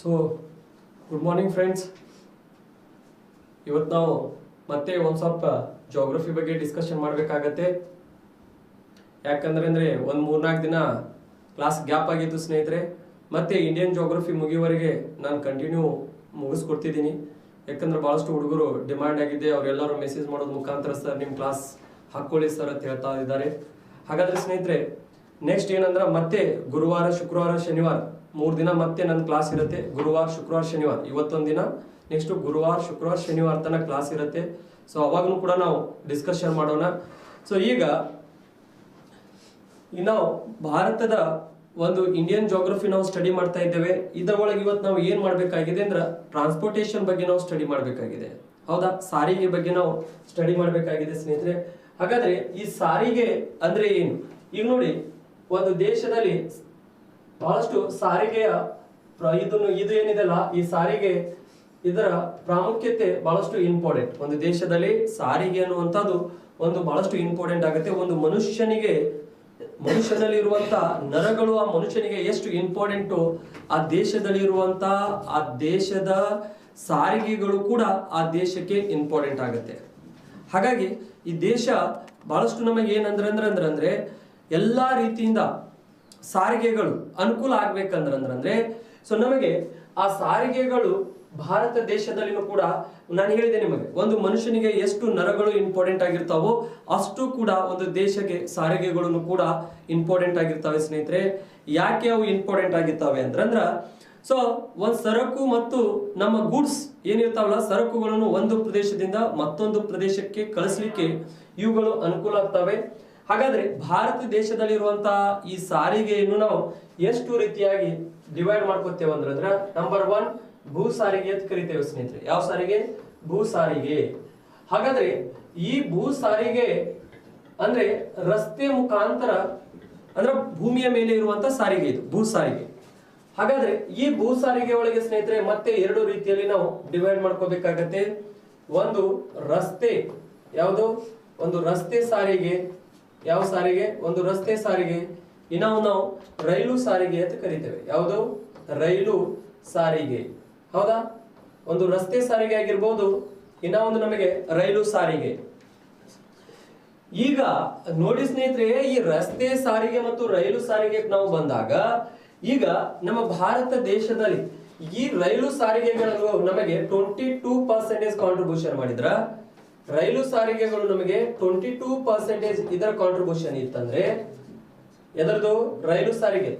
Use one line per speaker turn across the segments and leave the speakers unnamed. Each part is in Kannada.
So good morning friends. ಇವತ್ತು ನಾವು ಮತ್ತೆ ಒಂದು ಸ್ವಲ್ಪ ಜೋಗ್ರಫಿ ಬಗ್ಗೆ ಡಿಸ್ಕಷನ್ ಮಾಡಬೇಕಾಗತ್ತೆ. ಯಾಕಂದ್ರೆ ಒಂದು 3-4 ದಿನ ಕ್ಲಾಸ್ ಗ್ಯಾಪ್ ಆಗಿತ್ತು ಸ್ನೇಹಿತರೆ. ಮತ್ತೆ ಇಂಡಿಯನ್ ಜೋಗ್ರಫಿ ಮುಗಿಯುವವರೆಗೆ ನಾನು ಕಂಟಿನ್ಯೂ ಮುಗಿಸ್ಕೊಡ್ತಿದ್ದೀನಿ. ಯಾಕಂದ್ರೆ ಭಾಳಷ್ಟು ಹುಡುಗರು ಡಿಮ್ಯಾಂಡ್ ಆಗಿದೆ, ಅವರೆಲ್ಲರೂ ಮೆಸೇಜ್ ಮಾಡೋದು ಮುಖಾಂತರ ಸರ್ ನಿಮ್ಮ ಕ್ಲಾಸ್ ಹಾಕ್ಕೊಳ್ಳಿ ಸರ್ ಅಂತ ಹೇಳ್ತಾ ಇದ್ದಾರೆ. ಹಾಗಾದ್ರೆ ಸ್ನೇಹಿತರೆ ನೆಕ್ಸ್ಟ್ ಏನಂದ್ರೆ ಮತ್ತೆ ಗುರುವಾರ, ಶುಕ್ರವಾರ, ಶನಿವಾರ 3 ದಿನ ಮತ್ತೆ ನನ್ನ ಕ್ಲಾಸ್ ಇರುತ್ತೆ. ಗುರುವಾರ, ಶುಕ್ರವಾರ, ಶನಿವಾರ ಇವತ್ತೊಂದು ದಿನ, ನೆಕ್ಸ್ಟ್ ಗುರುವಾರ, ಶುಕ್ರವಾರ, ಶನಿವಾರ ತನಕ ಕ್ಲಾಸ್ ಇರುತ್ತೆ. ಸೊ ಅವಾಗೂ ಕೂಡ ನಾವು ಡಿಸ್ಕಷನ್ ಮಾಡೋಣ. ಸೊ ಈಗ ನಾವು ಭಾರತದ ಒಂದು ಇಂಡಿಯನ್ ಜೋಗ್ರಫಿ ನಾವು ಸ್ಟಡಿ ಮಾಡ್ತಾ ಇದ್ದೇವೆ. ಇದರೊಳಗೆ ಇವತ್ತು ನಾವು ಏನ್ ಮಾಡ್ಬೇಕಾಗಿದೆ ಅಂದ್ರೆ ಟ್ರಾನ್ಸ್ಪೋರ್ಟೇಷನ್ ಬಗ್ಗೆ ನಾವು ಸ್ಟಡಿ ಮಾಡಬೇಕಾಗಿದೆ. ಹೌದಾ, ಸಾರಿಗೆ ಬಗ್ಗೆ ನಾವು ಸ್ಟಡಿ ಮಾಡಬೇಕಾಗಿದೆ ಸ್ನೇಹಿತರೆ. ಹಾಗಾದ್ರೆ ಈ ಸಾರಿಗೆ ಅಂದ್ರೆ ಏನು? ಈಗ ನೋಡಿ, ಒಂದು ದೇಶದಲ್ಲಿ ಬಹಳಷ್ಟು ಸಾರಿಗೆಯ ಇದು ಏನಿದೆಲ್ಲ ಈ ಸಾರಿಗೆ ಇದರ ಪ್ರಾಮುಖ್ಯತೆ ಬಹಳಷ್ಟು ಇಂಪಾರ್ಟೆಂಟ್. ಒಂದು ದೇಶದಲ್ಲಿ ಸಾರಿಗೆ ಅನ್ನುವಂಥದ್ದು ಒಂದು ಬಹಳಷ್ಟು ಇಂಪಾರ್ಟೆಂಟ್ ಆಗುತ್ತೆ. ಒಂದು ಮನುಷ್ಯನಲ್ಲಿ ಇರುವಂತ ನರಗಳು ಆ ಮನುಷ್ಯನಿಗೆ ಎಷ್ಟು ಇಂಪಾರ್ಟೆಂಟು, ಆ ದೇಶದಲ್ಲಿ ಇರುವಂತ ಆ ದೇಶದ ಸಾರಿಗೆಗಳು ಕೂಡ ಆ ದೇಶಕ್ಕೆ ಇಂಪಾರ್ಟೆಂಟ್ ಆಗುತ್ತೆ. ಹಾಗಾಗಿ ಈ ದೇಶ ಬಹಳಷ್ಟು ನಮಗೆ ಏನಂದ್ರೆ ಎಲ್ಲಾ ರೀತಿಯಿಂದ ಸಾರಿಗೆಗಳು ಅನುಕೂಲ ಆಗ್ಬೇಕಂದ್ರೆ ಸೊ ನಮಗೆ ಆ ಸಾರಿಗೆಗಳು ಭಾರತ ದೇಶದಲ್ಲಿನೂ ಕೂಡ ನಾನು ಹೇಳಿದೆ ನಿಮಗೆ, ಒಂದು ಮನುಷ್ಯನಿಗೆ ಎಷ್ಟು ನರಗಳು ಇಂಪಾರ್ಟೆಂಟ್ ಆಗಿರ್ತಾವೋ ಅಷ್ಟು ಕೂಡ ಒಂದು ದೇಶಕ್ಕೆ ಸಾರಿಗೆಗಳನ್ನು ಕೂಡ ಇಂಪಾರ್ಟೆಂಟ್ ಆಗಿರ್ತವೆ ಸ್ನೇಹಿತರೆ. ಯಾಕೆ ಅವು ಇಂಪಾರ್ಟೆಂಟ್ ಆಗಿರ್ತವೆ ಅಂದ್ರ ಸೊ ಒಂದು ಸರಕು ಮತ್ತು ನಮ್ಮ ಗೂಡ್ಸ್ ಏನಿರ್ತಾವಲ್ಲ, ಸರಕುಗಳನ್ನು ಒಂದು ಪ್ರದೇಶದಿಂದ ಮತ್ತೊಂದು ಪ್ರದೇಶಕ್ಕೆ ಕಳಿಸ್ಲಿಕ್ಕೆ ಇವುಗಳು ಅನುಕೂಲ ಆಗ್ತವೆ. ಹಾಗಾದ್ರೆ ಭಾರತ ದೇಶದಲ್ಲಿರುವಂತಹ ಈ ಸಾರಿಗೆಯನ್ನು ನಾವು ಎಷ್ಟು ರೀತಿಯಾಗಿ ಡಿವೈಡ್ ಮಾಡ್ಕೋತೇವೆ ಅಂದ್ರೆ ನಂಬರ್ 1 ಭೂ ಸಾರಿಗೆ ಅಂತ ಕರಿತೇವೆ ಸ್ನೇಹಿತರೆ. ಯಾವ ಸಾರಿಗೆ? ಭೂ ಸಾರಿಗೆ. ಹಾಗಾದ್ರೆ ಈ ಭೂ ಸಾರಿಗೆ ಅಂದ್ರೆ ರಸ್ತೆ ಮುಖಾಂತರ ಅಂದ್ರೆ ಭೂಮಿಯ ಮೇಲೆ ಇರುವಂತ ಸಾರಿಗೆ, ಇದು ಭೂ ಸಾರಿಗೆ. ಹಾಗಾದ್ರೆ ಈ ಭೂ ಸಾರಿಗೆ ಒಳಗೆ ಸ್ನೇಹಿತರೆ ಮತ್ತೆ 2 ರೀತಿಯಲ್ಲಿ ನಾವು ಡಿವೈಡ್ ಮಾಡ್ಕೋಬೇಕಾಗತ್ತೆ. ಒಂದು ರಸ್ತೆ, ಯಾವುದು? ಒಂದು ರಸ್ತೆ ಸಾರಿಗೆ. ಯಾವ ಸಾರಿಗೆ? ಒಂದು ರಸ್ತೆ ಸಾರಿಗೆ. ಇನ್ನೊಂದು ನಾವು ರೈಲು ಸಾರಿಗೆ ಅಂತ ಕರಿತೇವೆ. ಯಾವುದು? ರೈಲು ಸಾರಿಗೆ. ಹೌದಾ? ಒಂದು ರಸ್ತೆ ಸಾರಿಗೆ ಆಗಿರ್ಬೋದು, ಇನ್ನೊಂದು ನಮಗೆ ರೈಲು ಸಾರಿಗೆ. ಈಗ ನೋಡಿ ಸ್ನೇಹಿತರೆ, ಈ ರಸ್ತೆ ಸಾರಿಗೆ ಮತ್ತು ರೈಲು ಸಾರಿಗೆ ನಾವು ಬಂದಾಗ ಈಗ ನಮ್ಮ ಭಾರತ ದೇಶದಲ್ಲಿ ಈ ರೈಲು ಸಾರಿಗೆಗಳು ನಮಗೆ 22% ಕಾಂಟ್ರಿಬ್ಯೂಷನ್ ಮಾಡಿದ್ರ, ರೈಲು ಸಾರಿಗೆಗಳು ನಮಗೆ 22% ಇದರ ಕಾಂಟ್ರಿಬ್ಯೂಷನ್ ಇತ್ತಂದ್ರೆ ಎದರದು? ರೈಲು ಸಾರಿಗೆ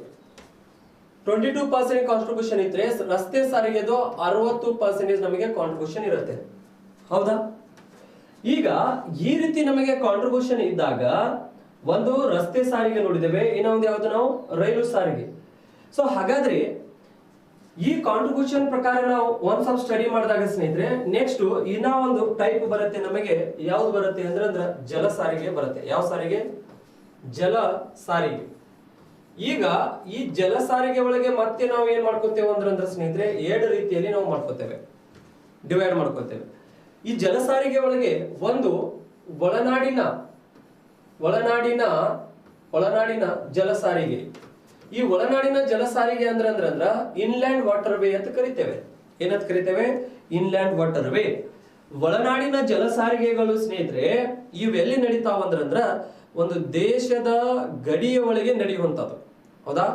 22% ಕಾಂಟ್ರಿಬ್ಯೂಷನ್ ಇದ್ರೆ ರಸ್ತೆ ಸಾರಿಗೆದು 60% ನಮಗೆ ಕಾಂಟ್ರಿಬ್ಯೂಷನ್ ಇರುತ್ತೆ. ಹೌದಾ? ಈಗ ಈ ರೀತಿ ನಮಗೆ ಕಾಂಟ್ರಿಬ್ಯೂಷನ್ ಇದ್ದಾಗ ಒಂದು ರಸ್ತೆ ಸಾರಿಗೆ ನೋಡಿದ್ದೇವೆ, ಇನ್ನೊಂದು ಯಾವುದು? ನಾವು ರೈಲು ಸಾರಿಗೆ. ಸೊ ಹಾಗಾದ್ರೆ ಈ ಕಾಂಟ್ರಿಬ್ಯೂಷನ್ ಪ್ರಕಾರ ನಾವು ಒಂದ್ ಸ್ವಲ್ಪ ಸ್ಟಡಿ ಮಾಡಿದಾಗ ಸ್ನೇಹಿತರೆ ನೆಕ್ಸ್ಟ್ ಇನ್ನ ಒಂದು ಟೈಪ್ ಬರುತ್ತೆ ನಮಗೆ. ಯಾವ್ದು ಬರುತ್ತೆ ಅಂದ್ರೆ ಜಲ ಸಾರಿಗೆ ಬರುತ್ತೆ. ಯಾವ ಸಾರಿಗೆ? ಜಲ ಸಾರಿಗೆ. ಈಗ ಈ ಜಲ ಸಾರಿಗೆ ಒಳಗೆ ಮತ್ತೆ ನಾವು ಏನ್ ಮಾಡ್ಕೋತೇವೆ ಅಂದ್ರೆ ಸ್ನೇಹಿತರೆ 2 ರೀತಿಯಲ್ಲಿ ನಾವು ಮಾಡ್ಕೋತೇವೆ, ಡಿವೈಡ್ ಮಾಡ್ಕೋತೇವೆ. ಈ ಜಲ ಸಾರಿಗೆ ಒಳಗೆ ಒಂದು ಒಳನಾಡಿನ ಜಲ ಸಾರಿಗೆ. ಈ ಒಳನಾಡಿನ ಜಲ ಸಾರಿಗೆ ಅಂದ್ರ ಇನ್ಲ್ಯಾಂಡ್ ವಾಟರ್ ವೇ ಅಂತ ಕರಿತೇವೆ. ಏನಂತ ಕರಿತೇವೆ? Inland water way. ಒಳನಾಡಿನ ಜಲ ಸಾರಿಗೆಗಳು ಸ್ನೇಹಿತರೆ ಇವೆಲ್ಲಿ ನಡೀತಾವಂದ್ರ ಒಂದು ದೇಶದ ಗಡಿಯ ಒಳಗೆ ನಡೆಯುವಂತದ್ದು. ಹೌದಾ?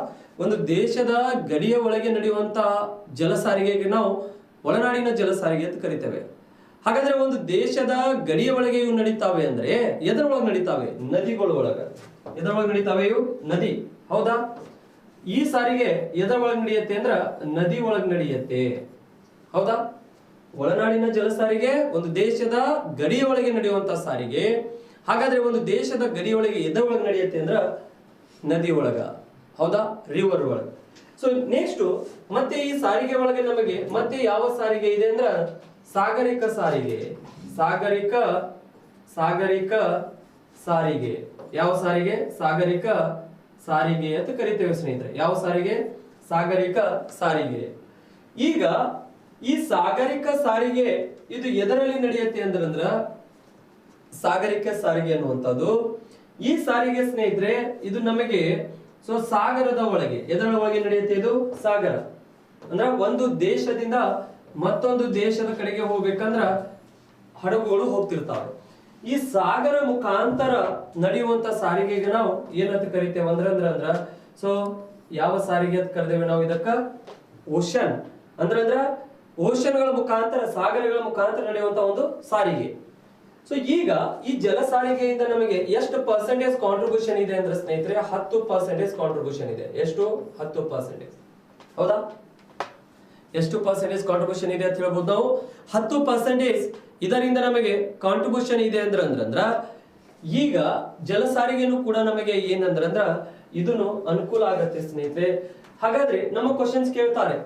ಒಂದು ದೇಶದ ಗಡಿಯ ಒಳಗೆ ನಡೆಯುವಂತ ಜಲ ಸಾರಿಗೆಗೆ ನಾವು ಒಳನಾಡಿನ ಜಲ ಸಾರಿಗೆ ಅಂತ ಕರಿತೇವೆ. ಹಾಗಾದ್ರೆ ಒಂದು ದೇಶದ ಗಡಿಯ ಒಳಗೆ ಇವು ನಡೀತಾವೆ ಅಂದ್ರೆ ಎದರೊಳಗೆ ನಡೀತಾವೆ? ನದಿಗಳ ಒಳಗ. ಎದರೊಳಗೆ ನಡೀತಾವೆ ಇವು? ನದಿ. ಹೌದಾ? ಈ ಸಾರಿಗೆ ಎದರ ಒಳಗೆ ನಡೆಯುತ್ತೆ ಅಂದ್ರ ನದಿ ಒಳಗೆ ನಡೆಯುತ್ತೆ. ಹೌದಾ? ಒಳನಾಡಿನ ಜಲ ಸಾರಿಗೆ ಒಂದು ದೇಶದ ಗಡಿಯ ಒಳಗೆ ನಡೆಯುವಂತ ಸಾರಿಗೆ. ಹಾಗಾದ್ರೆ ಒಂದು ದೇಶದ ಗಡಿಯೊಳಗೆ ಎದರೊಳಗೆ ನಡೆಯುತ್ತೆ ಅಂದ್ರ ನದಿ ಒಳಗ. ಹೌದಾ? ರಿವರ್ ಒಳಗ. ಸೊ ನೆಕ್ಸ್ಟ್ ಮತ್ತೆ ಈ ಸಾರಿಗೆ ಒಳಗೆ ನಮಗೆ ಮತ್ತೆ ಯಾವ ಸಾರಿಗೆ ಇದೆ ಅಂದ್ರ ಸಾಗರಿಕ ಸಾರಿಗೆ. ಸಾಗರಿಕ ಸಾರಿಗೆ. ಯಾವ ಸಾರಿಗೆ? ಸಾಗರಿಕ ಸಾರಿಗೆ ಅಂತ ಕರಿತೇವೆ ಸ್ನೇಹಿತರೆ. ಯಾವ ಸಾರಿಗೆ? ಸಾಗರಿಕ ಸಾರಿಗೆ. ಈಗ ಈ ಸಾಗರಿಕ ಸಾರಿಗೆ ಇದು ಎದರಲ್ಲಿ ನಡೆಯುತ್ತೆ ಅಂದ್ರ ಸಾಗರಿಕ ಸಾರಿಗೆ ಅನ್ನುವಂಥದ್ದು ಈ ಸಾರಿಗೆ ಸ್ನೇಹಿತರೆ ಇದು ನಮಗೆ ಸೊ ಸಾಗರದ ಒಳಗೆ, ಎದರ ಒಳಗೆ ನಡೆಯುತ್ತೆ? ಇದು ಸಾಗರ. ಅಂದ್ರೆ ಒಂದು ದೇಶದಿಂದ ಮತ್ತೊಂದು ದೇಶದ ಕಡೆಗೆ ಹೋಗ್ಬೇಕಂದ್ರ ಹಡಗುಗಳು ಹೋಗ್ತಿರ್ತಾವೆ. ಈ ಸಾಗರ ಮುಖಾಂತರ ನಡೆಯುವಂತ ಸಾರಿಗೆಗೆ ನಾವು ಏನಂತ ಕರಿತೇವೆ ಅಂದ್ರ ಸೊ ಯಾವ ಸಾರಿಗೆ ಅಂತ ಕರೆದೇವೆ ನಾವು ಇದಕ್ಕ ಓಷನ್ ಅಂದ್ರ ಓಷನ್ಗಳ ಮುಖಾಂತರ ಸಾಗರಗಳ ಮುಖಾಂತರ ನಡೆಯುವಂತ ಒಂದು ಸಾರಿಗೆ. ಸೊ ಈಗ ಈ ಜಲ ಸಾರಿಗೆಯಿಂದ ನಮಗೆ ಎಷ್ಟು ಪರ್ಸೆಂಟೇಜ್ ಕಾಂಟ್ರಿಬ್ಯೂಷನ್ ಇದೆ ಅಂದ್ರೆ ಸ್ನೇಹಿತರೆ 10% ಕಾಂಟ್ರಿಬ್ಯೂಷನ್ ಇದೆ. ಎಷ್ಟು? 10%. ಹೌದಾ? ಎಷ್ಟು ಪರ್ಸೆಂಟೇಜ್ ಕಾಂಟ್ರಿಬ್ಯೂಷನ್ ಇದೆ ಅಂತ ಹೇಳ್ಬೋದು ನಾವು. 10% ಇದರಿಂದ ನಮಗೆ ಕಾಂಟ್ರಿಬ್ಯೂಷನ್ ಇದೆ ಅಂದ್ರ ಈಗ ಜಲ ಸಾರಿಗೆನೂ ಕೂಡ ನಮಗೆ ಏನಂದ್ರ ಇದನ್ನು ಅನುಕೂಲ ಆಗತ್ತೆ ಸ್ನೇಹಿತರೆ. ಹಾಗಾದ್ರೆ ನಮ್ಮ ಕ್ವಶನ್ಸ್ ಕೇಳ್ತಾರೆ,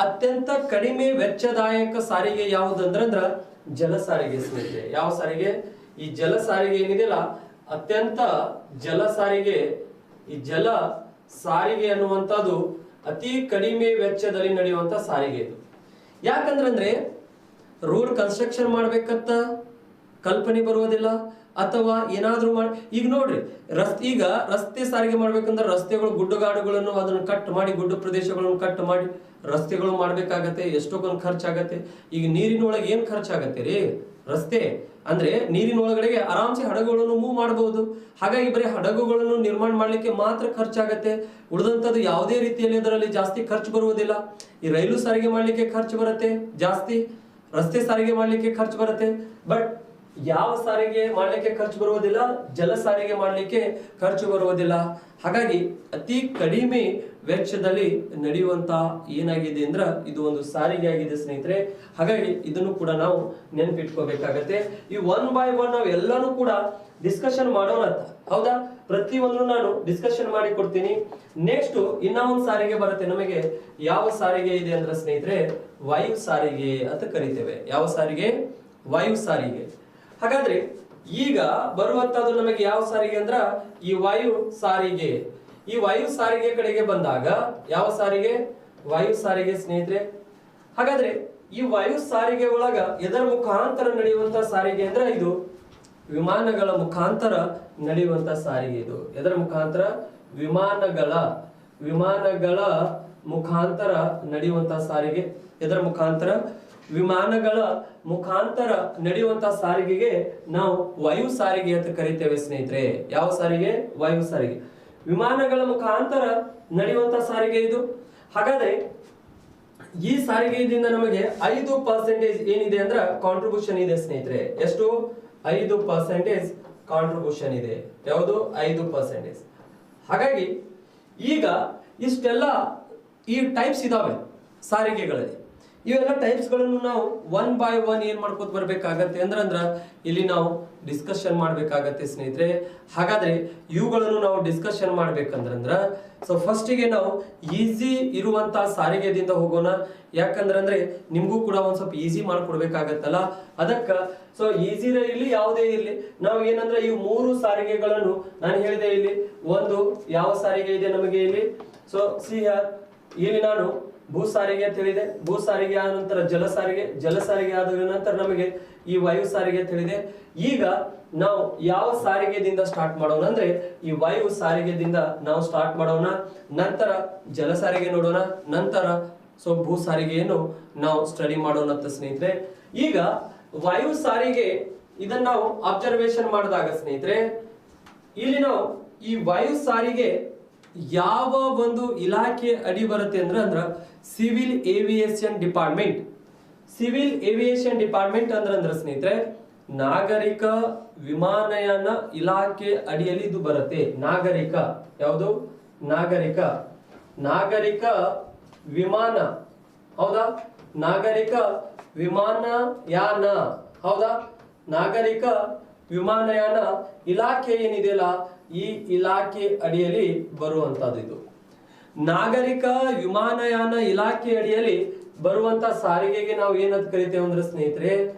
ಅತ್ಯಂತ ಕಡಿಮೆ ವೆಚ್ಚದಾಯಕ ಸಾರಿಗೆ ಯಾವುದಂದ್ರ ಜಲ ಸಾರಿಗೆ ಸ್ನೇಹಿತರೆ. ಯಾವ ಸಾರಿಗೆ? ಈ ಜಲ ಸಾರಿಗೆ ಏನಿದೆಯಲ್ಲ ಅತ್ಯಂತ ಜಲ ಸಾರಿಗೆ, ಈ ಜಲ ಸಾರಿಗೆ ಅನ್ನುವಂಥದ್ದು ಅತಿ ಕಡಿಮೆ ವೆಚ್ಚದಲ್ಲಿ ನಡೆಯುವಂತ ಸಾರಿಗೆ ಇದು. ಯಾಕಂದ್ರೆ ರೋಡ್ ಕನ್ಸ್ಟ್ರಕ್ಷನ್ ಮಾಡ್ಬೇಕಂತ ಕಲ್ಪನೆ ಬರುವುದಿಲ್ಲ, ಅಥವಾ ಏನಾದ್ರೂ ಈಗ ನೋಡ್ರಿ ಈಗ ರಸ್ತೆ ಸಾರಿಗೆ ಮಾಡ್ಬೇಕಂದ್ರೆ ರಸ್ತೆಗಳು ಗುಡ್ಡಗಾಡುಗಳನ್ನು ಅದನ್ನು ಕಟ್ ಮಾಡಿ, ಗುಡ್ಡ ಪ್ರದೇಶಗಳನ್ನು ಕಟ್ ಮಾಡಿ ರಸ್ತೆಗಳು ಮಾಡ್ಬೇಕಾಗತ್ತೆ. ಎಷ್ಟೊಂದು ಖರ್ಚಾಗತ್ತೆ. ಈಗ ನೀರಿನೊಳಗೆ ಏನ್ ಖರ್ಚಾಗತ್ತೆ ರೀ? ರಸ್ತೆ ಅಂದ್ರೆ ನೀರಿನೊಳಗಡೆಗೆ ಆರಾಮ್ಸೆ ಹಡಗುಗಳನ್ನು ಮೂವ್ ಮಾಡಬಹುದು. ಹಾಗಾಗಿ ಬರೀ ಹಡಗುಗಳನ್ನು ನಿರ್ಮಾಣ ಮಾಡ್ಲಿಕ್ಕೆ ಮಾತ್ರ ಖರ್ಚಾಗತ್ತೆ. ಉಳಿದಂತದ್ದು ಯಾವುದೇ ರೀತಿಯಲ್ಲಿ ಅದರಲ್ಲಿ ಜಾಸ್ತಿ ಖರ್ಚು ಬರುವುದಿಲ್ಲ. ಈ ರೈಲು ಸಾರಿಗೆ ಮಾಡ್ಲಿಕ್ಕೆ ಖರ್ಚು ಬರುತ್ತೆ ಜಾಸ್ತಿ, ರಸ್ತೆ ಸಾರಿಗೆ ಮಾಡ್ಲಿಕ್ಕೆ ಖರ್ಚು ಬರುತ್ತೆ. ಬಟ್ ಯಾವ ಸಾರಿಗೆ ಮಾಡ್ಲಿಕ್ಕೆ ಖರ್ಚು ಬರುವುದಿಲ್ಲ? ಜಲ ಸಾರಿಗೆ ಮಾಡ್ಲಿಕ್ಕೆ ಖರ್ಚು ಬರುವುದಿಲ್ಲ. ಹಾಗಾಗಿ ಅತಿ ಕಡಿಮೆ ವೆಚ್ಚದಲ್ಲಿ ನಡೆಯುವಂತ ಏನಾಗಿದೆ ಅಂದ್ರ ಇದು ಒಂದು ಸಾರಿಗೆ ಆಗಿದೆ ಸ್ನೇಹಿತರೆ. ಹಾಗಾಗಿ ಇದನ್ನು ಕೂಡ ನಾವು ನೆನಪಿಟ್ಕೋಬೇಕಾಗತ್ತೆ. ಈ 1 by 1 ನಾವು ಎಲ್ಲಾನು ಕೂಡ ಡಿಸ್ಕಷನ್ ಮಾಡೋಣ. ಹೌದಾ? ಪ್ರತಿಯೊಂದು ನಾನು ಡಿಸ್ಕಷನ್ ಮಾಡಿ ಕೊಡ್ತೀನಿ. ನೆಕ್ಸ್ಟ್ ಇನ್ನ ಒಂದು ಸಾರಿಗೆ ಬರುತ್ತೆ ನಮಗೆ. ಯಾವ ಸಾರಿಗೆ ಇದೆ ಅಂದ್ರೆ ಸ್ನೇಹಿತರೆ ವಾಯು ಸಾರಿಗೆ ಅಂತ ಕರಿತೇವೆ. ಯಾವ ಸಾರಿಗೆ? ವಾಯು ಸಾರಿಗೆ. ಹಾಗಾದ್ರೆ ಈಗ ಬರುವಂತದ್ದು ನಮಗೆ ಯಾವ ಸಾರಿಗೆ ಅಂದ್ರ ಈ ವಾಯು ಸಾರಿಗೆ. ಈ ವಾಯು ಸಾರಿಗೆ ಕಡೆಗೆ ಬಂದಾಗ ಯಾವ ಸಾರಿಗೆ? ವಾಯು ಸಾರಿಗೆ ಸ್ನೇಹಿತರೆ. ಹಾಗಾದ್ರೆ ಈ ವಾಯು ಸಾರಿಗೆ ಒಳಗ ಎದರ ಮುಖಾಂತರ ನಡೆಯುವಂತ ಸಾರಿಗೆ ಅಂದ್ರೆ ಇದು ವಿಮಾನಗಳ ಮುಖಾಂತರ ನಡೆಯುವಂತ ಸಾರಿಗೆ. ಇದು ಎದರ ಮುಖಾಂತರ? ವಿಮಾನಗಳ ಮುಖಾಂತರ ನಡೆಯುವಂತ ಸಾರಿಗೆ. ಎದರ ಮುಖಾಂತರ? ವಿಮಾನಗಳ ಮುಖಾಂತರ ನಡೆಯುವಂತ ಸಾರಿಗೆಗೆ ನಾವು ವಾಯು ಸಾರಿಗೆ ಅಂತ ಕರಿತೇವೆ ಸ್ನೇಹಿತರೆ. ಯಾವ ಸಾರಿಗೆ? ವಾಯು ಸಾರಿಗೆ. ವಿಮಾನಗಳ ಮುಖಾಂತರ ನಡೆಯುವಂತ ಸಾರಿಗೆ ಇದು. ಹಾಗಾದ್ರೆ ಈ ಸಾರಿಗೆಯಿಂದ ನಮಗೆ 5% ಏನಿದೆ ಅಂದ್ರ ಕಾಂಟ್ರಿಬ್ಯೂಷನ್ ಇದೆ ಸ್ನೇಹಿತರೆ. ಎಷ್ಟು? 5% ಕಾಂಟ್ರಿಬ್ಯೂಷನ್ ಇದೆ. ಯಾವುದು? 5%. ಹಾಗಾಗಿ ಈಗ ಇಷ್ಟೆಲ್ಲ ಈ ಟೈಪ್ಸ್ ಇದಾವೆ ಸಾರಿಗೆಗಳಲ್ಲಿ. ಇವೆಲ್ಲ ಟೈಪ್ಸ್ ಗಳನ್ನು ನಾವು 1 by 1 ಏನ್ ಮಾಡ್ಕೋತ ಬರ್ಬೇಕಾಗತ್ತೆ ಅಂದ್ರ ಇಲ್ಲಿ ನಾವು ಡಿಸ್ಕಷನ್ ಮಾಡ್ಬೇಕಾಗತ್ತೆ ಸ್ನೇಹಿತರೆ. ಹಾಗಾದ್ರೆ ಇವುಗಳನ್ನು ನಾವು ಡಿಸ್ಕಷನ್ ಮಾಡ್ಬೇಕಂದ್ರ ಸೊ ಫಸ್ಟಿಗೆ ನಾವು ಈಸಿ ಇರುವಂತ ಸಾರಿಗೆದಿಂದ ಹೋಗೋಣ. ಯಾಕಂದ್ರೆ ನಿಮ್ಗೂ ಕೂಡ ಒಂದ್ ಸ್ವಲ್ಪ ಈಸಿ ಮಾಡ್ಕೊಡ್ಬೇಕಾಗತ್ತಲ್ಲ, ಅದಕ್ಕ ಸೊ ಈಸಿ ಇರ್ಲಿ ಯಾವುದೇ ಇರ್ಲಿ ನಾವು ಏನಂದ್ರೆ ಈ 3 ಸಾರಿಗೆಗಳನ್ನು ನಾನು ಹೇಳಿದೆ. ಇಲ್ಲಿ ಒಂದು ಯಾವ ಸಾರಿಗೆ ಇದೆ ನಮಗೆ ಇಲ್ಲಿ? ಸೊ ಇಲ್ಲಿ ನಾನು ಭೂ ಸಾರಿಗೆ ಅಂತ ಹೇಳಿದೆ. ಭೂ ಸಾರಿಗೆ ಆದ ನಂತರ ಜಲ ಸಾರಿಗೆ, ಜಲ ಸಾರಿಗೆ ಆದ ನಂತರ ನಮಗೆ ಈ ವಾಯು ಸಾರಿಗೆ ಅಂತ ಹೇಳಿದೆ. ಈಗ ನಾವು ಯಾವ ಸಾರಿಗೆದಿಂದ ಸ್ಟಾರ್ಟ್ ಮಾಡೋಣ ಅಂದ್ರೆ ಈ ವಾಯು ಸಾರಿಗೆದಿಂದ ನಾವು ಸ್ಟಾರ್ಟ್ ಮಾಡೋಣ. ನಂತರ ಜಲ ಸಾರಿಗೆ ನೋಡೋಣ, ನಂತರ ಸೊ ಭೂ ಸಾರಿಗೆಯನ್ನು ನಾವು ಸ್ಟಡಿ ಮಾಡೋಣ ಅಂತ ಸ್ನೇಹಿತರೆ. ಈಗ ವಾಯು ಸಾರಿಗೆ ಇದನ್ನ ನಾವು ಅಬ್ಸರ್ವೇಷನ್ ಮಾಡಿದಾಗ ಸ್ನೇಹಿತರೆ ಇಲ್ಲಿ ನಾವು ಈ ವಾಯು ಸಾರಿಗೆ ಯಾವ ಒಂದು ಇಲಾಖೆ ಅಡಿ ಬರುತ್ತೆ ಅಂದ್ರ civil aviation department. Civil aviation department ಅಂದ್ರ ಸ್ನೇಹಿತರೆ ನಾಗರಿಕ ವಿಮಾನಯಾನ ಇಲಾಖೆ ಅಡಿಯಲ್ಲಿ ಇದು ಬರುತ್ತೆ. ನಾಗರಿಕ ಯಾವುದು? ನಾಗರಿಕ ವಿಮಾನ. ಹೌದಾ? ನಾಗರಿಕ ವಿಮಾನಯಾನ. ಹೌದಾ? ನಾಗರಿಕ ವಿಮಾನಯಾನ ಇಲಾಖೆ ಏನಿದೆಯಲ್ಲ ಈ ಇಲಾಖೆ ಅಡಿಯಲ್ಲಿ ಬರುವಂತದ್ದು ಇದು. ನಾಗರಿಕ ವಿಮಾನಯಾನ ಇಲಾಖೆ ಅಡಿಯಲ್ಲಿ ಬರುವಂತ ಸಾರಿಗೆಗೆ ನಾವು ಏನಂತ ಕರಿತೇವೆ ಅಂದ್ರೆ ಸ್ನೇಹಿತರೆ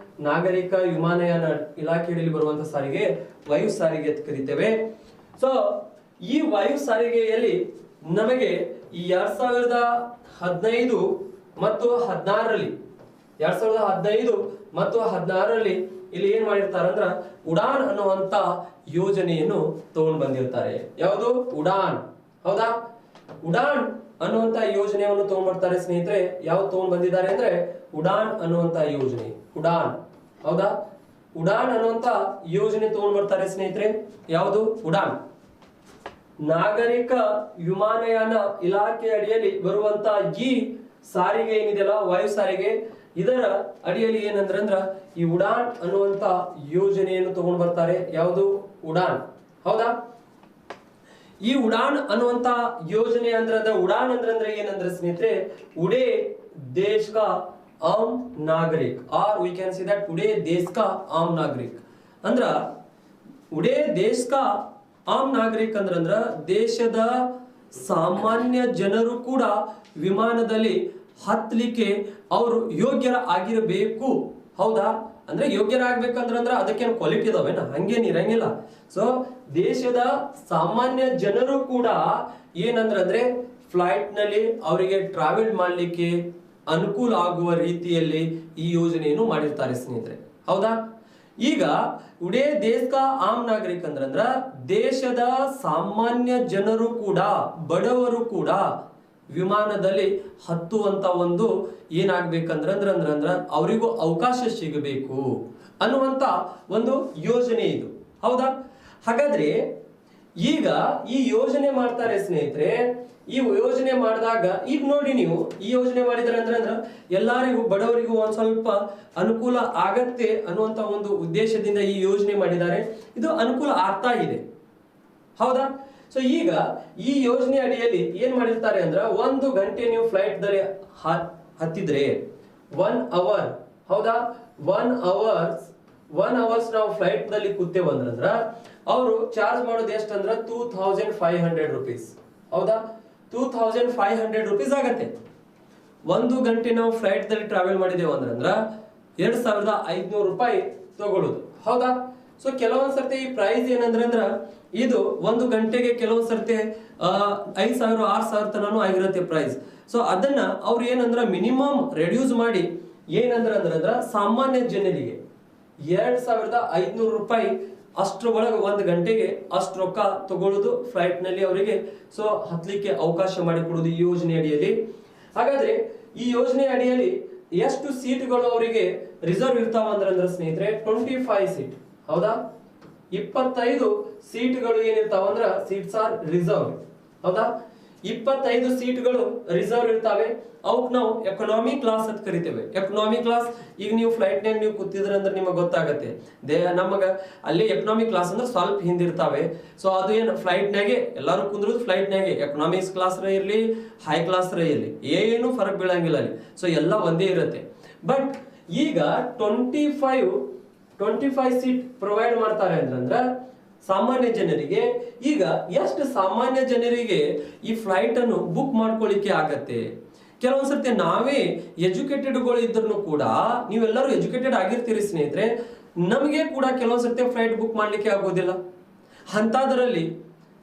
ನಾಗರಿಕ ವಿಮಾನಯಾನ ಇಲಾಖೆ ಅಡಿಯಲ್ಲಿ ಬರುವಂತ ಸಾರಿಗೆ ವಾಯು ಸಾರಿಗೆ ಅಂತ ಕರಿತೇವೆ. ಸೊ ಈ ವಾಯು ಸಾರಿಗೆಯಲ್ಲಿ ನಮಗೆ ಈ 2015 ಮತ್ತು 16ರಲ್ಲಿ 2015 ಮತ್ತು 16ರಲ್ಲಿ ಇಲ್ಲಿ ಏನ್ ಮಾಡಿರ್ತಾರಂದ್ರ ಉಡಾನ್ ಅನ್ನುವಂತ ಯೋಜನೆಯನ್ನು ತಗೊಂಡು ಬಂದಿರ್ತಾರೆ. ಯಾವುದು? ಉಡಾನ್. ಹೌದಾ? ಉಡಾನ್ ಅನ್ನುವಂತ ಯೋಜನೆಯನ್ನು ತಗೊಂಡ್ಬರ್ತಾರೆ ಸ್ನೇಹಿತರೆ. ಯಾವ್ದು ತಗೊಂಡ್ ಬಂದಿದ್ದಾರೆ ಅಂದ್ರೆ ಉಡಾನ್ ಅನ್ನುವಂತ ಯೋಜನೆ. ಉಡಾನ್, ಹೌದಾ? ಉಡಾನ್ ಅನ್ನುವಂತ ಯೋಜನೆ ತಗೊಂಡ್ ಬರ್ತಾರೆ ಸ್ನೇಹಿತರೆ. ಯಾವುದು? ಉಡಾನ್. ನಾಗರಿಕ ವಿಮಾನಯಾನ ಇಲಾಖೆ ಅಡಿಯಲ್ಲಿ ಬರುವಂತ ಈ ಸಾರಿಗೆ ಏನಿದೆಯಲ್ಲ, ವಾಯು ಸಾರಿಗೆ, ಇದರ ಅಡಿಯಲ್ಲಿ ಏನಂದ್ರ ಈ ಉಡಾನ್ ಅನ್ನುವಂತ ಯೋಜನೆಯನ್ನು ತಗೊಂಡ್ ಬರ್ತಾರೆ. ಯಾವುದು? ಉಡಾನ್, ಹೌದಾ? ಈ ಉಡಾನ್ ಅನ್ನುವಂತ ಯೋಜನೆ ಅಂದ್ರೆ ಉಡಾನ್ ಅಂದ್ರೆ ಏನಂದ್ರೆ ಸ್ನೇಹಿತರೆ, ಉಡೇ ದೇಶ ಕಾ ಆಮ್ ನಾಗರಿಕ್, are we can see that ಉಡೇ ದೇಶ ಕಾ ಆಮ್ ನಾಗರಿಕ್ ಅಂದ್ರ ಉಡೇ ದೇಶ ಕಾ ಆಮ್ ನಾಗರಿಕ್ ಅಂದ್ರ ದೇಶದ ಸಾಮಾನ್ಯ ಜನರು ಕೂಡ ವಿಮಾನದಲ್ಲಿ ಹತ್ತಲಿಕ್ಕೆ ಅವರು ಯೋಗ್ಯರ ಆಗಿರಬೇಕು. ಹೌದಾ? ಅಂದ್ರೆ ಯೋಗ್ಯರಾಗಬೇಕಂದ್ರ ಅದಕ್ಕೇನು ಕ್ವಾಲಿಟಿ ಇದಾವೇನ? ಹಂಗೇನು ಇರಂಗಿಲ್ಲ. ಸೊ ದೇಶದ ಸಾಮಾನ್ಯ ಜನರು ಕೂಡ ಏನಂದ್ರೆ ಫ್ಲೈಟ್ ನಲ್ಲಿ ಅವರಿಗೆ ಟ್ರಾವೆಲ್ ಮಾಡ್ಲಿಕ್ಕೆ ಅನುಕೂಲ ಆಗುವ ರೀತಿಯಲ್ಲಿ ಈ ಯೋಜನೆಯನ್ನು ಮಾಡಿರ್ತಾರೆ ಸ್ನೇಹಿತರೆ. ಹೌದಾ? ಈಗ ಉಡೇ ದೇಶ ಕಾ ಆಮ್ ನಾಗರಿಕ್ ಅಂದ್ರ ದೇಶದ ಸಾಮಾನ್ಯ ಜನರು ಕೂಡ, ಬಡವರು ಕೂಡ ವಿಮಾನದಲ್ಲಿ ಹತ್ತುವಂತ ಒಂದು ಏನಾಗ್ಬೇಕಂದ್ರ ಅವರಿಗೂ ಅವಕಾಶ ಸಿಗಬೇಕು ಅನ್ನುವಂತ ಒಂದು ಯೋಜನೆ ಇದು. ಹೌದಾ? ಹಾಗಾದ್ರೆ ಈಗ ಈ ಯೋಜನೆ ಮಾಡ್ತಾರೆ ಸ್ನೇಹಿತರೆ. ಈ ಯೋಜನೆ ಮಾಡಿದಾಗ ಈಗ ನೋಡಿ, ನೀವು ಈ ಯೋಜನೆ ಮಾಡಿದ್ರೆ ಅಂದ್ರೆ ಎಲ್ಲರಿಗೂ, ಬಡವರಿಗೂ ಒಂದ್ ಸ್ವಲ್ಪ ಅನುಕೂಲ ಆಗತ್ತೆ ಅನ್ನುವಂತ ಒಂದು ಉದ್ದೇಶದಿಂದ ಈ ಯೋಜನೆ ಮಾಡಿದ್ದಾರೆ. ಇದು ಅನುಕೂಲ ಆಗ್ತಾ ಇದೆ. ಹೌದಾ? ಸೊ ಈಗ ಈ ಯೋಜನೆ ಅಡಿಯಲ್ಲಿ ಏನ್ ಮಾಡಿರ್ತಾರೆ ಅಂದ್ರ, 1 ಗಂಟೆ ನೀವು ಫ್ಲೈಟ್ ದಲ್ಲಿ ಹತ್ತಿದ್ರೆ 1 ಅವರ್, ಹೌದಾ, 1 ಅವರ್ಸ್ ನಾವು ಫ್ಲೈಟ್ ದಲ್ಲಿ ಕೂತೇವಂದ್ರ ಅವರು ಚಾರ್ಜ್ ಮಾಡೋದು ಎಷ್ಟಂದ್ರ 2500 ರುಪೀಸ್. ಹೌದಾ? 2500 ರುಪೀಸ್ ಆಗತ್ತೆ. 1 ಗಂಟೆ ನಾವು ಫ್ಲೈಟ್ ದಲ್ಲಿ ಟ್ರಾವೆಲ್ ಮಾಡಿದೇವು ಅಂದ್ರ 2500 ರೂಪಾಯಿ ತಗೊಳ್ಳೋದು. ಹೌದಾ? ಸೊ ಕೆಲವೊಂದ್ ಸರ್ತಿ ಈ ಪ್ರೈಸ್ ಏನಂದ್ರ ಇದು 1 ಗಂಟೆಗೆ ಕೆಲವೊಂದ್ ಸರ್ತಿ 5000 6000 ತನೂ ಆಗಿರುತ್ತೆ ಪ್ರೈಸ್. ಸೊ ಅದನ್ನ ಅವ್ರು ಏನಂದ್ರ ಮಿನಿಮಮ್ ರೆಡ್ಯೂಸ್ ಮಾಡಿ ಏನಂದ್ರ ಸಾಮಾನ್ಯ ಜನರಿಗೆ 2500 ರೂಪಾಯಿ ಅಷ್ಟರೊಳಗೆ 1 ಗಂಟೆಗೆ ಅಷ್ಟು ರೊಕ್ಕ ತಗೊಳ್ಳೋದು ಫ್ಲೈಟ್ ನಲ್ಲಿ ಅವರಿಗೆ. ಸೊ ಹತ್ಲಿಕ್ಕೆ ಅವಕಾಶ ಮಾಡಿಕೊಡೋದು ಈ ಯೋಜನೆ ಅಡಿಯಲ್ಲಿ. ಹಾಗಾದ್ರೆ ಈ ಯೋಜನೆ ಅಡಿಯಲ್ಲಿ ಎಷ್ಟು ಸೀಟ್ಗಳು ಅವರಿಗೆ ರಿಸರ್ವ್ ಇರ್ತಾವ ಅಂದ್ರ ಸ್ನೇಹಿತರೆ 25 ಸೀಟ್. ಹೌದಾ? 25 ಸೀಟ್ಗಳು ಏನಿರ್ತಾವ ಅಂದ್ರ ಸೀಟ್ಸ್ ಆರ್ ರಿಸರ್ವ್. ಹೌದಾ? 25 ಸೀಟ್ಗಳು ರಿಸರ್ವ್ ಇರ್ತಾವೆ. ಅವಕ್ ನಾವು ಎಕನಾಮಿ ಕ್ಲಾಸ್ ಅಂತ ಕರಿತೇವೆ. ಎಕನಾಮಿ ಕ್ಲಾಸ್, ಈಗ ನೀವು ಫ್ಲೈಟ್ ನಾಗ ನೀವು ಕೂತಿದ್ರ ಅಂದ್ರೆ ನಿಮಗೆ ಗೊತ್ತಾಗತ್ತೆ, ನಮಗ ಅಲ್ಲಿ ಎಕನಾಮಿ ಕ್ಲಾಸ್ ಅಂದ್ರೆ ಸ್ವಲ್ಪ ಹಿಂದಿರ್ತಾವೆ. ಸೊ ಅದು ಏನು ಫ್ಲೈಟ್ ನಾಗೆ ಎಲ್ಲಾರು ಕುಂದ್ರದು ಫ್ಲೈಟ್ ನಾಗೆ, ಎಕನಾಮಿಕ್ಸ್ ಕ್ಲಾಸ್ ಇರ್ಲಿ, ಹೈ ಕ್ಲಾಸ್ ಇರ್ಲಿ, ಏನು ಫರಕ್ ಬೀಳಂಗಿಲ್ಲ ಅಲ್ಲಿ. ಸೊ ಎಲ್ಲ ಒಂದೇ ಇರುತ್ತೆ. ಬಟ್ ಈಗ 25 ಸೀಟ್ ಪ್ರೊವೈಡ್ ಮಾಡ್ತಾರೆ ಅಂತಂದ್ರ ಸಾಮಾನ್ಯ ಜನರಿಗೆ. ಈಗ ಎಷ್ಟು ಸಾಮಾನ್ಯ ಜನರಿಗೆ ಈ ಫ್ಲೈಟ್ ಅನ್ನು ಬುಕ್ ಮಾಡ್ಕೊಳ್ಳಿಕ್ಕೆ ಆಗತ್ತೆ? ಕೆಲವೊಂದ್ಸರ್ತಿ ನಾವೇ ಎಜುಕೇಟೆಡ್ಗಳು ಇದ್ರು ಕೂಡ, ನೀವೆಲ್ಲರೂ ಎಜುಕೇಟೆಡ್ ಆಗಿರ್ತೀರಿ ಸ್ನೇಹಿತರೆ, ನಮಗೆ ಕೂಡ ಕೆಲವೊಂದ್ಸರ್ತಿ ಫ್ಲೈಟ್ ಬುಕ್ ಮಾಡ್ಲಿಕ್ಕೆ ಆಗೋದಿಲ್ಲ. ಅಂತದ್ರಲ್ಲಿ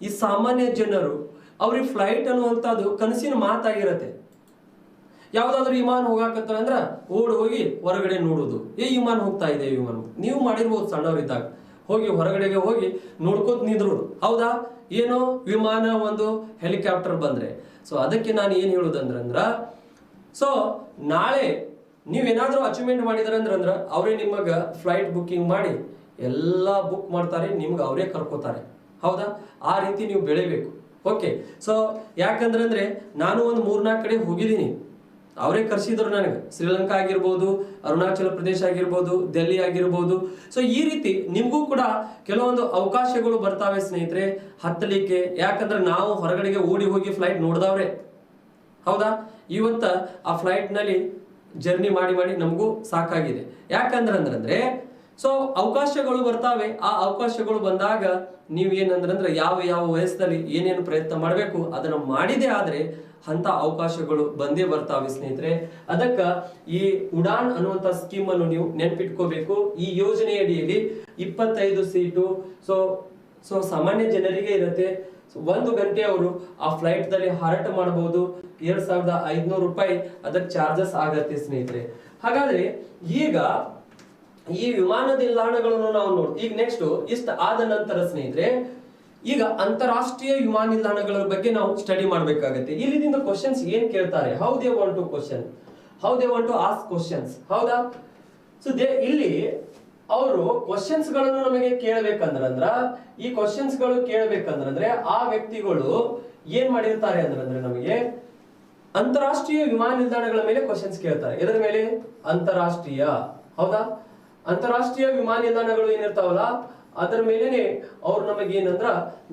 ಈ ಸಾಮಾನ್ಯ ಜನರು ಅವ್ರಿಗೆ ಫ್ಲೈಟ್ ಅನ್ನುವಂಥದ್ದು ಕನಸಿನ ಮಾತಾಗಿರತ್ತೆ. ಯಾವ್ದಾದ್ರು ವಿಮಾನ ಹೋಗಾಕತ್ತ ಅಂದ್ರ ಓಡ್ ಹೋಗಿ ಹೊರಗಡೆ ನೋಡುದು, ವಿಮಾನ ಹೋಗ್ತಾ ಇದೆ, ವಿಮಾನ. ನೀವು ಮಾಡಿರ್ಬೋದು ಸಣ್ಣವರಿದ್ದಾಗ, ಹೋಗಿ ಹೊರಗಡೆಗೆ ಹೋಗಿ ನೋಡ್ಕೋತ ನಿಂದ್ರುದು. ಹೌದಾ? ಏನೋ ವಿಮಾನ, ಒಂದು ಹೆಲಿಕಾಪ್ಟರ್ ಬಂದ್ರೆ. ಸೊ ಅದಕ್ಕೆ ನಾನು ಏನ್ ಹೇಳುದಂದ್ರ, ಸೊ ನಾಳೆ ನೀವೇನಾದ್ರೂ ಅಚೀವ್ಮೆಂಟ್ ಮಾಡಿದಾರಂದ್ರ ಅವರೇ ನಿಮಗ ಫ್ಲೈಟ್ ಬುಕ್ಕಿಂಗ್ ಮಾಡಿ ಎಲ್ಲಾ ಬುಕ್ ಮಾಡ್ತಾರೆ, ನಿಮ್ಗೆ ಅವರೇ ಕರ್ಕೋತಾರೆ. ಹೌದಾ? ಆ ರೀತಿ ನೀವು ಬೆಳಿಬೇಕು. ಓಕೆ. ಸೊ ಯಾಕಂದ್ರೆ ನಾನು ಒಂದು 3-4 ಕಡೆ ಹೋಗಿದ್ದೀನಿ, ಅವರೇ ಕರ್ಸಿದ್ರು ನನಗೆ. ಶ್ರೀಲಂಕಾ ಆಗಿರ್ಬೋದು, ಅರುಣಾಚಲ ಪ್ರದೇಶ ಆಗಿರ್ಬೋದು, ಡೆಲ್ಲಿ ಆಗಿರ್ಬೋದು. ಸೊ ಈ ರೀತಿ ನಿಮ್ಗೂ ಕೂಡ ಕೆಲವೊಂದು ಅವಕಾಶಗಳು ಬರ್ತಾವೆ ಸ್ನೇಹಿತರೆ ಹತ್ತಲಿಕ್ಕೆ. ಯಾಕಂದ್ರೆ ನಾವು ಹೊರಗಡೆಗೆ ಓಡಿ ಹೋಗಿ ಫ್ಲೈಟ್ ನೋಡ್ದವ್ರೆ. ಹೌದಾ? ಇವತ್ತ ಆ ಫ್ಲೈಟ್ ನಲ್ಲಿ ಜರ್ನಿ ಮಾಡಿ ನಮಗೂ ಸಾಕಾಗಿದೆ. ಯಾಕಂದ್ರೆ ಸೊ ಅವಕಾಶಗಳು ಬರ್ತಾವೆ. ಆ ಅವಕಾಶಗಳು ಬಂದಾಗ ನೀವೇನಂದ್ರೆ ಯಾವ ವಯಸ್ಸಲ್ಲಿ ಏನೇನು ಪ್ರಯತ್ನ ಮಾಡಬೇಕು ಅದನ್ನ ಮಾಡಿದೆ ಆದ್ರೆ ಅಂತ ಅವಕಾಶಗಳು ಬಂದೇ ಬರ್ತಾವೆ ಸ್ನೇಹಿತರೆ. ಅದಕ್ಕ ಈ ಉಡಾನ್ ಅನ್ನುವಂತ ಸ್ಕೀಮ್ ಅನ್ನು ನೀವು ನೆನ್ಪಿಟ್ಕೋಬೇಕು. ಈ ಯೋಜನೆ ಅಡಿಯಲ್ಲಿ 25 ಸೀಟು ಸೊ ಸಾಮಾನ್ಯ ಜನರಿಗೆ ಇರುತ್ತೆ. 1 ಗಂಟೆ ಅವರು ಆ ಫ್ಲೈಟ್ ದಲ್ಲಿ ಹಾರಾಟ ಮಾಡಬಹುದು. 2500 ರೂಪಾಯಿ ಅದಕ್ಕೆ ಚಾರ್ಜಸ್ ಆಗತ್ತೆ ಸ್ನೇಹಿತರೆ. ಹಾಗಾದ್ರೆ ಈಗ ಈ ವಿಮಾನ ನಿಲ್ದಾಣಗಳನ್ನು ನಾವು ನೋಡಿ, ಈಗ ನೆಕ್ಸ್ಟ್ ಇಷ್ಟ ಆದ ನಂತರ ಸ್ನೇಹಿತರೆ ಈಗ ಅಂತಾರಾಷ್ಟ್ರೀಯ ವಿಮಾನ ನಿಲ್ದಾಣಗಳ ಬಗ್ಗೆ ನಾವು ಸ್ಟಡಿ ಮಾಡಬೇಕಾಗುತ್ತೆ. ಇಲ್ಲಿಂದ ಕ್ವಶನ್ಸ್ ಏನ್ ಕೇಳ್ತಾರೆ, how they want to question, how they want to ask questions, ಹೌದಾ? ಸೊ ಇಲ್ಲಿ ಅವರು ಕ್ವಶನ್ಸ್ ಗಳನ್ನು ನಮಗೆ ಕೇಳಬೇಕಂದ್ರ ಈ ಕ್ವಶನ್ಸ್ ಗಳು ಕೇಳಬೇಕಂದ್ರೆ ಆ ವ್ಯಕ್ತಿಗಳು ಏನ್ ಮಾಡಿರ್ತಾರೆ ಅಂದ್ರೆ ನಮಗೆ ಅಂತಾರಾಷ್ಟ್ರೀಯ ವಿಮಾನ ನಿಲ್ದಾಣಗಳ ಮೇಲೆ ಕ್ವಶನ್ಸ್ ಕೇಳ್ತಾರೆ. ಇದರ ಮೇಲೆ ಅಂತಾರಾಷ್ಟ್ರೀಯ, ಹೌದಾ? ಅಂತಾರಾಷ್ಟ್ರೀಯ ವಿಮಾನ ನಿಲ್ದಾಣಗಳು ಏನಿರ್ತಾವಲ್ಲ ಅದರ ಮೇಲೆನೆ ಅವ್ರು ನಮಗೆ ಏನಂದ್ರ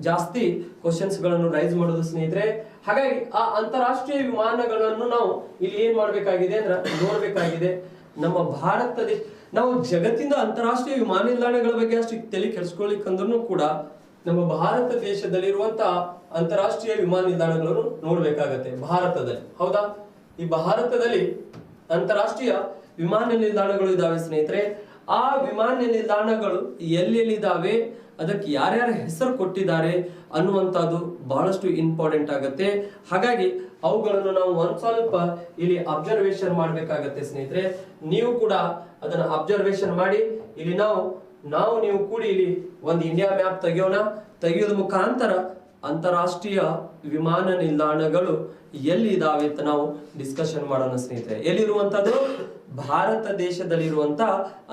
ಜಾಸ್ತಿ ಕ್ವಶನ್ಸ್ ಗಳನ್ನು ರೈಸ್ ಮಾಡೋದು ಸ್ನೇಹಿತರೆ. ಹಾಗಾಗಿ ಆ ಅಂತಾರಾಷ್ಟ್ರೀಯ ವಿಮಾನಗಳನ್ನು ನಾವು ಇಲ್ಲಿ ಏನ್ ಮಾಡ್ಬೇಕಾಗಿದೆ ಅಂದ್ರ ನೋಡ್ಬೇಕಾಗಿದೆ. ನಮ್ಮ ಭಾರತ ದೇಶ, ನಾವು ಜಗತ್ತಿನ ಅಂತಾರಾಷ್ಟ್ರೀಯ ವಿಮಾನ ನಿಲ್ದಾಣಗಳ ಬಗ್ಗೆ ಅಷ್ಟು ತಲೆ ಕೆಡಿಸ್ಕೊಳ್ಳಿಕ್ಕಂದ್ರೂ ಕೂಡ ನಮ್ಮ ಭಾರತ ದೇಶದಲ್ಲಿರುವಂತಹ ಅಂತಾರಾಷ್ಟ್ರೀಯ ವಿಮಾನ ನಿಲ್ದಾಣಗಳನ್ನು ನೋಡ್ಬೇಕಾಗತ್ತೆ ಭಾರತದಲ್ಲಿ, ಹೌದಾ? ಈ ಭಾರತದಲ್ಲಿ ಅಂತಾರಾಷ್ಟ್ರೀಯ ವಿಮಾನ ನಿಲ್ದಾಣಗಳು ಇದಾವೆ ಸ್ನೇಹಿತರೆ. ಆ ವಿಮಾನ ನಿಲ್ದಾಣಗಳು ಎಲ್ಲೆಲ್ಲಿದ್ದಾವೆ, ಅದಕ್ಕೆ ಯಾರ್ಯಾರ ಹೆಸರು ಕೊಟ್ಟಿದ್ದಾರೆ ಅನ್ನುವಂಥದ್ದು ಬಹಳಷ್ಟು ಇಂಪಾರ್ಟೆಂಟ್ ಆಗುತ್ತೆ. ಹಾಗಾಗಿ ಅವುಗಳನ್ನು ನಾವು ಒಂದ್ ಸ್ವಲ್ಪ ಇಲ್ಲಿ ಅಬ್ಸರ್ವೇಷನ್ ಮಾಡ್ಬೇಕಾಗತ್ತೆ ಸ್ನೇಹಿತರೆ. ನೀವು ಕೂಡ ಅದನ್ನ ಅಬ್ಸರ್ವೇಷನ್ ಮಾಡಿ ಇಲ್ಲಿ ನಾವು ನೀವು ಕೂಡಿ ಇಲ್ಲಿ ಒಂದು ಇಂಡಿಯಾ ಮ್ಯಾಪ್ ತೆಗೆಯೋದ ಮುಖಾಂತರ ಅಂತಾರಾಷ್ಟ್ರೀಯ ವಿಮಾನ ನಿಲ್ದಾಣಗಳು ಎಲ್ಲಿ ಇದಾವೆ ಅಂತ ನಾವು ಡಿಸ್ಕಷನ್ ಮಾಡೋಣ ಸ್ನೇಹಿತರೆ. ಎಲ್ಲಿರುವಂತದ್ದು? ಭಾರತ ದೇಶದಲ್ಲಿರುವಂತ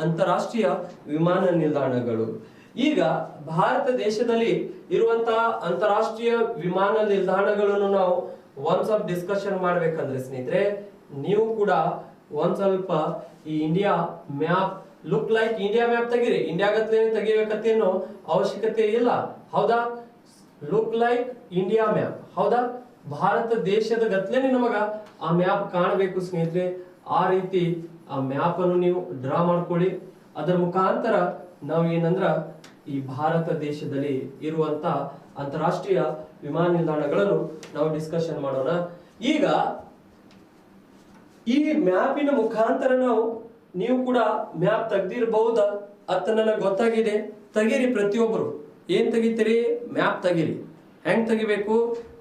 ಅಂತಾರಾಷ್ಟ್ರೀಯ ವಿಮಾನ ನಿಲ್ದಾಣಗಳು. ಈಗ ಭಾರತ ದೇಶದಲ್ಲಿ ಇರುವಂತಹ ಅಂತಾರಾಷ್ಟ್ರೀಯ ವಿಮಾನ ನಿಲ್ದಾಣಗಳನ್ನು ನಾವು ಒಂದ್ ಸ್ವಲ್ಪ ಡಿಸ್ಕಷನ್ ಮಾಡ್ಬೇಕಂದ್ರೆ ಸ್ನೇಹಿತರೆ, ನೀವು ಕೂಡ ಒಂದ್ ಸ್ವಲ್ಪ ಈ India map look like India map ತೆಗೀರಿ. ಇಂಡಿಯಾ ಗತ್ಲೆ ತೆಗಿಬೇಕತ್ತೇನೋ ಅವಶ್ಯಕತೆ ಇಲ್ಲ, ಹೌದಾ? ಲುಕ್ ಲೈಕ್ ಇಂಡಿಯಾ ಮ್ಯಾಪ್, ಹೌದಾ? ಭಾರತ ದೇಶದ ಗತ್ಲೇನೆ ನಮಗ ಆ ಮ್ಯಾಪ್ ಕಾಣಬೇಕು ಸ್ನೇಹಿತರೆ. ಆ ರೀತಿ ಆ ಮ್ಯಾಪ್ ಅನ್ನು ನೀವು ಡ್ರಾ ಮಾಡ್ಕೊಳ್ಳಿ. ಅದರ ಮುಖಾಂತರ ನಾವು ಏನಂದ್ರ ಈ ಭಾರತ ದೇಶದಲ್ಲಿ ಇರುವಂತ ಅಂತಾರಾಷ್ಟ್ರೀಯ ವಿಮಾನ ನಿಲ್ದಾಣಗಳನ್ನು ನಾವು ಡಿಸ್ಕಷನ್ ಮಾಡೋಣ. ಈಗ ಈ ಮ್ಯಾಪಿನ ಮುಖಾಂತರ ನೀವು ಕೂಡ ಮ್ಯಾಪ್ ತೆಗ್ದಿರಬಹುದ ಅಂತ ನನಗೆ ಗೊತ್ತಾಗಿದೆ. ತೆಗೀರಿ, ಪ್ರತಿಯೊಬ್ಬರು ಏನ್ ತೆಗಿತೀರಿ? ಮ್ಯಾಪ್ ತೆಗೀರಿ. ಹೆಂಗ್ ತೆಗಿಬೇಕು?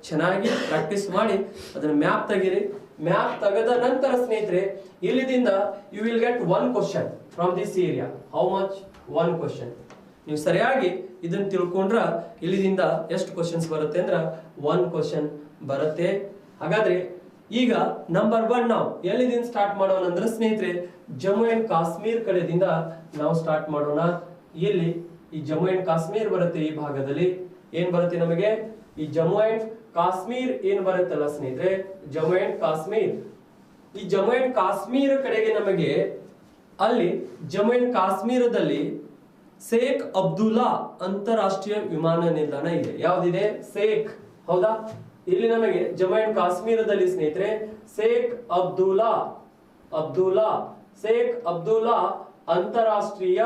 ಚೆನ್ನಾಗಿ ಪ್ರಾಕ್ಟೀಸ್ ಮಾಡಿ ಅದನ್ನ ಮ್ಯಾಪ್ ತೆಗೀರಿ. ಮ್ಯಾಪ್ ತೆಗೆದ ನಂತರ ಸ್ನೇಹಿತರೆ ಇಲ್ಲಿದಿಂದ you will get one question from this area. How much? One question. ನೀವು ಸರಿಯಾಗಿ ಇದನ್ನ ತಿಳ್ಕೊಂಡ್ರ ಇಲ್ಲಿದಿಂದ ಎಷ್ಟು ಕ್ವಶನ್ಸ್ ಬರುತ್ತೆ ಅಂದ್ರ ಒನ್ ಕ್ವಶನ್ ಬರುತ್ತೆ. ಹಾಗಾದ್ರೆ ಈಗ ನಂಬರ್ 1 ನಾವು ಎಲ್ಲಿದಿಂದ ಸ್ಟಾರ್ಟ್ ಮಾಡೋಣ ಅಂದ್ರೆ ಸ್ನೇಹಿತರೆ ಜಮ್ಮು ಅಂಡ್ ಕಾಶ್ಮೀರ್ ಕಡೆದಿಂದ ನಾವು ಸ್ಟಾರ್ಟ್ ಮಾಡೋಣ. ಎಲ್ಲಿ ಈ ಜಮ್ಮು ಅಂಡ್ ಕಾಶ್ಮೀರ್ ಬರುತ್ತೆ, ಈ ಭಾಗದಲ್ಲಿ ಏನ್ ಬರುತ್ತೆ ನಮಗೆ? ಈ ಜಮ್ಮು ಅಂಡ್ ಕಾಶ್ಮೀರ್ ಏನ್ ಬರುತ್ತಲ್ಲ ಸ್ನೇಹಿತರೆ, ಜಮ್ಮು ಅಂಡ್ ಕಾಶ್ಮೀರ್. ಈ ಜಮ್ಮು ಅಂಡ್ ಕಾಶ್ಮೀರ ಕಡೆಗೆ ನಮಗೆ ಅಲ್ಲಿ ಜಮ್ಮು ಅಂಡ್ ಕಾಶ್ಮೀರದಲ್ಲಿ ಶೇಖ್ ಅಬ್ದುಲ್ಲಾ ಅಂತಾರಾಷ್ಟ್ರೀಯ ವಿಮಾನ ನಿಲ್ದಾಣ ಇದೆ. ಯಾವ್ದಿದೆ? ಶೇಖ್, ಹೌದಾ? ಇಲ್ಲಿ ನಮಗೆ ಜಮ್ಮು ಅಂಡ್ ಕಾಶ್ಮೀರದಲ್ಲಿ ಸ್ನೇಹಿತರೆ ಶೇಖ್ ಅಬ್ದುಲ್ಲಾ ಶೇಖ್ ಅಬ್ದುಲ್ಲಾ ಅಂತಾರಾಷ್ಟ್ರೀಯ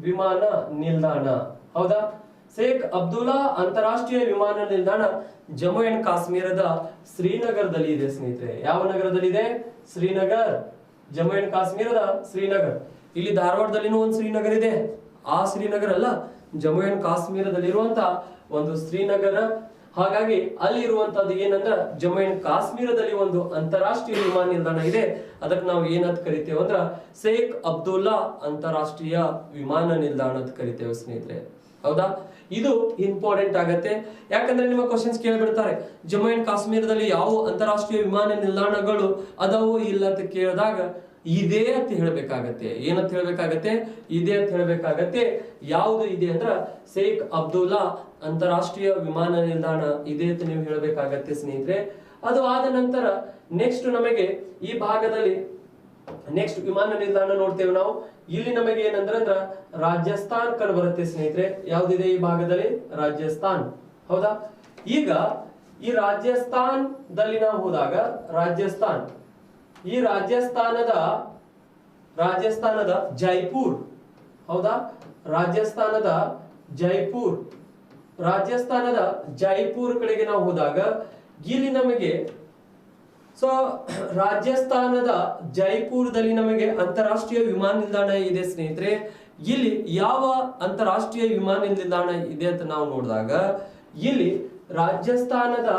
ವಿಮಾನ ನಿಲ್ದಾಣ, ಹೌದಾ? ಶೇಖ್ ಅಬ್ದುಲ್ಲಾ ಅಂತಾರಾಷ್ಟ್ರೀಯ ವಿಮಾನ ನಿಲ್ದಾಣ ಜಮ್ಮು ಅಂಡ್ ಕಾಶ್ಮೀರದ ಶ್ರೀನಗರದಲ್ಲಿ ಇದೆ ಸ್ನೇಹಿತರೆ. ಯಾವ ನಗರದಲ್ಲಿ ಇದೆ? ಶ್ರೀನಗರ್. ಜಮ್ಮು ಅಂಡ್ ಕಾಶ್ಮೀರದ ಶ್ರೀನಗರ್. ಇಲ್ಲಿ ಧಾರವಾಡದಲ್ಲಿನೂ ಒಂದು ಶ್ರೀನಗರ್ ಇದೆ. ಆ ಶ್ರೀನಗರ್ ಅಲ್ಲ, ಜಮ್ಮು ಅಂಡ್ ಕಾಶ್ಮೀರದಲ್ಲಿರುವಂತ ಒಂದು ಶ್ರೀನಗರ. ಹಾಗಾಗಿ ಅಲ್ಲಿ ಇರುವಂತದ್ದು ಏನಂದ್ರ ಜಮ್ಮು ಅಂಡ್ ಕಾಶ್ಮೀರದಲ್ಲಿ ಒಂದು ಅಂತಾರಾಷ್ಟ್ರೀಯ ವಿಮಾನ ನಿಲ್ದಾಣ ಇದೆ. ಅದಕ್ಕೆ ನಾವು ಏನಂತ ಕರಿತೇವೆ ಅಂದ್ರ ಶೇಖ್ ಅಬ್ದುಲ್ಲಾ ಅಂತಾರಾಷ್ಟ್ರೀಯ ವಿಮಾನ ನಿಲ್ದಾಣ ಅಂತ ಕರಿತೇವೆ ಸ್ನೇಹಿತರೆ, ಹೌದಾ? ಇದು ಇಂಪಾರ್ಟೆಂಟ್ ಆಗತ್ತೆ. ಯಾಕಂದ್ರೆ ನಿಮ್ಮ ಕ್ವಶನ್ಸ್ ಕೇಳ್ಬಿಡ್ತಾರೆ, ಜಮ್ಮು ಅಂಡ್ ಕಾಶ್ಮೀರದಲ್ಲಿ ಯಾವ ಅಂತಾರಾಷ್ಟ್ರೀಯ ವಿಮಾನ ನಿಲ್ದಾಣಗಳು ಅದಾವು ಇಲ್ಲ ಅಂತ ಕೇಳಿದಾಗ ಇದೆ ಅಂತ ಹೇಳ್ಬೇಕಾಗತ್ತೆ. ಏನಂತ ಹೇಳ್ಬೇಕಾಗತ್ತೆ? ಇದೆ ಅಂತ ಹೇಳ್ಬೇಕಾಗತ್ತೆ. ಯಾವುದು ಇದೆ ಅಂದ್ರ ಶೇಖ್ ಅಬ್ದುಲ್ಲಾ ಅಂತಾರಾಷ್ಟ್ರೀಯ ವಿಮಾನ ನಿಲ್ದಾಣ ಇದೆ ಅಂತ ನೀವು ಹೇಳ್ಬೇಕಾಗತ್ತೆ ಸ್ನೇಹಿತರೆ. ಅದು ಆದ ನಂತರ ನೆಕ್ಸ್ಟ್ ನಮಗೆ ಈ ಭಾಗದಲ್ಲಿ ನೆಕ್ಸ್ಟ್ ವಿಮಾನ ನಿಲ್ದಾಣ ನೋಡ್ತೇವೆ ನಾವು. ಇಲ್ಲಿ ನಮಗೆ ಏನಂದ್ರ ರಾಜಸ್ಥಾನ್ ಕಂಡು ಬರುತ್ತೆ ಸ್ನೇಹಿತರೆ. ಯಾವ್ದಿದೆ ಈ ಭಾಗದಲ್ಲಿ? ರಾಜಸ್ಥಾನ್, ಹೌದಾ? ಈಗ ಈ ರಾಜಸ್ಥಾನದಲ್ಲಿ ನಾವು ಹೋದಾಗ ಈ ರಾಜಸ್ಥಾನದ ಜೈಪುರ್, ಹೌದಾ? ರಾಜಸ್ಥಾನದ ಜೈಪುರ್ ಕಡೆಗೆ ನಾವು ಹೋದಾಗ ಇಲ್ಲಿ ನಮಗೆ ರಾಜಸ್ಥಾನದ ಜೈಪುರದಲ್ಲಿ ನಮಗೆ ಅಂತಾರಾಷ್ಟ್ರೀಯ ವಿಮಾನ ನಿಲ್ದಾಣ ಇದೆ ಸ್ನೇಹಿತರೆ. ಇಲ್ಲಿ ಯಾವ ಅಂತಾರಾಷ್ಟ್ರೀಯ ವಿಮಾನ ನಿಲ್ದಾಣ ಇದೆ ಅಂತ ನಾವು ನೋಡಿದಾಗ ಇಲ್ಲಿ ರಾಜಸ್ಥಾನದ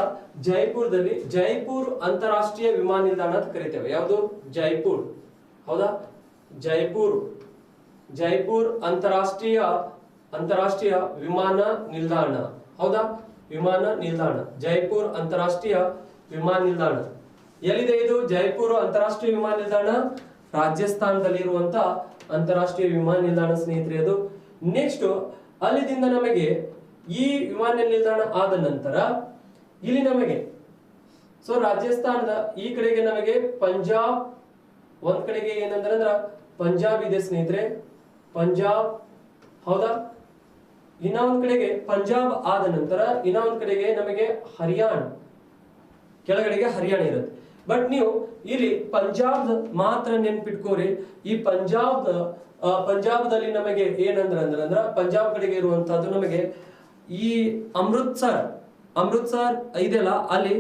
ಜೈಪುರದಲ್ಲಿ ಜೈಪುರ್ ಅಂತಾರಾಷ್ಟ್ರೀಯ ವಿಮಾನ ನಿಲ್ದಾಣ ಅಂತ ಕರಿತೇವೆ. ಯಾವುದು? ಜೈಪುರ್, ಹೌದಾ? ಜೈಪುರ್ ಅಂತಾರಾಷ್ಟ್ರೀಯ ಅಂತಾರಾಷ್ಟ್ರೀಯ ವಿಮಾನ ನಿಲ್ದಾಣ. ಹೌದಾ? ವಿಮಾನ ನಿಲ್ದಾಣ ಜೈಪುರ್ ಅಂತಾರಾಷ್ಟ್ರೀಯ ವಿಮಾನ ನಿಲ್ದಾಣ. ಎಲ್ಲಿದೆ ಇದು? ಜೈಪುರ್ ಅಂತಾರಾಷ್ಟ್ರೀಯ ವಿಮಾನ ನಿಲ್ದಾಣ ರಾಜಸ್ಥಾನದಲ್ಲಿರುವಂತ ಅಂತಾರಾಷ್ಟ್ರೀಯ ವಿಮಾನ ನಿಲ್ದಾಣ ಸ್ನೇಹಿತರೆ ಅದು. ನೆಕ್ಸ್ಟ್ ಅಲ್ಲಿದಿಂದ ನಮಗೆ ಈ ವಿಮಾನ ನಿಲ್ದಾಣ ಆದ ನಂತರ ಇಲ್ಲಿ ನಮಗೆ ಸೊ ರಾಜಸ್ಥಾನದ ಈ ಕಡೆಗೆ ನಮಗೆ ಪಂಜಾಬ್, ಒಂದ್ ಕಡೆಗೆ ಏನಂದ್ರೆ ಪಂಜಾಬ್ ಇದೆ ಸ್ನೇಹಿತರೆ, ಪಂಜಾಬ್. ಹೌದಾ? ಇನ್ನ ಒಂದ್ ಕಡೆಗೆ ಪಂಜಾಬ್ ಆದ ನಂತರ ಇನ್ನ ಒಂದ್ ಕಡೆಗೆ ನಮಗೆ ಹರಿಯಾಣ, ಕೆಳಗಡೆಗೆ ಹರಿಯಾಣ ಇರುತ್ತೆ. ಬಟ್ ನೀವು ಇಲ್ಲಿ ಪಂಜಾಬ್ ಮಾತ್ರ ನೆನ್ಪಿಟ್ಕೋರಿ. ಈ ಪಂಜಾಬ್ದಲ್ಲಿ ನಮಗೆ ಏನಂದ್ರ ಪಂಜಾಬ್ ಕಡೆಗೆ ಇರುವಂತಹದ್ದು ನಮಗೆ ಈ ಅಮೃತ್ಸರ್ ಇದೆಯಲ್ಲ, ಅಲ್ಲಿ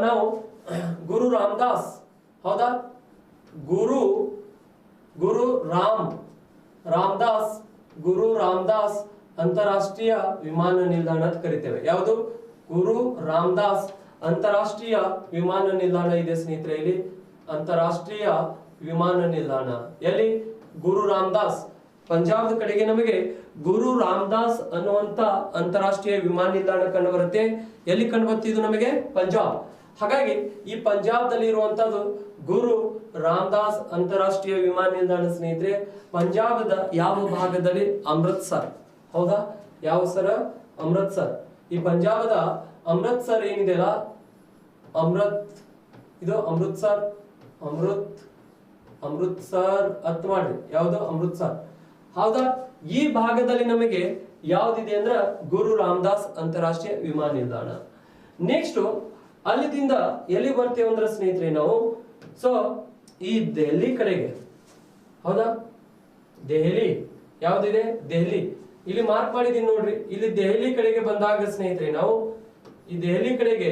ನಾವು ಗುರು ರಾಮದಾಸ್. ಹೌದಾ? ಗುರು ರಾಮದಾಸ್ ಅಂತಾರಾಷ್ಟ್ರೀಯ ವಿಮಾನ ನಿಲ್ದಾಣ ಅಂತ ಕರಿತೇವೆ. ಯಾವುದು? ಗುರು ರಾಮದಾಸ್ ಅಂತಾರಾಷ್ಟ್ರೀಯ ವಿಮಾನ ನಿಲ್ದಾಣ ಇದೆ ಸ್ನೇಹಿತರೆ. ಇಲ್ಲಿ ಅಂತಾರಾಷ್ಟ್ರೀಯ ವಿಮಾನ ನಿಲ್ದಾಣ ಎಲ್ಲಿ? ಗುರು ರಾಮದಾಸ್. ಪಂಜಾಬ್ ಕಡೆಗೆ ನಮಗೆ ಗುರು ರಾಮದಾಸ್ ಅನ್ನುವಂತ ಅಂತಾರಾಷ್ಟ್ರೀಯ ವಿಮಾನ ನಿಲ್ದಾಣ ಕಂಡು ಬರುತ್ತೆ. ಎಲ್ಲಿ ಕಂಡು ಬರ್ತಿದ್ದು? ನಮಗೆ ಪಂಜಾಬ್. ಹಾಗಾಗಿ ಈ ಪಂಜಾಬ್ದಲ್ಲಿ ಇರುವಂತದ್ದು ಗುರು ರಾಮದಾಸ್ ಅಂತಾರಾಷ್ಟ್ರೀಯ ವಿಮಾನ ನಿಲ್ದಾಣ ಸ್ನೇಹಿತರೆ. ಪಂಜಾಬದ ಯಾವ ಭಾಗದಲ್ಲಿ? ಅಮೃತ್ಸರ್. ಹೌದಾ? ಯಾವ ಸರ? ಅಮೃತ್ಸರ್. ಈ ಪಂಜಾಬದ ಅಮೃತ್ಸರ್ ಏನಿದೆಯಲ್ಲ, ಇದು ಅಮೃತ್ಸರ್ ಅರ್ಥ ಮಾಡ್ರಿ. ಯಾವುದು? ಅಮೃತ್ಸರ್. ಹೌದಾ? ಈ ಭಾಗದಲ್ಲಿ ನಮಗೆ ಯಾವ್ದಿದೆ ಅಂದ್ರ ಗುರು ರಾಮದಾಸ್ ಅಂತಾರಾಷ್ಟ್ರೀಯ ವಿಮಾನ ನಿಲ್ದಾಣ. ನೆಕ್ಸ್ಟ್ ಅಲ್ಲಿದಿಂದ ಎಲ್ಲಿ ಬರ್ತೇವೆ ಅಂದ್ರೆ ಸ್ನೇಹಿತರೆ ನಾವು ಸೊ ಈ ದೆಹಲಿ ಕಡೆಗೆ. ಹೌದಾ? ದೆಹಲಿ ಯಾವ್ದಿದೆ? ದೆಹಲಿ. ಇಲ್ಲಿ ಮಾರ್ಕ್ ಮಾಡಿದೀನಿ ನೋಡ್ರಿ. ಇಲ್ಲಿ ದೆಹಲಿ ಕಡೆಗೆ ಬಂದಾಗ ಸ್ನೇಹಿತರೆ ನಾವು ಈ ದೆಹಲಿ ಕಡೆಗೆ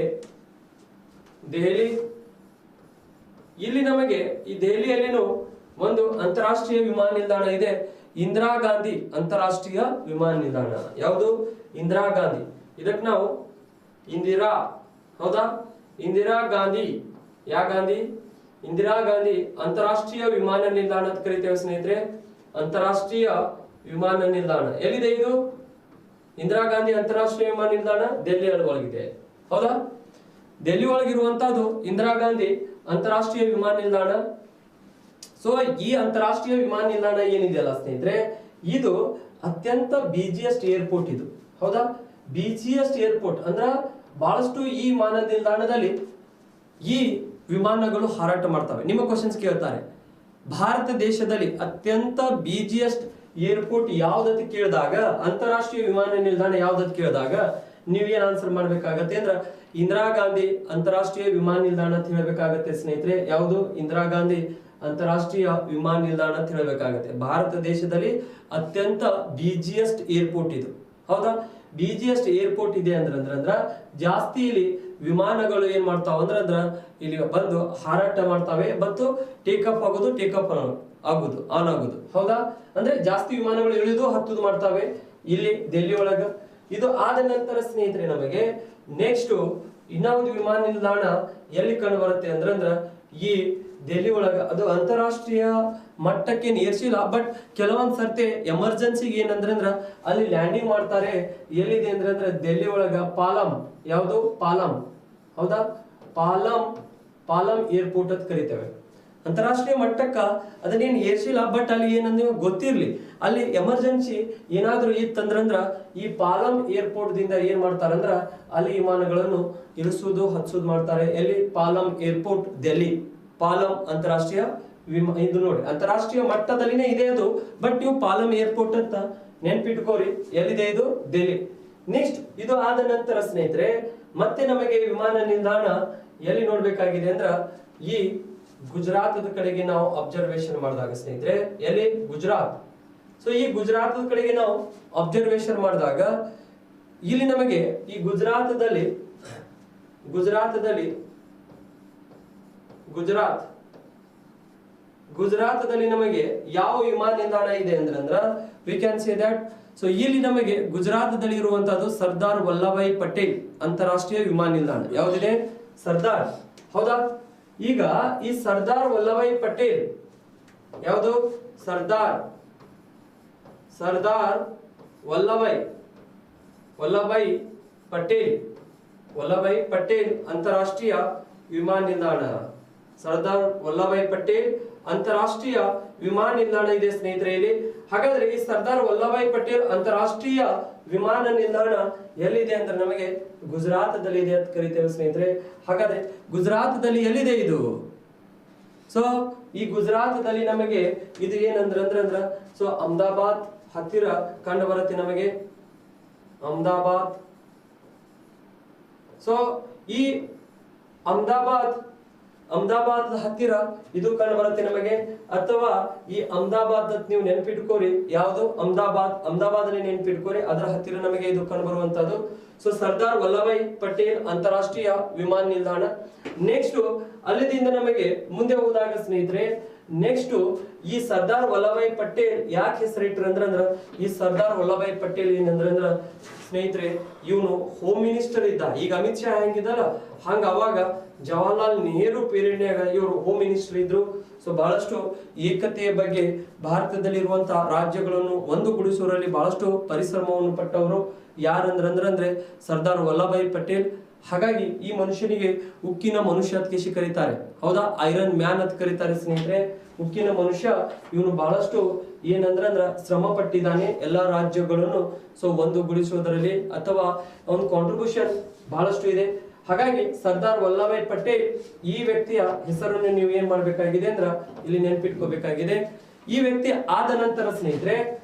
ಇಲ್ಲಿ ನಮಗೆ ಈ ದೆಹಲಿಯಲ್ಲಿನೂ ಒಂದು ಅಂತಾರಾಷ್ಟ್ರೀಯ ವಿಮಾನ ನಿಲ್ದಾಣ ಇದೆ, ಇಂದಿರಾ ಗಾಂಧಿ ಅಂತಾರಾಷ್ಟ್ರೀಯ ವಿಮಾನ ನಿಲ್ದಾಣ. ಯಾವುದು? ಇಂದಿರಾ ಗಾಂಧಿ. ಇದಕ್ಕೆ ನಾವು ಇಂದಿರಾ, ಹೌದಾ? ಇಂದಿರಾ ಗಾಂಧಿ. ಇಂದಿರಾ ಗಾಂಧಿ ಅಂತಾರಾಷ್ಟ್ರೀಯ ವಿಮಾನ ನಿಲ್ದಾಣ ಅಂತ ಕರಿತೇವೆ ಸ್ನೇಹಿತರೆ. ಅಂತಾರಾಷ್ಟ್ರೀಯ ವಿಮಾನ ನಿಲ್ದಾಣ ಎಲ್ಲಿದೆ ಇದು? ಇಂದಿರಾ ಗಾಂಧಿ ಅಂತಾರಾಷ್ಟ್ರೀಯ ವಿಮಾನ ನಿಲ್ದಾಣ ದೆಹಲಿ ಒಳಗಿದೆ. ಹೌದಾ? ದೆಹಲಿ ಒಳಗಿರುವಂತಹದ್ದು ಇಂದಿರಾ ಗಾಂಧಿ ಅಂತಾರಾಷ್ಟ್ರೀಯ ವಿಮಾನ ನಿಲ್ದಾಣ. ಸೊ ಈ ಅಂತಾರಾಷ್ಟ್ರೀಯ ವಿಮಾನ ನಿಲ್ದಾಣ ಏನಿದೆಯಲ್ಲ ಸ್ನೇಹಿತರೆ, ಇದು ಅತ್ಯಂತ ಬಿಜಿಯೆಸ್ಟ್ ಏರ್ಪೋರ್ಟ್ ಇದು. ಹೌದಾ? ಬಿಜಿಯೆಸ್ಟ್ ಏರ್ಪೋರ್ಟ್ ಅಂದ್ರ ಬಹಳಷ್ಟು ಈ ವಿಮಾನ ನಿಲ್ದಾಣದಲ್ಲಿ ಈ ವಿಮಾನಗಳು ಹಾರಾಟ ಮಾಡ್ತವೆ. ನಿಮ್ಮ ಕ್ವಶನ್ಸ್ ಕೇಳ್ತಾರೆ, ಭಾರತ ದೇಶದಲ್ಲಿ ಅತ್ಯಂತ ಬಿಜಿಯೆಸ್ಟ್ ಏರ್ಪೋರ್ಟ್ ಯಾವ್ದಂತ ಕೇಳಿದಾಗ, ಅಂತಾರಾಷ್ಟ್ರೀಯ ವಿಮಾನ ನಿಲ್ದಾಣ ಯಾವ್ದಂತ ಕೇಳಿದಾಗ ನೀವೇನ್ ಆನ್ಸರ್ ಮಾಡ್ಬೇಕಾಗತ್ತೆ ಅಂದ್ರ ಇಂದಿರಾ ಗಾಂಧಿ ಅಂತಾರಾಷ್ಟ್ರೀಯ ವಿಮಾನ ನಿಲ್ದಾಣ ಅಂತ ಹೇಳ್ಬೇಕಾಗತ್ತೆ ಸ್ನೇಹಿತರೆ. ಯಾವುದು? ಇಂದಿರಾ ಗಾಂಧಿ ಅಂತಾರಾಷ್ಟ್ರೀಯ ವಿಮಾನ ನಿಲ್ದಾಣ ಅಂತ ಹೇಳ್ಬೇಕಾಗತ್ತೆ. ಭಾರತ ದೇಶದಲ್ಲಿ ಅತ್ಯಂತ ಬಿಜಿಯೆಸ್ಟ್ ಏರ್ಪೋರ್ಟ್ ಇದು. ಹೌದಾ? ಬಿಜಿಯೆಸ್ಟ್ ಏರ್ಪೋರ್ಟ್ ಇದೆ ಅಂದ್ರ ಜಾಸ್ತಿ ಇಲ್ಲಿ ವಿಮಾನಗಳು ಏನ್ ಮಾಡ್ತಾವ ಅಂದ್ರ ಇಲ್ಲಿ ಬಂದು ಹಾರಾಟ ಮಾಡ್ತಾವೆ ಮತ್ತು ಟೇಕಪ್ ಆಗೋದು, ಆನ್ ಆಗುದು. ಹೌದಾ? ಅಂದ್ರೆ ಜಾಸ್ತಿ ವಿಮಾನಗಳು ಇಳಿದು ಹತ್ತುದು ಮಾಡ್ತಾವೆ ಇಲ್ಲಿ ದೆಹಲಿ ಒಳಗ. ಇದು ಆದ ನಂತರ ಸ್ನೇಹಿತರೆ ನಮಗೆ ನೆಕ್ಸ್ಟ್ ಇನ್ನೊಂದು ವಿಮಾನ ನಿಲ್ದಾಣ ಎಲ್ಲಿ ಕಂಡು ಬರುತ್ತೆ ಅಂದ್ರ ಈ ದೆಹಲಿ ಒಳಗ. ಅದು ಅಂತಾರಾಷ್ಟ್ರೀಯ ಮಟ್ಟಕ್ಕೆ ಏರ್ಸಿಲ್ಲ, ಬಟ್ ಕೆಲವೊಂದ್ ಸರ್ತಿ ಎಮರ್ಜೆನ್ಸಿಗೆ ಏನಂದ್ರ ಅಲ್ಲಿ ಲ್ಯಾಂಡಿಂಗ್ ಮಾಡ್ತಾರೆ. ಎಲ್ಲಿದೆ ಅಂದ್ರೆ ದೆಹಲಿ ಒಳಗ ಪಾಲಂ. ಯಾವುದು? ಪಾಲಂ. ಹೌದಾ? ಪಾಲಂ ಏರ್ಪೋರ್ಟ್ ಅಂತ ಕರಿತೇವೆ. ಅಂತಾರಾಷ್ಟ್ರೀಯ ಮಟ್ಟಕ್ಕ ಅದನ್ನೇನು ಏರ್ಸಿಲ್ಲ, ಬಟ್ ಅಲ್ಲಿ ಏನಂದ್ರೆ ಗೊತ್ತಿರ್ಲಿ, ಅಲ್ಲಿ ಎಮರ್ಜೆನ್ಸಿ ಏನಾದ್ರೂ ಇತ್ತಂದ್ರ ಈ ಪಾಲಂ ಏರ್ಪೋರ್ಟ್ ದಿಂದ ಏನ್ ಮಾಡ್ತಾರಂದ್ರ ಅಲ್ಲಿ ವಿಮಾನಗಳನ್ನು ಇಳಿಸುವುದು ಹತ್ಸುದು ಮಾಡ್ತಾರೆ. ಎಲ್ಲಿ? ಪಾಲಂ ಏರ್ಪೋರ್ಟ್ ದೆಹಲಿ. ಪಾಲಂ ಅಂತಾರಾಷ್ಟ್ರೀಯ ಇದು ನೋಡಿ ಅಂತಾರಾಷ್ಟ್ರೀಯ ಮಟ್ಟದಲ್ಲಿನೇ ಇದೆ ಅದು, ಬಟ್ ನೀವು ಪಾಲಂ ಏರ್ಪೋರ್ಟ್ ಅಂತ ನೆನ್ಪಿಟ್ಕೋರಿ. ಎಲ್ಲಿದೆ ಇದು? ದೆಹಲಿ. ನೆಕ್ಸ್ಟ್ ಇದು ಆದ ನಂತರ ಸ್ನೇಹಿತರೆ ಮತ್ತೆ ನಮಗೆ ವಿಮಾನ ನಿಲ್ದಾಣ ಎಲ್ಲಿ ನೋಡ್ಬೇಕಾಗಿದೆ ಅಂದ್ರ ಈ ಗುಜರಾತದ ಕಡೆಗೆ ನಾವು ಅಬ್ಸರ್ವೇಷನ್ ಮಾಡಿದಾಗ ಸ್ನೇಹಿತರೆ, ಎಲ್ಲಿ? ಗುಜರಾತ್. ಸೊ ಈ ಗುಜರಾತದ ಕಡೆಗೆ ನಾವು ಅಬ್ಸರ್ವೇಷನ್ ಮಾಡಿದಾಗ ಇಲ್ಲಿ ನಮಗೆ ಈ ಗುಜರಾತದಲ್ಲಿ ನಮಗೆ ಯಾವ ವಿಮಾನ ನಿಲ್ದಾಣ ಇದೆ ಅಂದ್ರ V can say that. So ಇಲ್ಲಿ ನಮಗೆ ಗುಜರಾತದಲ್ಲಿ ಇರುವಂತಹದ್ದು ಸರ್ದಾರ್ ವಲ್ಲಭಾಯ್ ಪಟೇಲ್ ಅಂತಾರಾಷ್ಟ್ರೀಯ ವಿಮಾನ ನಿಲ್ದಾಣ. ಯಾವ್ದಿದೆ? ಸರ್ದಾರ್. ಹೌದಾ? ಈಗ ಈ ಸರ್ದಾರ್ ವಲ್ಲಭಾಯ್ ಪಟೇಲ್ ಯಾವುದು? ಸರ್ದಾರ್ ಸರ್ದಾರ್ ವಲ್ಲಭಾಯ್ ಪಟೇಲ್ ಅಂತಾರಾಷ್ಟ್ರೀಯ ವಿಮಾನ ನಿಲ್ದಾಣ. ಸರ್ದಾರ್ ವಲ್ಲಭಾಯ್ ಪಟೇಲ್ ಅಂತಾರಾಷ್ಟ್ರೀಯ ವಿಮಾನ ನಿಲ್ದಾಣ ಇದೆ ಸ್ನೇಹಿತರೆ ಇಲ್ಲಿ. ಹಾಗಾದ್ರೆ ಈ ಸರ್ದಾರ್ ವಲ್ಲಭಾಯ್ ಪಟೇಲ್ ಅಂತಾರಾಷ್ಟ್ರೀಯ ವಿಮಾನ ನಿಲ್ದಾಣ ಎಲ್ಲಿದೆ ಅಂದ್ರೆ ನಮಗೆ ಗುಜರಾತದಲ್ಲಿ ಇದೆ ಅಂತ ಕರಿತೇವೆ ಸ್ನೇಹಿತರೆ. ಹಾಗಾದ್ರೆ ಗುಜರಾತದಲ್ಲಿ ಎಲ್ಲಿದೆ ಇದು? ಸೊ ಈ ಗುಜರಾತದಲ್ಲಿ ನಮಗೆ ಇದು ಏನಂದ್ರ ಸೊ ಅಹಮದಾಬಾದ್ ಹತ್ತಿರ ಕಂಡು ಬರುತ್ತೆ ನಮಗೆ. ಅಹಮದಾಬಾದ್. ಸೊ ಈ ಅಹಮದಾಬಾದ್ ಹತ್ತಿರ ಇದು ಕಂಡು ಬರುತ್ತೆ ನಮಗೆ. ಅಥವಾ ಈ ಅಹಮದಾಬಾದ್ ನೀವು ನೆನಪಿಟ್ಕೋರಿ, ಯಾವುದು ಅಹಮದಾಬಾದ್ ಅಲ್ಲಿ ನೆನಪಿಟ್ಕೋರಿ, ಅದರ ಹತ್ತಿರ ನಮಗೆ ಇದು ಕಂಡು ಬರುವಂತದ್ದು. ಸೊ ಸರ್ದಾರ್ ವಲ್ಲಭಾಯ್ ಪಟೇಲ್ ಅಂತಾರಾಷ್ಟ್ರೀಯ ವಿಮಾನ ನಿಲ್ದಾಣ. ನೆಕ್ಸ್ಟ್ ಅಲ್ಲಿಂದ ನಮಗೆ ಮುಂದೆ ಹೋದಾಗ ಸ್ನೇಹಿತರೆ, ನೆಕ್ಸ್ಟ್ ಈ ಸರ್ದಾರ್ ವಲ್ಲಭಾಯ್ ಪಟೇಲ್ ಯಾಕೆ ಹೆಸರಿಟ್ರು ಅಂದ್ರ ಈ ಸರ್ದಾರ್ ವಲ್ಲಭಾಯ್ ಪಟೇಲ್ ಏನಂದ್ರ ಸ್ನೇಹಿತರೆ, ಇವನು ಹೋಮ್ ಮಿನಿಸ್ಟರ್ ಇದ್ದ. ಈಗ ಅಮಿತ್ ಶಾ ಹೆಂಗಿದಲ್ಲ ಹಂಗ ಅವಾಗ ಜವಾಹರ್ಲಾಲ್ ನೆಹರು ಪೀರಿಯಡ್ನ್ಯಾಗ ಇವರು ಹೋಮ್ ಮಿನಿಸ್ಟರ್ ಇದ್ರು. ಸೊ ಬಹಳಷ್ಟು ಏಕತೆಯ ಬಗ್ಗೆ ಭಾರತದಲ್ಲಿರುವಂತಹ ರಾಜ್ಯಗಳನ್ನು ಒಂದುಗೂಡಿಸುವಲ್ಲಿ ಬಹಳಷ್ಟು ಪರಿಶ್ರಮವನ್ನು ಪಟ್ಟವರು ಯಾರಂದ್ರೆ ಸರ್ದಾರ್ ವಲ್ಲಭಾಯ್ ಪಟೇಲ್. ಹಾಗಾಗಿ ಈ ಮನುಷ್ಯನಿಗೆ ಉಕ್ಕಿನ ಮನುಷ್ಯ ಅಂತ ಕರೀತಾರೆ. ಹೌದಾ, ಐರನ್ ಮ್ಯಾನ್ ಅಂತ ಕರೀತಾರೆ ಸ್ನೇಹಿತರೆ. ಉಕ್ಕಿನ ಮನುಷ್ಯ ಇವನು ಬಹಳಷ್ಟು ಏನಂದ್ರ ಶ್ರಮ ಪಟ್ಟಿದ್ದಾನೆ ಎಲ್ಲಾ ರಾಜ್ಯಗಳನ್ನು ಸೊ ಒಂದುಗೂಡಿಸುವುದರಲ್ಲಿ, ಅಥವಾ ಅವನ ಕಾಂಟ್ರಿಬ್ಯೂಷನ್ ಬಹಳಷ್ಟು ಇದೆ. ಹಾಗಾಗಿ ಸರ್ದಾರ್ ವಲ್ಲಭಾಯ್ ಪಟೇಲ್ ಈ ವ್ಯಕ್ತಿಯ ಹೆಸರನ್ನು ನೀವು ಏನ್ ಮಾಡ್ಬೇಕಾಗಿದೆ ಅಂದ್ರ ಇಲ್ಲಿ ನೆನ್ಪಿಟ್ಕೋಬೇಕಾಗಿದೆ. ಈ ವ್ಯಕ್ತಿ ಆದ ನಂತರ ಸ್ನೇಹಿತರೆ,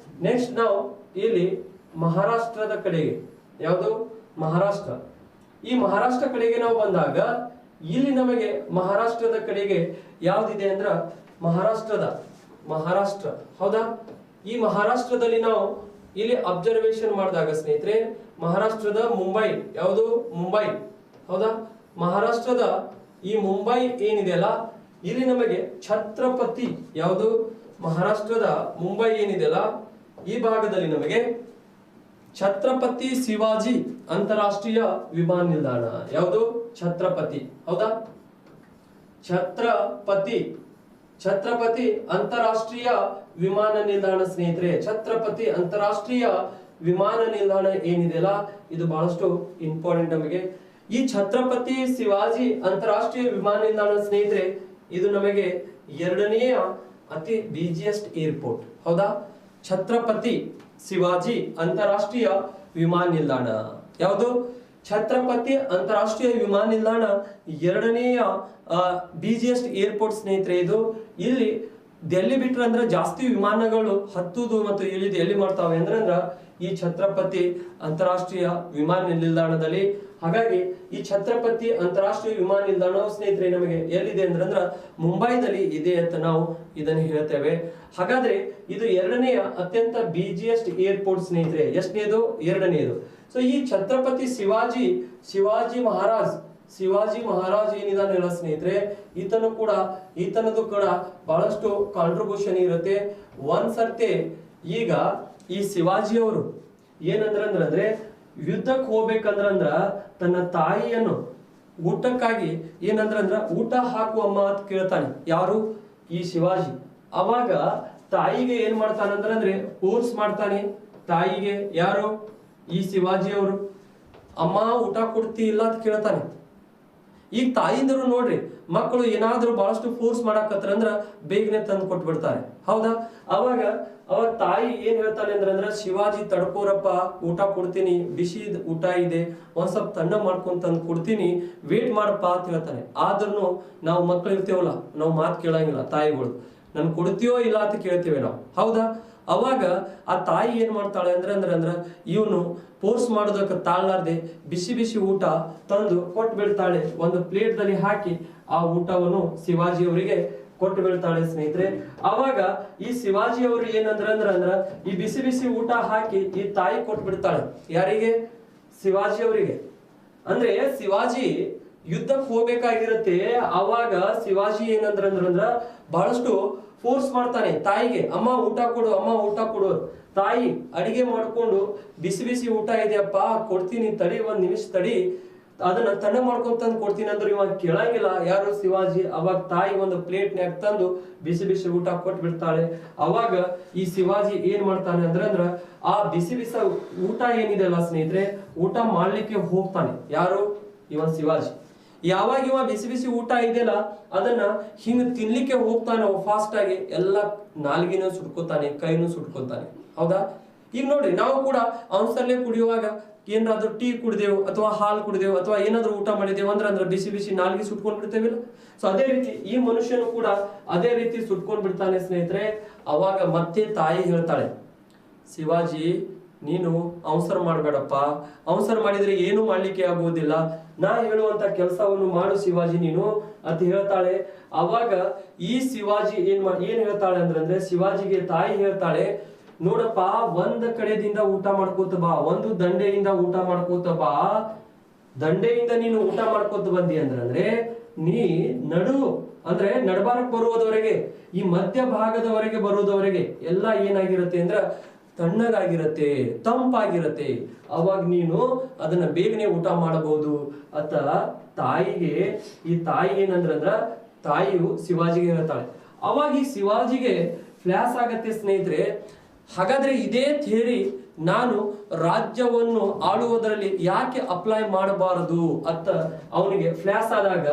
ನೆಕ್ಸ್ಟ್ ನಾವು ಇಲ್ಲಿ ಮಹಾರಾಷ್ಟ್ರದ ಕಡೆಗೆ, ಯಾವುದು ಮಹಾರಾಷ್ಟ್ರ, ಈ ಮಹಾರಾಷ್ಟ್ರ ಕಡೆಗೆ ನಾವು ಬಂದಾಗ ಇಲ್ಲಿ ನಮಗೆ ಮಹಾರಾಷ್ಟ್ರದ ಕಡೆಗೆ ಯಾವ್ದಿದೆ ಅಂದ್ರ ಮಹಾರಾಷ್ಟ್ರ. ಹೌದಾ, ಈ ಮಹಾರಾಷ್ಟ್ರದಲ್ಲಿ ನಾವು ಇಲ್ಲಿ ಅಬ್ಸರ್ವೇಷನ್ ಮಾಡಿದಾಗ ಸ್ನೇಹಿತರೆ, ಮಹಾರಾಷ್ಟ್ರದ ಮುಂಬೈ, ಯಾವುದು ಮುಂಬೈ. ಹೌದಾ, ಮಹಾರಾಷ್ಟ್ರದ ಈ ಮುಂಬೈ ಏನಿದೆಯಲ್ಲ ಇಲ್ಲಿ ನಮಗೆ ಛತ್ರಪತಿ, ಯಾವುದು ಮಹಾರಾಷ್ಟ್ರದ ಮುಂಬೈ ಏನಿದೆಯಲ್ಲ ಈ ಭಾಗದಲ್ಲಿ ನಮಗೆ ಛತ್ರಪತಿ ಶಿವಾಜಿ ಅಂತಾರಾಷ್ಟ್ರೀಯ ವಿಮಾನ ನಿಲ್ದಾಣ. ಯಾವುದು ಛತ್ರಪತಿ. ಹೌದಾ, ಛತ್ರಪತಿ ಅಂತಾರಾಷ್ಟ್ರೀಯ ವಿಮಾನ ನಿಲ್ದಾಣ ಸ್ನೇಹಿತರೆ. ಛತ್ರಪತಿ ಅಂತಾರಾಷ್ಟ್ರೀಯ ವಿಮಾನ ನಿಲ್ದಾಣ ಏನಿದೆಯಲ್ಲ ಇದು ಬಹಳಷ್ಟು ಇಂಪಾರ್ಟೆಂಟ್ ನಮಗೆ. ಈ ಛತ್ರಪತಿ ಶಿವಾಜಿ ಅಂತಾರಾಷ್ಟ್ರೀಯ ವಿಮಾನ ನಿಲ್ದಾಣ ಸ್ನೇಹಿತರೆ, ಇದು ನಮಗೆ ಎರಡನೆಯ ಅತಿ ಬಿಜಿಯೆಸ್ಟ್ ಏರ್ಪೋರ್ಟ್. ಹೌದಾ, ಛತ್ರಪತಿ ಶಿವಾಜಿ ಅಂತಾರಾಷ್ಟ್ರೀಯ ವಿಮಾನ ನಿಲ್ದಾಣ. ಯಾವುದು ಛತ್ರಪತಿ ಅಂತಾರಾಷ್ಟ್ರೀಯ ವಿಮಾನ ನಿಲ್ದಾಣ ಎರಡನೆಯ ಬಿಜಿಯೆಸ್ಟ್ ಏರ್ಪೋರ್ಟ್ ಸ್ನೇಹಿತರೆ ಇದು. ಇಲ್ಲಿ ಡೆಲ್ಲಿ ಬಿಟ್ರೆ ಅಂದ್ರೆ ಜಾಸ್ತಿ ವಿಮಾನಗಳು ಹತ್ತುದು ಮತ್ತು ಇಳಿದು ಎಲ್ಲಿ ಮಾಡ್ತಾವೆ ಅಂದ್ರ ಈ ಛತ್ರಪತಿ ಅಂತಾರಾಷ್ಟ್ರೀಯ ವಿಮಾನ ನಿಲ್ದಾಣದಲ್ಲಿ. ಹಾಗಾಗಿ ಈ ಛತ್ರಪತಿ ಅಂತಾರಾಷ್ಟ್ರೀಯ ವಿಮಾನ ನಿಲ್ದಾಣವು ಸ್ನೇಹಿತರೆ ನಮಗೆ ಎಲ್ಲಿದೆ ಅಂದ್ರ ಮುಂಬೈದಲ್ಲಿ ಇದೆ ಅಂತ ನಾವು ಇದನ್ನು ಹೇಳ್ತೇವೆ. ಹಾಗಾದ್ರೆ ಇದು ಎರಡನೆಯ ಅತ್ಯಂತ ಬಿಜಿಯೆಸ್ಟ್ ಏರ್ಪೋರ್ಟ್ ಸ್ನೇಹಿತರೆ. ಎಷ್ಟನೇದು? ಎರಡನೆಯದು. ಸೊ ಈ ಛತ್ರಪತಿ ಶಿವಾಜಿ ಮಹಾರಾಜ್ ಏನಿದಾನೆ ಸ್ನೇಹಿತರೆ, ಈತನದು ಕೂಡ ಬಹಳಷ್ಟು ಕಾಂಟ್ರಿಬ್ಯೂಷನ್ ಇರುತ್ತೆ. ಒಂದ್ಸರ್ತಿ ಈಗ ಈ ಶಿವಾಜಿ ಅವರು ಏನಂದ್ರೆ ಯುದ್ಧಕ್ಕೆ ಹೋಗ್ಬೇಕಂದ್ರ ತನ್ನ ತಾಯಿಯನ್ನು ಊಟಕ್ಕಾಗಿ ಏನಂದ್ರ ಊಟ ಹಾಕು ಅಮ್ಮ ಅಂತ ಕೇಳ್ತಾನೆ. ಯಾರು? ಈ ಶಿವಾಜಿ. ಅವಾಗ ತಾಯಿಗೆ ಏನ್ ಮಾಡ್ತಾನಂದ್ರೆ ಫೋರ್ಸ್ ಮಾಡ್ತಾನೆ ತಾಯಿಗೆ. ಯಾರು? ಈ ಶಿವಾಜಿ ಅವರು. ಅಮ್ಮ ಊಟ ಕೊಡ್ತಿ ಇಲ್ಲ ಅಂತ ಕೇಳ್ತಾನೆ. ಈಗ ತಾಯಿಂದರು ನೋಡ್ರಿ, ಮಕ್ಕಳು ಏನಾದ್ರೂ ಬಹಳಷ್ಟು ಫೋರ್ಸ್ ಮಾಡಾಕತ್ರಂದ್ರ ಬೇಗನೆ ತಂದು ಕೊಟ್ಬಿಡ್ತಾರೆ. ಹೌದಾ, ಅವಾಗ ತಾಯಿ ಏನ್ ಹೇಳ್ತಾನೆ ಅಂದ್ರ ಶಿವಾಜಿ ತಡ್ಕೋರಪ್ಪ, ಊಟ ಕೊಡ್ತೀನಿ, ಬಿಸಿ ಊಟ ಇದೆ, ಒಂದ್ ಸ್ವಲ್ಪ ತಣ್ಣ ಮಾಡ್ಕೊಂಡ್ ತಂದು ಕೊಡ್ತೀನಿ, ವೇಟ್ ಮಾಡಪ್ಪ ಅಂತ ಹೇಳ್ತಾನೆ. ಆದ್ರೂ ನಾವು ಮಕ್ಳು ಇರ್ತೇವಲ್ಲ, ನಾವು ಮಾತು ಕೇಳಂಗಿಲ್ಲ. ತಾಯಿಗಳು ನನ್ ಕೊಡ್ತೀಯೋ ಇಲ್ಲ ಅಂತ ಕೇಳ್ತೇವೆ ನಾವು. ಹೌದಾ, ಅವಾಗ ಆ ತಾಯಿ ಏನ್ ಮಾಡ್ತಾಳೆ ಅಂದ್ರ ಇವನು ಫೋರ್ಸ್ ಮಾಡೋದಕ್ಕೆ ತಾಳ್ಲಾರ್ದೆ ಬಿಸಿ ಊಟ ತಂದು ಕೊಟ್ಟು ಬೀಳ್ತಾಳೆ. ಒಂದು ಪ್ಲೇಟ್ ದಲ್ಲಿ ಹಾಕಿ ಆ ಊಟವನ್ನು ಶಿವಾಜಿ ಅವರಿಗೆ ಕೊಟ್ಟು ಬೀಳ್ತಾಳೆ ಸ್ನೇಹಿತರೆ. ಅವಾಗ ಈ ಶಿವಾಜಿ ಅವರು ಏನಂದ್ರ ಈ ಬಿಸಿ ಊಟ ಹಾಕಿ ಈ ತಾಯಿ ಕೊಟ್ಟು ಬಿಡ್ತಾಳೆ. ಯಾರಿಗೆ? ಶಿವಾಜಿ ಅವರಿಗೆ. ಅಂದ್ರೆ ಶಿವಾಜಿ ಯುದ್ಧಕ್ಕೆ ಹೋಗ್ಬೇಕಾಗಿರುತ್ತೆ. ಅವಾಗ ಶಿವಾಜಿ ಏನಂದ್ರ ಬಹಳಷ್ಟು ಫೋರ್ಸ್ ಮಾಡ್ತಾನೆ ತಾಯಿಗೆ, ಅಮ್ಮ ಊಟ ಕೊಡು. ತಾಯಿ ಅಡಿಗೆ ಮಾಡ್ಕೊಂಡು ಬಿಸಿ ಊಟ ಇದೆಯಪ್ಪ ಕೊಡ್ತೀನಿ, ತಡಿ, ಒಂದ್ ನಿಮಿಷ ತಡಿ, ಅದನ್ನ ತನ್ನ ಮಾಡ್ಕೊಂತಂದು ಕೊಡ್ತೀನಿ ಅಂದ್ರೆ ಇವಾಗ ಕೇಳಂಗಿಲ್ಲ ಯಾರು ಶಿವಾಜಿ. ಅವಾಗ ತಾಯಿ ಒಂದು ಪ್ಲೇಟ್ನ್ಯಾಗ ತಂದು ಬಿಸಿ ಬಿಸಿ ಊಟ ಕೊಟ್ಟು ಬಿಡ್ತಾಳೆ. ಅವಾಗ ಈ ಶಿವಾಜಿ ಏನ್ ಮಾಡ್ತಾನೆ ಅಂದ್ರ ಆ ಬಿಸಿ ಬಿಸಿ ಊಟ ಏನಿದೆ ಅಲ್ಲ ಸ್ನೇಹಿತರೆ, ಊಟ ಮಾಡ್ಲಿಕ್ಕೆ ಹೋಗ್ತಾನೆ. ಯಾರು? ಇವ ಶಿವಾಜಿ. ಯಾವಾಗ ಇವ ಬಿಸಿ ಬಿಸಿ ಊಟ ಇದೆಯಲ್ಲ ಅದನ್ನ ಹಿಂಗ್ ತಿನ್ಲಿಕ್ಕೆ ಹೋಗ್ತಾನೆ ಫಾಸ್ಟ್ ಆಗಿ, ಎಲ್ಲ ನಾಲ್ಗಿನೂ ಸುಟ್ಕೋತಾನೆ, ಕೈನೂ ಸುಟ್ಕೋತಾನೆ. ಹೌದಾ? ಈಗ ನೋಡ್ರಿ, ನಾವು ಕೂಡ ಅವಸರಲ್ಲೇ ಕುಡಿಯುವಾಗ ಏನಾದ್ರೂ ಟೀ ಕುಡಿದೆವು ಅಥವಾ ಹಾಲು ಕುಡಿದೆವು ಅಥವಾ ಏನಾದ್ರೂ ಊಟ ಮಾಡಿದೆವು ಅಂದ್ರೆ ಬಿಸಿ ಬಿಸಿ ನಾಲ್ಗೆ ಸುಟ್ಕೊಂಡ್ ಬಿಡ್ತೇವಿಲ್ಲ. ಸೊ ಅದೇ ರೀತಿ ಈ ಮನುಷ್ಯನು ಕೂಡ ಅದೇ ರೀತಿ ಸುಟ್ಕೊಂಡ್ ಬಿಡ್ತಾನೆ ಸ್ನೇಹಿತರೆ. ಅವಾಗ ಮತ್ತೆ ತಾಯಿ ಹೇಳ್ತಾಳೆ, ಶಿವಾಜಿ ನೀನು ಅವಸರ ಮಾಡ್ಬೇಡಪ್ಪ, ಅವಸರ ಮಾಡಿದ್ರೆ ಏನು ಮಾಡ್ಲಿಕ್ಕೆ ಆಗುವುದಿಲ್ಲ, ನಾ ಹೇಳುವಂತ ಕೆಲಸವನ್ನು ಮಾಡು ಶಿವಾಜಿ ನೀನು ಅಂತ ಹೇಳ್ತಾಳೆ. ಅವಾಗ ಈ ಶಿವಾಜಿ ಏನ್ ಹೇಳ್ತಾಳೆ ಅಂದ್ರೆ ಶಿವಾಜಿಗೆ ತಾಯಿ ಹೇಳ್ತಾಳೆ, ನೋಡಪ್ಪ ಒಂದ್ ಕಡೆದಿಂದ ಊಟ ಮಾಡ್ಕೋತ ಬಾ, ಒಂದು ದಂಡೆಯಿಂದ ಊಟ ಮಾಡ್ಕೋತ ಬಾ. ದಂಡೆಯಿಂದ ನೀನು ಊಟ ಮಾಡ್ಕೋತ ಬಂದಿ ಅಂದ್ರೆ ನೀ ಅಂದ್ರೆ ನಡಬಾರಕ್ ಬರುವುದವರೆಗೆ, ಈ ಮಧ್ಯ ಭಾಗದವರೆಗೆ ಬರುವುದವರೆಗೆ ಎಲ್ಲ ಏನಾಗಿರುತ್ತೆ ಅಂದ್ರ ತಣ್ಣಗಾಗಿರತ್ತೆ, ತಂಪಾಗಿರತ್ತೆ. ಅವಾಗ ನೀನು ಅದನ್ನ ಬೇಗನೆ ಊಟ ಮಾಡಬಹುದು ಅಂತ ತಾಯಿಗೆ, ಈ ತಾಯಿ ಏನಂದ್ರ ತಾಯಿಯು ಶಿವಾಜಿಗೆ ಹೇಳ್ತಾಳೆ. ಅವಾಗ ಈ ಶಿವಾಜಿಗೆ ಫ್ಲಾಶ್ ಆಗತ್ತೆ ಸ್ನೇಹಿತರೆ. ಹಾಗಾದ್ರೆ ಇದೇ ಥಿಯರಿ ನಾನು ರಾಜ್ಯವನ್ನು ಆಳುವುದರಲ್ಲಿ ಯಾಕೆ ಅಪ್ಲೈ ಮಾಡಬಾರದು ಅಂತ ಅವನಿಗೆ ಫ್ಲಾಶ್ ಆದಾಗ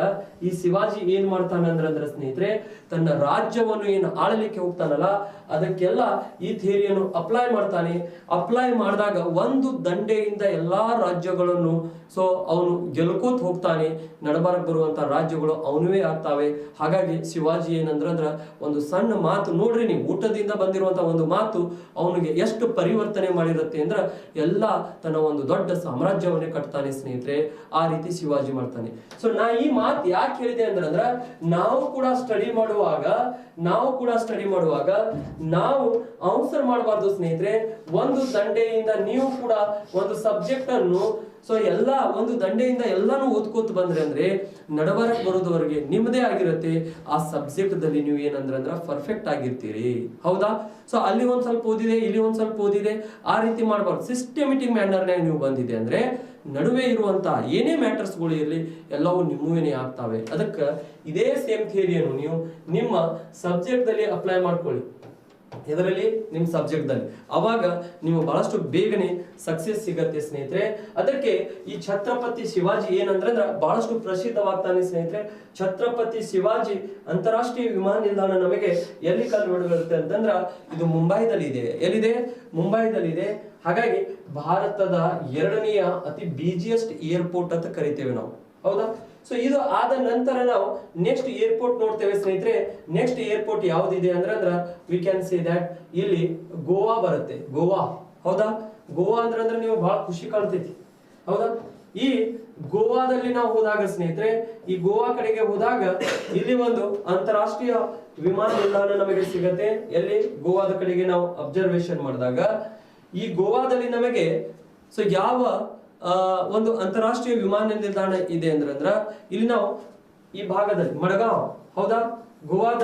ಈ ಶಿವಾಜಿ ಏನ್ ಮಾಡ್ತಾನೆ ಅಂದ್ರೆ ಸ್ನೇಹಿತರೆ, ತನ್ನ ರಾಜ್ಯವನ್ನು ಏನು ಆಳಲಿಕ್ಕೆ ಹೋಗ್ತಾನಲ್ಲ ಅದಕ್ಕೆಲ್ಲ ಈ ಥಿಯರಿಯನ್ನು ಅಪ್ಲೈ ಮಾಡ್ತಾನೆ. ಅಪ್ಲೈ ಮಾಡಿದಾಗ ಒಂದು ದಂಡೆಯಿಂದ ಎಲ್ಲಾ ರಾಜ್ಯಗಳನ್ನು ಸೊ ಅವನು ಗೆಲ್ಕೋತ್ ಹೋಗ್ತಾನೆ. ನಡಬಾರಕ್ ಬರುವಂತ ರಾಜ್ಯಗಳು ಅವನವೇ ಆಗ್ತಾವೆ. ಹಾಗಾಗಿ ಶಿವಾಜಿ ಏನಂದ್ರ ಒಂದು ಸಣ್ಣ ಮಾತು ನೋಡ್ರಿ, ನೀವು ಊಟದಿಂದ ಬಂದಿರುವಂತ ಒಂದು ಮಾತು ಅವನಿಗೆ ಎಷ್ಟು ಪರಿವರ್ತನೆ ಮಾಡಿರುತ್ತೆ ಅಂದ್ರ ಎಲ್ಲ ತನ್ನ ಒಂದು ದೊಡ್ಡ ಸಾಮ್ರಾಜ್ಯವನ್ನೇ ಕಟ್ತಾನೆ ಸ್ನೇಹಿತರೆ. ಆ ರೀತಿ ಶಿವಾಜಿ ಮಾಡ್ತಾನೆ. ಸೊ ನಾ ಈ ಮಾತು ಯಾಕೆ ಹೇಳಿದೆ ಅಂದ್ರೆ ನಾವು ಕೂಡ ಸ್ಟಡಿ ಮಾಡುವಾಗ ನಾವು ಅವಸರ ಮಾಡಬಾರ್ದು ಸ್ನೇಹಿತರೆ. ಒಂದು ದಂಡೆಯಿಂದ ನೀವು ಕೂಡ ಒಂದು ಸಬ್ಜೆಕ್ಟ್ ಅನ್ನು ಸೊ ಎಲ್ಲ ಒಂದು ದಂಡೆಯಿಂದ ಎಲ್ಲಾನು ಓದ್ಕೋತ ಬಂದ್ರೆ ಅಂದ್ರೆ ನಡಬರಕ್ ಬರೋದವರೆಗೆ ನಿಮ್ಮದೇ ಆಗಿರುತ್ತೆ. ಆ ಸಬ್ಜೆಕ್ಟ್ ದಲ್ಲಿ ನೀವು ಏನಂದ್ರ ಪರ್ಫೆಕ್ಟ್ ಆಗಿರ್ತೀರಿ. ಹೌದಾ? ಸೊ ಅಲ್ಲಿ ಒಂದ್ ಸ್ವಲ್ಪ ಓದಿದೆ, ಇಲ್ಲಿ ಒಂದ್ ಸ್ವಲ್ಪ ಓದಿದೆ, ಆ ರೀತಿ ಮಾಡಬಾರ್ದು. ಸಿಸ್ಟಮೆಟಿಕ್ ಮ್ಯಾನರ್ನಾಗ ನೀವು ಬಂದಿದೆ ಅಂದ್ರೆ ನಡುವೆ ಇರುವಂತ ಏನೇ ಮ್ಯಾಟರ್ಸ್ಗಳು ಇರಲಿ ಎಲ್ಲವೂ ನಿಮ್ಮವೇನೆ ಆಗ್ತಾವೆ. ಅದಕ್ಕೆ ಇದೇ ಸೇಮ್ ಥಿಯರಿಯನ್ನು ನೀವು ನಿಮ್ಮ ಸಬ್ಜೆಕ್ಟ್ ದಲ್ಲಿ ಅಪ್ಲೈ ಮಾಡ್ಕೊಳ್ಳಿ. ಇದರಲ್ಲಿ ನಿಮ್ ಸಬ್ಜೆಕ್ಟ್ ದಲ್ಲಿ ಅವಾಗ ನೀವು ಬಹಳಷ್ಟು ಬೇಗನೆ ಸಕ್ಸೆಸ್ ಸಿಗತ್ತೆ ಸ್ನೇಹಿತರೆ. ಅದಕ್ಕೆ ಈ ಛತ್ರಪತಿ ಶಿವಾಜಿ ಏನಂದ್ರೆ ಬಹಳಷ್ಟು ಪ್ರಸಿದ್ಧವಾಗ್ತಾನೆ ಸ್ನೇಹಿತರೆ. ಛತ್ರಪತಿ ಶಿವಾಜಿ ಅಂತಾರಾಷ್ಟ್ರೀಯ ವಿಮಾನ ನಿಲ್ದಾಣ ನಮಗೆ ಎಲ್ಲಿ ಕಂಡುಬರುತ್ತೆ ಅಂತಂದ್ರ ಇದು ಮುಂಬೈದಲ್ಲಿ ಇದೆ. ಎಲ್ಲಿದೆ? ಮುಂಬೈದಲ್ಲಿ ಇದೆ. ಹಾಗಾಗಿ ಭಾರತದ 2ನೇ ಅತಿ ಬಿಜಿಯೆಸ್ಟ್ ಏರ್ಪೋರ್ಟ್ ಅಂತ ಕರಿತೇವೆ ನಾವು. ಹೌದಾ? ಸೊ ಇದು ಆದ ನಂತರ ನಾವು ನೆಕ್ಸ್ಟ್ ಏರ್ಪೋರ್ಟ್ ನೋಡ್ತೇವೆ ಸ್ನೇಹಿತರೆ. ನೆಕ್ಸ್ಟ್ ಏರ್ಪೋರ್ಟ್ ಯಾವ್ದಿದೆ ಅಂದ್ರೆ ವಿ ಕ್ಯಾನ್ ಸೇ ದಟ್ ಇಲ್ಲಿ ಗೋವಾ ಬರುತ್ತೆ. ಗೋವಾ. ಹೌದಾ? ಗೋವಾ ಅಂದ್ರೆ ನೀವು ಬಹಳ ಖುಷಿ ಕಾಣ್ತೈತಿ. ಹೌದಾ? ಈ ಗೋವಾದಲ್ಲಿ ನಾವು ಹೋದಾಗ ಸ್ನೇಹಿತರೆ, ಈ ಗೋವಾ ಕಡೆಗೆ ಹೋದಾಗ ಇಲ್ಲಿ ಒಂದು ಅಂತಾರಾಷ್ಟ್ರೀಯ ವಿಮಾನ ನಿಲ್ದಾಣ ನಮಗೆ ಸಿಗತ್ತೆ. ಎಲ್ಲಿ? ಗೋವಾದ ಕಡೆಗೆ ನಾವು ಅಬ್ಸರ್ವೇಷನ್ ಮಾಡಿದಾಗ ಈ ಗೋವಾದಲ್ಲಿ ನಮಗೆ ಸೊ ಯಾವ ಒಂದು ಅಂತಾರಾಷ್ಟ್ರೀಯ ವಿಮಾನ ನಿಲ್ದಾಣ ಇದೆ ಅಂದ್ರೆ ಇಲ್ಲಿ ನಾವು ಈ ಭಾಗದಲ್ಲಿ ಮಡಗಾಂವ್. ಹೌದಾ? ಗೋವಾದ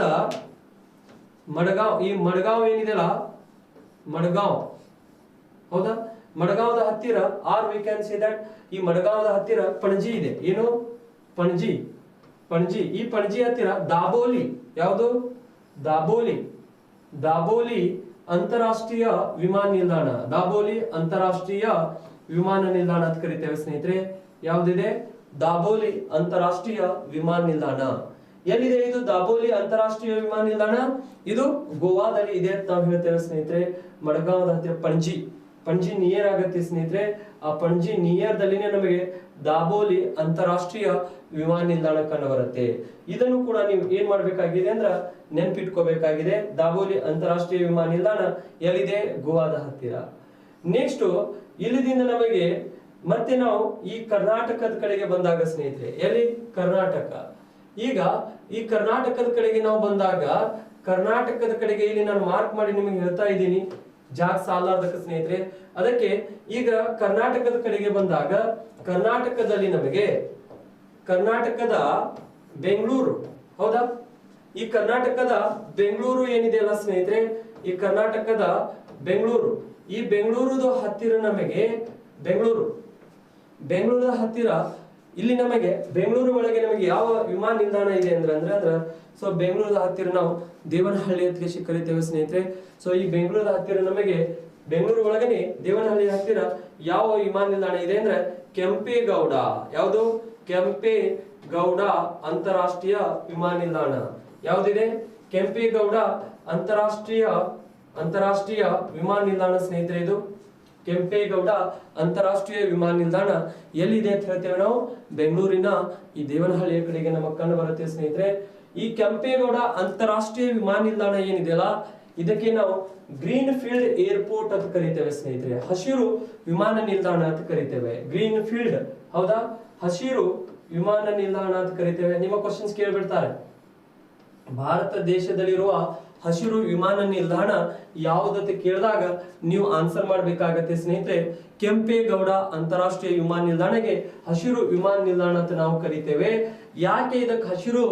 ಮಡಗಾಂವ್, ಈ ಮಡಗಾಂವ್ ಏನಿದೆಯಲ್ಲ ಮಡಗಾಂವ್. ಹೌದಾ? ಮಡಗಾಂವದ ಹತ್ತಿರ are we can say that ಈ ಮಡಗಾಂವದ ಹತ್ತಿರ ಪಣಜಿ ಇದೆ. ಏನು? ಪಣಜಿ. ಈ ಪಣಜಿ ಹತ್ತಿರ ದಾಬೋಲಿ. ಯಾವುದು? ದಾಬೋಲಿ ಅಂತಾರಾಷ್ಟ್ರೀಯ ವಿಮಾನ ನಿಲ್ದಾಣ. ದಾಬೋಲಿ ಅಂತಾರಾಷ್ಟ್ರೀಯ ವಿಮಾನ ನಿಲ್ದಾಣ ಅಂತ ಕರಿತೇವೆ ಸ್ನೇಹಿತರೆ. ಯಾವುದಿದೆ? ದಾಬೋಲಿ ಅಂತಾರಾಷ್ಟ್ರೀಯ ವಿಮಾನ ನಿಲ್ದಾಣ. ಎಲ್ಲಿದೆ ಇದು ದಾಬೋಲಿ ಅಂತಾರಾಷ್ಟ್ರೀಯ ವಿಮಾನ ನಿಲ್ದಾಣ? ಇದು ಗೋವಾದಲ್ಲಿ ಇದೆ ಅಂತ ನಾವು ಹೇಳ್ತೇವೆ ಸ್ನೇಹಿತರೆ. ಮಡಗಾಂವದ ಹತ್ತಿರ ಪಣಜಿ ನಿಯರ್ ಆಗತ್ತೆ ಸ್ನೇಹಿತರೆ. ಆ ಪಣಜಿ ನಿಯರ್ ದಲ್ಲಿನೇ ನಮಗೆ ದಾಬೋಲಿ ಅಂತಾರಾಷ್ಟ್ರೀಯ ವಿಮಾನ ನಿಲ್ದಾಣ ಕಂಡು ಬರುತ್ತೆ. ಇದನ್ನು ಕೂಡ ನೀವು ಏನ್ ಮಾಡ್ಬೇಕಾಗಿದೆ ಅಂದ್ರ ನೆನ್ಪಿಟ್ಕೋಬೇಕಾಗಿದೆ. ದಾಬೋಲಿ ಅಂತಾರಾಷ್ಟ್ರೀಯ ವಿಮಾನ ನಿಲ್ದಾಣ ಎಲ್ಲಿದೆ? ಗೋವಾದ ಹತ್ತಿರ. ನೆಕ್ಸ್ಟ್ ಇಲ್ಲಿದಿಂದ ನಮಗೆ ಮತ್ತೆ ನಾವು ಈ ಕರ್ನಾಟಕದ ಕಡೆಗೆ ಬಂದಾಗ ಸ್ನೇಹಿತರೆ, ಎಲ್ಲಿ? ಕರ್ನಾಟಕ. ಈಗ ಈ ಕರ್ನಾಟಕದ ಕಡೆಗೆ ನಾವು ಬಂದಾಗ ಕರ್ನಾಟಕದ ಕಡೆಗೆ ಇಲ್ಲಿ ನಾನು ಮಾರ್ಕ್ ಮಾಡಿ ನಿಮಗೆ ಹೇಳ್ತಾ ಇದ್ದೀನಿ, ಜಾಗ ಸಾಲಾರ್ದಕ ಸ್ನೇಹಿತರೆ. ಅದಕ್ಕೆ ಈಗ ಕರ್ನಾಟಕದ ಕಡೆಗೆ ಬಂದಾಗ ಕರ್ನಾಟಕದಲ್ಲಿ ನಮಗೆ ಕರ್ನಾಟಕದ ಬೆಂಗಳೂರು. ಹೌದಾ? ಈ ಕರ್ನಾಟಕದ ಬೆಂಗಳೂರು ಏನಿದೆ ಅಲ್ಲ ಸ್ನೇಹಿತರೆ, ಈ ಕರ್ನಾಟಕದ ಬೆಂಗಳೂರು, ಈ ಬೆಂಗಳೂರದ ಹತ್ತಿರ ನಮಗೆ ಬೆಂಗಳೂರದ ಹತ್ತಿರ ಇಲ್ಲಿ ನಮಗೆ ಬೆಂಗಳೂರು ಒಳಗೆ ನಮಗೆ ಯಾವ ವಿಮಾನ ನಿಲ್ದಾಣ ಇದೆ ಅಂದ್ರೆ ಸೊ ಬೆಂಗಳೂರು ಹತ್ತಿರ ನಾವು ದೇವನಹಳ್ಳಿ ಅಂತ ಕರಿತೇವೆ ಸ್ನೇಹಿತರೆ. ಸೊ ಈ ಬೆಂಗಳೂರು ಹತ್ತಿರ ನಮಗೆ ಬೆಂಗಳೂರು ಒಳಗನೆ ದೇವನಹಳ್ಳಿ ಹತ್ತಿರ ಯಾವ ವಿಮಾನ ನಿಲ್ದಾಣ ಇದೆ ಅಂದ್ರೆ ಕೆಂಪೇಗೌಡ. ಯಾವುದು? ಕೆಂಪೇಗೌಡ ಅಂತಾರಾಷ್ಟ್ರೀಯ ವಿಮಾನ ನಿಲ್ದಾಣ. ಯಾವ್ದಿದೆ? ಕೆಂಪೇಗೌಡ ಅಂತಾರಾಷ್ಟ್ರೀಯ ವಿಮಾನ ನಿಲ್ದಾಣ ಸ್ನೇಹಿತರೆ. ಇದು ಕೆಂಪೇಗೌಡ ಅಂತಾರಾಷ್ಟ್ರೀಯ ವಿಮಾನ ನಿಲ್ದಾಣ ಎಲ್ಲಿದೆ ಅಂತ ಹೇಳ್ತೇವೆ ನಾವು? ಬೆಂಗಳೂರಿನ ಈ ದೇವನಹಳ್ಳಿಯ ಕಡೆಗೆ ನಮ್ಮ ಕಂಡು ಬರುತ್ತೆ ಸ್ನೇಹಿತರೆ. ಈ ಕೆಂಪೇಗೌಡ ಅಂತಾರಾಷ್ಟ್ರೀಯ ವಿಮಾನ ನಿಲ್ದಾಣ ಏನಿದೆಯಲ್ಲ, ಇದಕ್ಕೆ ನಾವು ಗ್ರೀನ್ ಫೀಲ್ಡ್ ಏರ್ಪೋರ್ಟ್ ಅಂತ ಕರಿತೇವೆ ಸ್ನೇಹಿತರೆ. ಹಸಿರು ವಿಮಾನ ನಿಲ್ದಾಣ ಅಂತ ಕರಿತೇವೆ. ಗ್ರೀನ್ ಫೀಲ್ಡ್, ಹೌದಾ? ಹಸಿರು ವಿಮಾನ ನಿಲ್ದಾಣ ಅಂತ ಕರಿತೇವೆ. ನಿಮ್ಮ ಕ್ವಶನ್ಸ್ ಕೇಳ್ಬಿಡ್ತಾರೆ, ಭಾರತ ದೇಶದಲ್ಲಿರುವ ಹಸಿರು ವಿಮಾನ ನಿಲ್ದಾಣ ಯಾವುದಂತ ಕೇಳಿದಾಗ ನೀವು ಆನ್ಸರ್ ಮಾಡಬೇಕಾಗತ್ತೆ ಸ್ನೇಹಿತರೆ. ಕೆಂಪೇಗೌಡ ಅಂತಾರಾಷ್ಟ್ರೀಯ ವಿಮಾನ ನಿಲ್ದಾಣಕ್ಕೆ ಹಸಿರು ವಿಮಾನ ನಿಲ್ದಾಣ ಅಂತ ನಾವು ಕರಿತೇವೆ. ಯಾಕೆ ಇದಕ್ಕೆ ಹಸಿರು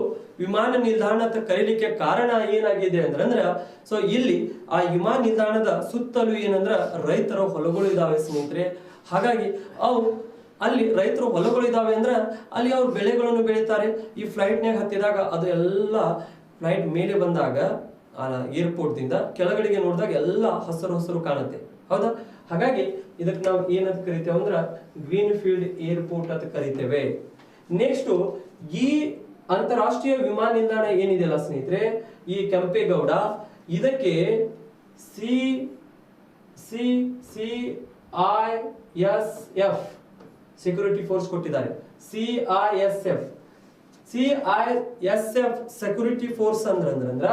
ವಿಮಾನ ನಿಲ್ದಾಣ ಅಂತ ಕರೀಲಿಕ್ಕೆ ಕಾರಣ ಏನಾಗಿದೆ ಅಂದ್ರೆ ಸೊ ಇಲ್ಲಿ ಆ ವಿಮಾನ ನಿಲ್ದಾಣದ ಸುತ್ತಲೂ ಏನಂದ್ರ ರೈತರ ಹೊಲಗಳು ಇದಾವೆ ಸ್ನೇಹಿತರೆ. ಹಾಗಾಗಿ ಅವು ಅಲ್ಲಿ ರೈತರು ಹೊಲಗಳು ಇದಾವೆ ಅಂದ್ರೆ ಅಲ್ಲಿ ಅವ್ರು ಬೆಳೆಗಳನ್ನು ಬೆಳೀತಾರೆ. ಈ ಫ್ಲೈಟ್ನಾಗ ಹತ್ತಿದಾಗ ಅದು ಎಲ್ಲ ಫ್ಲೈಟ್ ಮೇಲೆ ಬಂದಾಗ ಏರ್ಪೋರ್ಟ್ ದಿಂದ ಕೆಳಗಡೆಗೆ ನೋಡಿದಾಗ ಎಲ್ಲ ಹಸಿರು ಕಾಣುತ್ತೆ, ಹೌದಾ? ಹಾಗಾಗಿ ಇದಕ್ಕೆ ನಾವು ಏನಂತ ಕರಿತೇವೆ ಅಂದ್ರೆ ಗ್ರೀನ್ ಫೀಲ್ಡ್ ಏರ್ಪೋರ್ಟ್ ಅಂತ ಕರಿತೇವೆ. ನೆಕ್ಸ್ಟ್, ಈ ಅಂತಾರಾಷ್ಟ್ರೀಯ ವಿಮಾನ ನಿಲ್ದಾಣ ಏನಿದೆಯಲ್ಲ ಸ್ನೇಹಿತರೆ, ಈ ಕೆಂಪೇಗೌಡ, ಇದಕ್ಕೆ CISF ಸೆಕ್ಯೂರಿಟಿ ಫೋರ್ಸ್ ಕೊಟ್ಟಿದ್ದಾರೆ. CISF ಸೆಕ್ಯೂರಿಟಿ ಫೋರ್ಸ್ ಅಂದ್ರ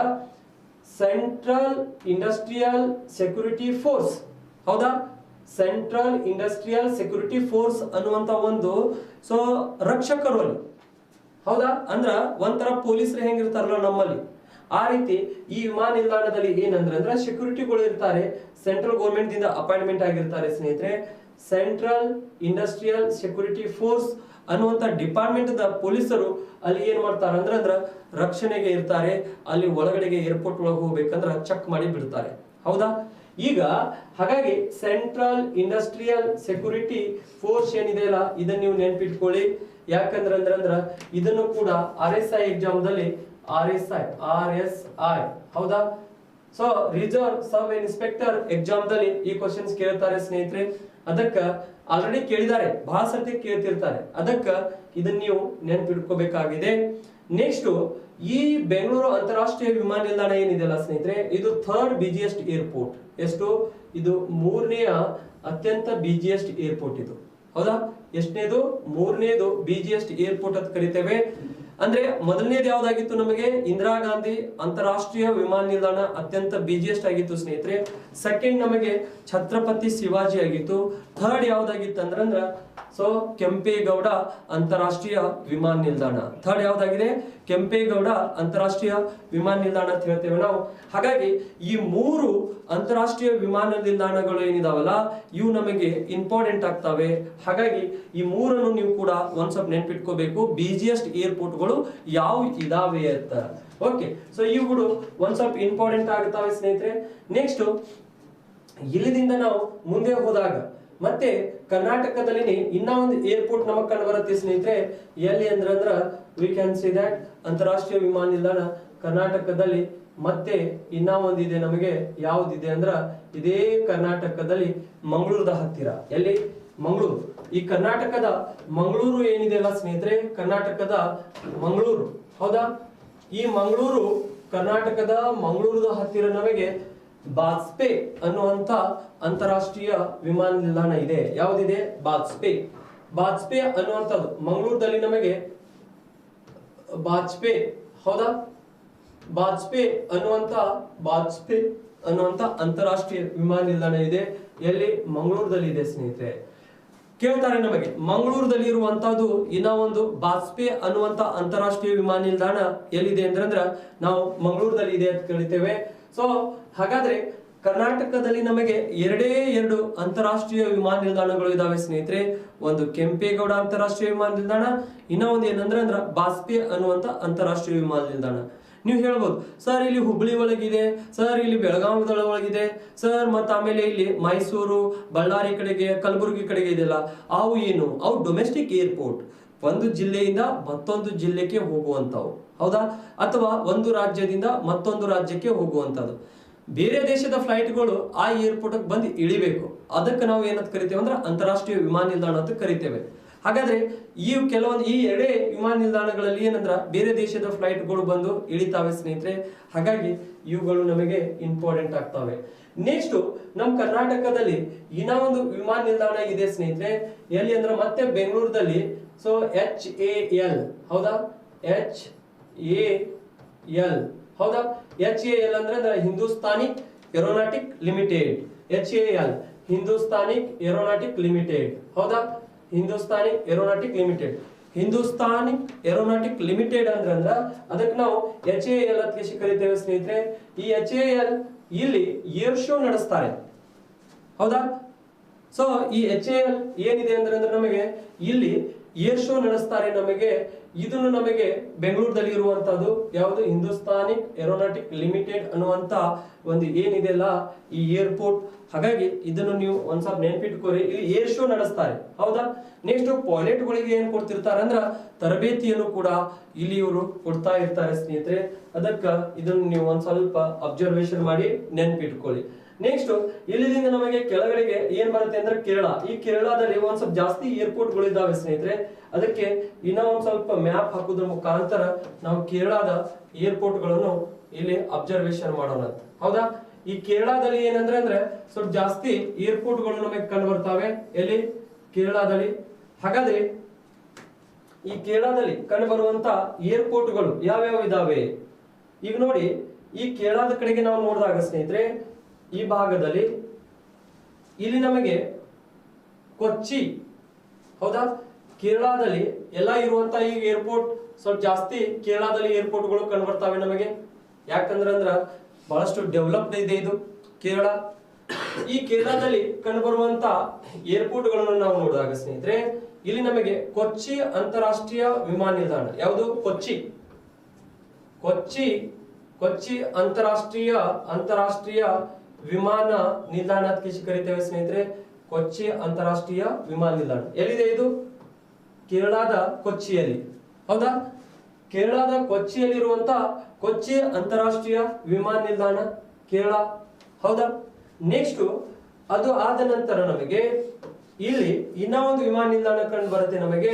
ಸೆಂಟ್ರಲ್ ಇಂಡಸ್ಟ್ರಿಯಲ್ ಸೆಕ್ಯೂರಿಟಿ ಫೋರ್ಸ್, ಹೌದಾ? ಸೆಂಟ್ರಲ್ ಇಂಡಸ್ಟ್ರಿಯಲ್ ಸೆಕ್ಯೂರಿಟಿ ಫೋರ್ಸ್ ಅನ್ನುವಂತ ಒಂದು ಸೊ ರಕ್ಷಕರು ಅಲ್ಲಿ, ಹೌದಾ? ಅಂದ್ರ ಒಂಥರ ಪೊಲೀಸರು ಹೆಂಗಿರ್ತಾರಲ್ಲ ನಮ್ಮಲ್ಲಿ, ಆ ರೀತಿ ಈ ವಿಮಾನ ನಿಲ್ದಾಣದಲ್ಲಿ ಏನಂದ್ರೆ ಸೆಕ್ಯೂರಿಟಿಗಳು ಇರ್ತಾರೆ. ಸೆಂಟ್ರಲ್ ಗೌರ್ಮೆಂಟ್ ದಿಂದ ಅಪಾಯಿಂಟ್ಮೆಂಟ್ ಆಗಿರ್ತಾರೆ ಸ್ನೇಹಿತರೆ. ಸೆಂಟ್ರಲ್ ಇಂಡಸ್ಟ್ರಿಯಲ್ ಸೆಕ್ಯೂರಿಟಿ ಫೋರ್ಸ್ ಅನ್ನುವಂತ ಡಿಪಾರ್ಟ್ಮೆಂಟ್ ದ ಪೊಲೀಸರು ಅಲ್ಲಿ ಏನ್ ಮಾಡ್ತಾರೆ ಅಂದ್ರೆ ರಕ್ಷಣೆಗೆ ಇರ್ತಾರೆ. ಅಲ್ಲಿ ಒಳಗಡೆಗೆ ಏರ್ಪೋರ್ಟ್ ಒಳಗೆ ಹೋಗ್ಬೇಕಂದ್ರೆ ಚೆಕ್ ಮಾಡಿ ಬಿಡ್ತಾರೆ, ಹೌದಾ? ಈಗ ಹಾಗಾಗಿ ಸೆಂಟ್ರಲ್ ಇಂಡಸ್ಟ್ರಿಯಲ್ ಸೆಕ್ಯೂರಿಟಿ ಫೋರ್ಸ್ ಏನಿದೆಯಲ್ಲ, ಇದನ್ನ ನೀವು ನೆನ್ಪಿಟ್ಕೊಳ್ಳಿ. ಯಾಕಂದ್ರೆ ಇದನ್ನು ಕೂಡ RSI ಎಕ್ಸಾಮ್ ದಲ್ಲಿ RSI ಹೌದಾ? So reserve sub inspector exam ದಲ್ಲಿ ಈ ಕ್ವಶನ್ಸ್ ಕೇಳ್ತಾರೆ ಸ್ನೇಹಿತರೆ. ಅದಕ್ಕ ಆಲ್ರೆಡಿ ಕೇಳಿದ್ದಾರೆ, ಬಹಳ ಸರ್ತಿ ಕೇಳ್ತಿರ್ತಾರೆ. ಅದಕ್ಕ ಇದನ್ನ ನೀವು ನೆನ್ಪಿಟ್ಕೋಬೇಕಾಗಿದೆ. ನೆಕ್ಸ್ಟ್, ಈ ಬೆಂಗಳೂರು ಅಂತಾರಾಷ್ಟ್ರೀಯ ವಿಮಾನ ನಿಲ್ದಾಣ ಏನಿದೆಯಲ್ಲ ಸ್ನೇಹಿತರೆ, ಇದು ಥರ್ಡ್ ಬಿಜಿಯೆಸ್ಟ್ ಏರ್ಪೋರ್ಟ್. ಎಷ್ಟು? ಇದು ಮೂರನೆಯ ಅತ್ಯಂತ ಬಿಜಿಯೆಸ್ಟ್ ಏರ್ಪೋರ್ಟ್ ಇದು, ಹೌದಾ? ಎಷ್ಟನೇದು? ಮೂರನೇದು ಬಿಜಿಯೆಸ್ಟ್ ಏರ್ಪೋರ್ಟ್ ಅಂತ ಕರಿತೇವೆ. ಅಂದ್ರೆ ಮೊದಲನೇದು ಯಾವ್ದಾಗಿತ್ತು ನಮಗೆ? ಇಂದಿರಾ ಗಾಂಧಿ ಅಂತಾರಾಷ್ಟ್ರೀಯ ವಿಮಾನ ನಿಲ್ದಾಣ ಅತ್ಯಂತ ಬಿಜಿಯೆಸ್ಟ್ ಆಗಿತ್ತು ಸ್ನೇಹಿತರೆ. ಸೆಕೆಂಡ್ ನಮಗೆ ಛತ್ರಪತಿ ಶಿವಾಜಿ ಆಗಿತ್ತು. ಥರ್ಡ್ ಯಾವ್ದಾಗಿತ್ತು ಅಂದ್ರ ಸೊ ಕೆಂಪೇಗೌಡ ಅಂತಾರಾಷ್ಟ್ರೀಯ ವಿಮಾನ ನಿಲ್ದಾಣ. ಥರ್ಡ್ ಯಾವ್ದಾಗಿದೆ? ಕೆಂಪೇಗೌಡ ಅಂತಾರಾಷ್ಟ್ರೀಯ ವಿಮಾನ ನಿಲ್ದಾಣ ಅಂತ ಹೇಳ್ತೇವೆ ನಾವು. ಹಾಗಾಗಿ ಈ ಮೂರು ಅಂತಾರಾಷ್ಟ್ರೀಯ ವಿಮಾನ ನಿಲ್ದಾಣಗಳು ಏನಿದಾವಲ್ಲ, ಇವು ನಮಗೆ ಇಂಪಾರ್ಟೆಂಟ್ ಆಗ್ತವೆ. ಹಾಗಾಗಿ ಈ ಮೂರನ್ನು ನೀವು ಕೂಡ ಒಂದ್ ಸ್ವಲ್ಪ ನೆನ್ಪಿಟ್ಕೋಬೇಕು, ಬಿಜಿಯೆಸ್ಟ್ ಏರ್ಪೋರ್ಟ್ಗಳು ಯಾವ ಇದಾವೆ ಅಂತ. ಓಕೆ, ಸೊ ಇವುಗಳು ಒಂದ್ ಸ್ವಲ್ಪ ಇಂಪಾರ್ಟೆಂಟ್ ಆಗುತ್ತವೆ ಸ್ನೇಹಿತರೆ. ನೆಕ್ಸ್ಟ್, ಇಲ್ಲಿಂದ ನಾವು ಮುಂದೆ ಹೋದಾಗ ಮತ್ತೆ ಕರ್ನಾಟಕದಲ್ಲಿ ಇನ್ನ ಒಂದು ಏರ್ಪೋರ್ಟ್ ನಮಗ್ ಕಂಡು ಬರುತ್ತೆ ಸ್ನೇಹಿತರೆ. ಎಲ್ಲಿ ಅಂದ್ರ ವಿ ಕ್ಯಾನ್ ಸಿ ದಟ್ ಅಂತಾರಾಷ್ಟ್ರೀಯ ವಿಮಾನ ನಿಲ್ದಾಣ ಕರ್ನಾಟಕದಲ್ಲಿ ಮತ್ತೆ ಇನ್ನ ಒಂದಿದೆ ನಮಗೆ. ಯಾವ್ದಿದೆ ಅಂದ್ರ ಇದೇ ಕರ್ನಾಟಕದಲ್ಲಿ ಮಂಗಳೂರದ ಹತ್ತಿರ. ಎಲ್ಲಿ? ಮಂಗಳೂರು. ಈ ಕರ್ನಾಟಕದ ಮಂಗಳೂರು ಏನಿದೆ ಅಲ್ಲ ಸ್ನೇಹಿತರೆ, ಕರ್ನಾಟಕದ ಮಂಗಳೂರು, ಹೌದಾ? ಈ ಮಂಗಳೂರು, ಕರ್ನಾಟಕದ ಮಂಗಳೂರದ ಹತ್ತಿರ ನಮಗೆ ಬಾಜ್ಪೆ ಅನ್ನುವಂತ ಅಂತಾರಾಷ್ಟ್ರೀಯ ವಿಮಾನ ನಿಲ್ದಾಣ ಇದೆ. ಯಾವುದಿದೆ? ಬಾಜ್ಪೆ ಅನ್ನುವಂಥದ್ದು ಮಂಗಳೂರದಲ್ಲಿ ನಮಗೆ ಬಾಜ್ಪೆ, ಹೌದಾ? ಬಾಜ್ಪೆ ಅನ್ನುವಂತ ಅಂತಾರಾಷ್ಟ್ರೀಯ ವಿಮಾನ ನಿಲ್ದಾಣ ಇದೆ. ಎಲ್ಲಿ? ಮಂಗಳೂರದಲ್ಲಿ ಇದೆ ಸ್ನೇಹಿತರೆ. ಕೇಳ್ತಾರೆ ನಮಗೆ ಮಂಗಳೂರದಲ್ಲಿ ಇರುವಂತಹದ್ದು ಇನ್ನ ಒಂದು ಬಾಜ್ಪೆ ಅನ್ನುವಂತ ಅಂತಾರಾಷ್ಟ್ರೀಯ ವಿಮಾನ ನಿಲ್ದಾಣ ಎಲ್ಲಿದೆ ಅಂದ್ರೆ ನಾವು ಮಂಗಳೂರದಲ್ಲಿ ಇದೆ ಅಂತ ಕರಿತೇವೆ. ಸೊ ಹಾಗಾದ್ರೆ ಕರ್ನಾಟಕದಲ್ಲಿ ನಮಗೆ ಎರಡು ಅಂತಾರಾಷ್ಟ್ರೀಯ ವಿಮಾನ ನಿಲ್ದಾಣಗಳು ಇದಾವೆ ಸ್ನೇಹಿತರೆ. ಒಂದು ಕೆಂಪೇಗೌಡ ಅಂತಾರಾಷ್ಟ್ರೀಯ ವಿಮಾನ ನಿಲ್ದಾಣ, ಇನ್ನ ಒಂದು ಏನಂದ್ರೆ ಬಾಜ್ಪೆ ಅನ್ನುವಂತ ಅಂತಾರಾಷ್ಟ್ರೀಯ ವಿಮಾನ ನಿಲ್ದಾಣ. ನೀವು ಹೇಳ್ಬೋದು, ಸರ್ ಇಲ್ಲಿ ಹುಬ್ಬಳ್ಳಿ ಒಳಗಿದೆ, ಸರ್ ಇಲ್ಲಿ ಬೆಳಗಾವಿ ಒಳಗಿದೆ, ಸರ್ ಮತ್ತೆ ಆಮೇಲೆ ಇಲ್ಲಿ ಮೈಸೂರು, ಬಳ್ಳಾರಿ ಕಡೆಗೆ, ಕಲಬುರಗಿ ಕಡೆಗೆ ಇದೆಯಲ್ಲ, ಅವು ಏನು? ಅವು ಡೊಮೆಸ್ಟಿಕ್ ಏರ್ಪೋರ್ಟ್. ಒಂದು ಜಿಲ್ಲೆಯಿಂದ ಮತ್ತೊಂದು ಜಿಲ್ಲೆಗೆ ಹೋಗುವಂಥವು, ಹೌದಾ? ಅಥವಾ ಒಂದು ರಾಜ್ಯದಿಂದ ಮತ್ತೊಂದು ರಾಜ್ಯಕ್ಕೆ ಹೋಗುವಂಥದ್ದು. ಬೇರೆ ದೇಶದ ಫ್ಲೈಟ್ಗಳು ಆ ಏರ್ಪೋರ್ಟ್ಗೆ ಬಂದು ಇಳಿಬೇಕು, ಅದಕ್ಕೆ ನಾವು ಏನಂತ ಕರಿತೇವೆ ಅಂದ್ರೆ ಅಂತಾರಾಷ್ಟ್ರೀಯ ವಿಮಾನ ನಿಲ್ದಾಣ ಅಂತ ಕರಿತೇವೆ. ಹಾಗಾದ್ರೆ ಈ ಎರಡೇ ವಿಮಾನ ನಿಲ್ದಾಣಗಳಲ್ಲಿ ಏನಂದ್ರ ಬೇರೆ ದೇಶದ ಫ್ಲೈಟ್ಗಳು ಬಂದು ಇಳಿತಾವೆ ಸ್ನೇಹಿತರೆ. ಹಾಗಾಗಿ ಇವುಗಳು ನಮಗೆ ಇಂಪಾರ್ಟೆಂಟ್ ಆಗ್ತವೆ. ನೆಕ್ಸ್ಟ್ ನಮ್ಮ ಕರ್ನಾಟಕದಲ್ಲಿ ಇನ್ನ ಒಂದು ವಿಮಾನ ನಿಲ್ದಾಣ ಇದೆ ಸ್ನೇಹಿತರೆ. ಎಲ್ಲಿ ಅಂದ್ರೆ ಮತ್ತೆ ಬೆಂಗಳೂರಲ್ಲಿ. ಸೊ HAL, ಹೌದಾ? HAL, ಹೌದಾ? HAL ಅಂದ್ರೆ ಹಿಂದೂಸ್ತಾನಿ ಏರೋನಾಟಿಕ್ ಲಿಮಿಟೆಡ್. HAL ಹಿಂದೂಸ್ತಾನಿಕ್ ಏರೋನಾಟಿಕ್ ಲಿಮಿಟೆಡ್, ಹೌದಾ? Hindustani aeronautic limited. ಹಿಂದೂಸ್ತಾನಿಕ್ ಏರೋನಾಟಿಕ್ ಲಿಮಿಟೆಡ್ ಅಂದ್ರ ಅದಕ್ಕೆ ನಾವು HAL ಅಂತ ಕರಿತೇವೆ ಸ್ನೇಹಿತರೆ. ಈ HAL ಇಲ್ಲಿ ಏರ್ ಶೋ ನಡೆಸ್ತಾರೆ, ಹೌದಾ? ಸೊ ಈ HAL ಏನಿದೆ ಅಂದ್ರೆ ನಮಗೆ ಇಲ್ಲಿ ಏರ್ ಶೋ ನಡೆಸ್ತಾರೆ. ಇದನ್ನು ನಮಗೆ ಬೆಂಗಳೂರಲ್ಲಿ ಇರುವಂತದ್ದು ಯಾವುದು? ಹಿಂದೂಸ್ತಾನಿಕ್ ಏರೋನಾಟಿಕ್ ಲಿಮಿಟೆಡ್ ಅನ್ನುವಂತ ಒಂದು ಏನಿದೆಲ್ಲ ಈ ಏರ್ಪೋರ್ಟ್. ಹಾಗಾಗಿ ಇದನ್ನು ನೀವು ಒಂದ್ಸಲ ನೆನ್ಪಿಟ್ಕೋರಿ, ಇಲ್ಲಿ ಏರ್ ಶೋ ನಡೆಸ್ತಾರೆ, ಹೌದಾ? ನೆಕ್ಸ್ಟ್ ಪೈಲಟ್ ಗಳಿಗೆ ಏನ್ ಕೊಡ್ತಿರ್ತಾರೆ ಅಂದ್ರ ತರಬೇತಿಯನ್ನು ಕೂಡ ಇಲ್ಲಿ ಇವರು ಕೊಡ್ತಾ ಇರ್ತಾರೆ ಸ್ನೇಹಿತರೆ. ಅದಕ್ಕ ಇದನ್ನು ನೀವು ಒಂದ್ ಸ್ವಲ್ಪ ಅಬ್ಸರ್ವೇಷನ್ ಮಾಡಿ ನೆನ್ಪಿಟ್ಕೊಳ್ಳಿ. ನೆಕ್ಸ್ಟ್ ಇಲ್ಲಿಂದ ನಮಗೆ ಕೆಳಗಡೆಗೆ ಏನ್ ಬರುತ್ತೆ ಅಂದ್ರೆ ಕೇರಳ. ಈ ಕೇರಳದಲ್ಲಿ ಒಂದ್ ಸ್ವಲ್ಪ ಜಾಸ್ತಿ ಏರ್ಪೋರ್ಟ್ ಗಳು ಇದಾವೆ ಸ್ನೇಹಿತರೆ. ಅದಕ್ಕೆ ಇನ್ನ ಒಂದ್ ಸ್ವಲ್ಪ ಮ್ಯಾಪ್ ಹಾಕೋದ್ರ ಮುಖಾಂತರ ನಾವು ಕೇರಳದ ಏರ್ಪೋರ್ಟ್ ಗಳನ್ನು ಇಲ್ಲಿ ಅಬ್ಸರ್ವೇಷನ್ ಮಾಡೋಣ, ಹೌದಾ? ಈ ಕೇರಳದಲ್ಲಿ ಏನಂದ್ರೆ ಸ್ವಲ್ಪ ಜಾಸ್ತಿ ಏರ್ಪೋರ್ಟ್ ಗಳು ನಮಗೆ ಕಂಡು ಬರ್ತಾವೆ. ಎಲ್ಲಿ? ಕೇರಳದಲ್ಲಿ. ಹಾಗಾದ್ರೆ ಈ ಕೇರಳದಲ್ಲಿ ಕಂಡು ಬರುವಂತ ಏರ್ಪೋರ್ಟ್ ಗಳು ಯಾವ್ಯಾವ ಇದಾವೆ ಈಗ ನೋಡಿ. ಈ ಕೇರಳದ ಕಡೆಗೆ ನಾವು ನೋಡಿದಾಗ ಸ್ನೇಹಿತರೆ, ಈ ಭಾಗದಲ್ಲಿ ಇಲ್ಲಿ ನಮಗೆ ಕೊಚ್ಚಿ, ಹೌದಾ? ಕೇರಳದಲ್ಲಿ ಎಲ್ಲ ಇರುವಂತ ಈ ಏರ್ಪೋರ್ಟ್ ಸ್ವಲ್ಪ ಜಾಸ್ತಿ ಕೇರಳದಲ್ಲಿ ಏರ್ಪೋರ್ಟ್ಗಳು ಕಂಡು ಬರ್ತಾವೆ ನಮಗೆ. ಯಾಕಂದ್ರೆ ಬಹಳಷ್ಟು ಡೆವಲಪ್ಡ್ ಇದೆ ಇದು ಕೇರಳ. ಈ ಕೇರಳದಲ್ಲಿ ಕಂಡು ಬರುವಂತ ಏರ್ಪೋರ್ಟ್ಗಳನ್ನು ನಾವು ನೋಡಿದಾಗ ಸ್ನೇಹಿತರೆ, ಇಲ್ಲಿ ನಮಗೆ ಕೊಚ್ಚಿ ಅಂತಾರಾಷ್ಟ್ರೀಯ ವಿಮಾನ ನಿಲ್ದಾಣ. ಯಾವುದು? ಕೊಚ್ಚಿ ಅಂತಾರಾಷ್ಟ್ರೀಯ ವಿಮಾನ ನಿಲ್ದಾಣ ಅಂತ ಕರಿತೇವೆ ಸ್ನೇಹಿತರೆ. ಕೊಚ್ಚಿ ಅಂತಾರಾಷ್ಟ್ರೀಯ ವಿಮಾನ ನಿಲ್ದಾಣ ಎಲ್ಲಿದೆ? ಇದು ಕೇರಳದ ಕೊಚ್ಚಿಯಲ್ಲಿ, ಹೌದಾ? ಕೇರಳದ ಕೊಚ್ಚಿಯಲ್ಲಿರುವಂತ ಕೊಚ್ಚಿ ಅಂತಾರಾಷ್ಟ್ರೀಯ ವಿಮಾನ ನಿಲ್ದಾಣ ಕೇರಳ, ಹೌದಾ? ನೆಕ್ಸ್ಟ್ ಅದು ಆದ ನಂತರ ನಮಗೆ ಇಲ್ಲಿ ಇನ್ನ ಒಂದು ವಿಮಾನ ನಿಲ್ದಾಣ ಕಂಡು ಬರುತ್ತೆ ನಮಗೆ,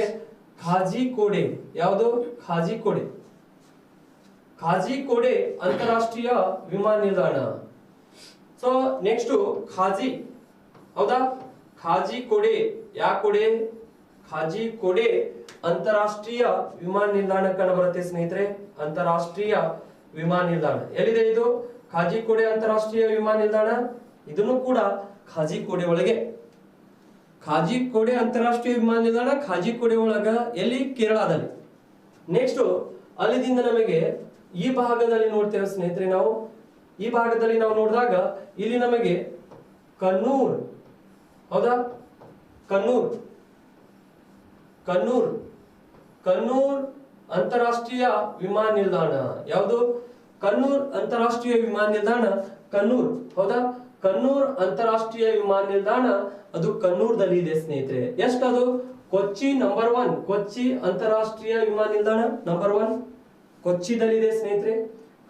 ಕಾಜಿಕೋಡೆ. ಯಾವುದು? ಕಾಜಿಕೋಡೆ ಅಂತಾರಾಷ್ಟ್ರೀಯ ವಿಮಾನ ನಿಲ್ದಾಣ. ಸೊ ನೆಕ್ಸ್ಟ್ ಖಾಜಿ, ಹೌದಾ? ಕಾಜಿಕೋಡೆ. ಕಾಜಿಕೋಡೆ ಅಂತಾರಾಷ್ಟ್ರೀಯ ವಿಮಾನ ನಿಲ್ದಾಣ ಕಂಡು ಬರುತ್ತೆ ಸ್ನೇಹಿತರೆ. ಅಂತಾರಾಷ್ಟ್ರೀಯ ವಿಮಾನ ನಿಲ್ದಾಣ ಎಲ್ಲಿದೆ? ಇದು ಕಾಜಿಕೋಡೆ ಅಂತಾರಾಷ್ಟ್ರೀಯ ವಿಮಾನ ನಿಲ್ದಾಣ. ಇದನ್ನು ಕೂಡ ಕಾಜಿಕೋಡೆ ಒಳಗೆ. ಕಾಜಿಕೋಡೆ ಅಂತಾರಾಷ್ಟ್ರೀಯ ವಿಮಾನ ನಿಲ್ದಾಣ ಕಾಜಿಕೋಡೆ ಒಳಗ, ಎಲ್ಲಿ? ಕೇರಳದಲ್ಲಿ. ನೆಕ್ಸ್ಟ್ ಅಲ್ಲಿಂದ ನಮಗೆ ಈ ಭಾಗದಲ್ಲಿ ನೋಡ್ತೇವೆ ಸ್ನೇಹಿತರೆ. ನಾವು ಈ ಭಾಗದಲ್ಲಿ ನಾವು ನೋಡಿದಾಗ ಇಲ್ಲಿ ನಮಗೆ ಕಣ್ಣೂರ್, ಹೌದಾ? ಕಣ್ಣೂರ್ ಅಂತಾರಾಷ್ಟ್ರೀಯ ವಿಮಾನ ನಿಲ್ದಾಣ. ಯಾವುದು? ಕಣ್ಣೂರ್ ಅಂತಾರಾಷ್ಟ್ರೀಯ ವಿಮಾನ ನಿಲ್ದಾಣ ಕಣ್ಣೂರ್, ಹೌದಾ? ಕಣ್ಣೂರ್ ಅಂತಾರಾಷ್ಟ್ರೀಯ ವಿಮಾನ ನಿಲ್ದಾಣ ಅದು ಕಣ್ಣೂರ್ದಲ್ಲಿ ಇದೆ ಸ್ನೇಹಿತರೆ. ಎಷ್ಟದು? ಕೊಚ್ಚಿ ನಂಬರ್ 1. ಕೊಚ್ಚಿ ಅಂತಾರಾಷ್ಟ್ರೀಯ ವಿಮಾನ ನಿಲ್ದಾಣ ನಂಬರ್ 1 ಕೊಚ್ಚಿದಲ್ಲಿದೆ ಸ್ನೇಹಿತರೆ.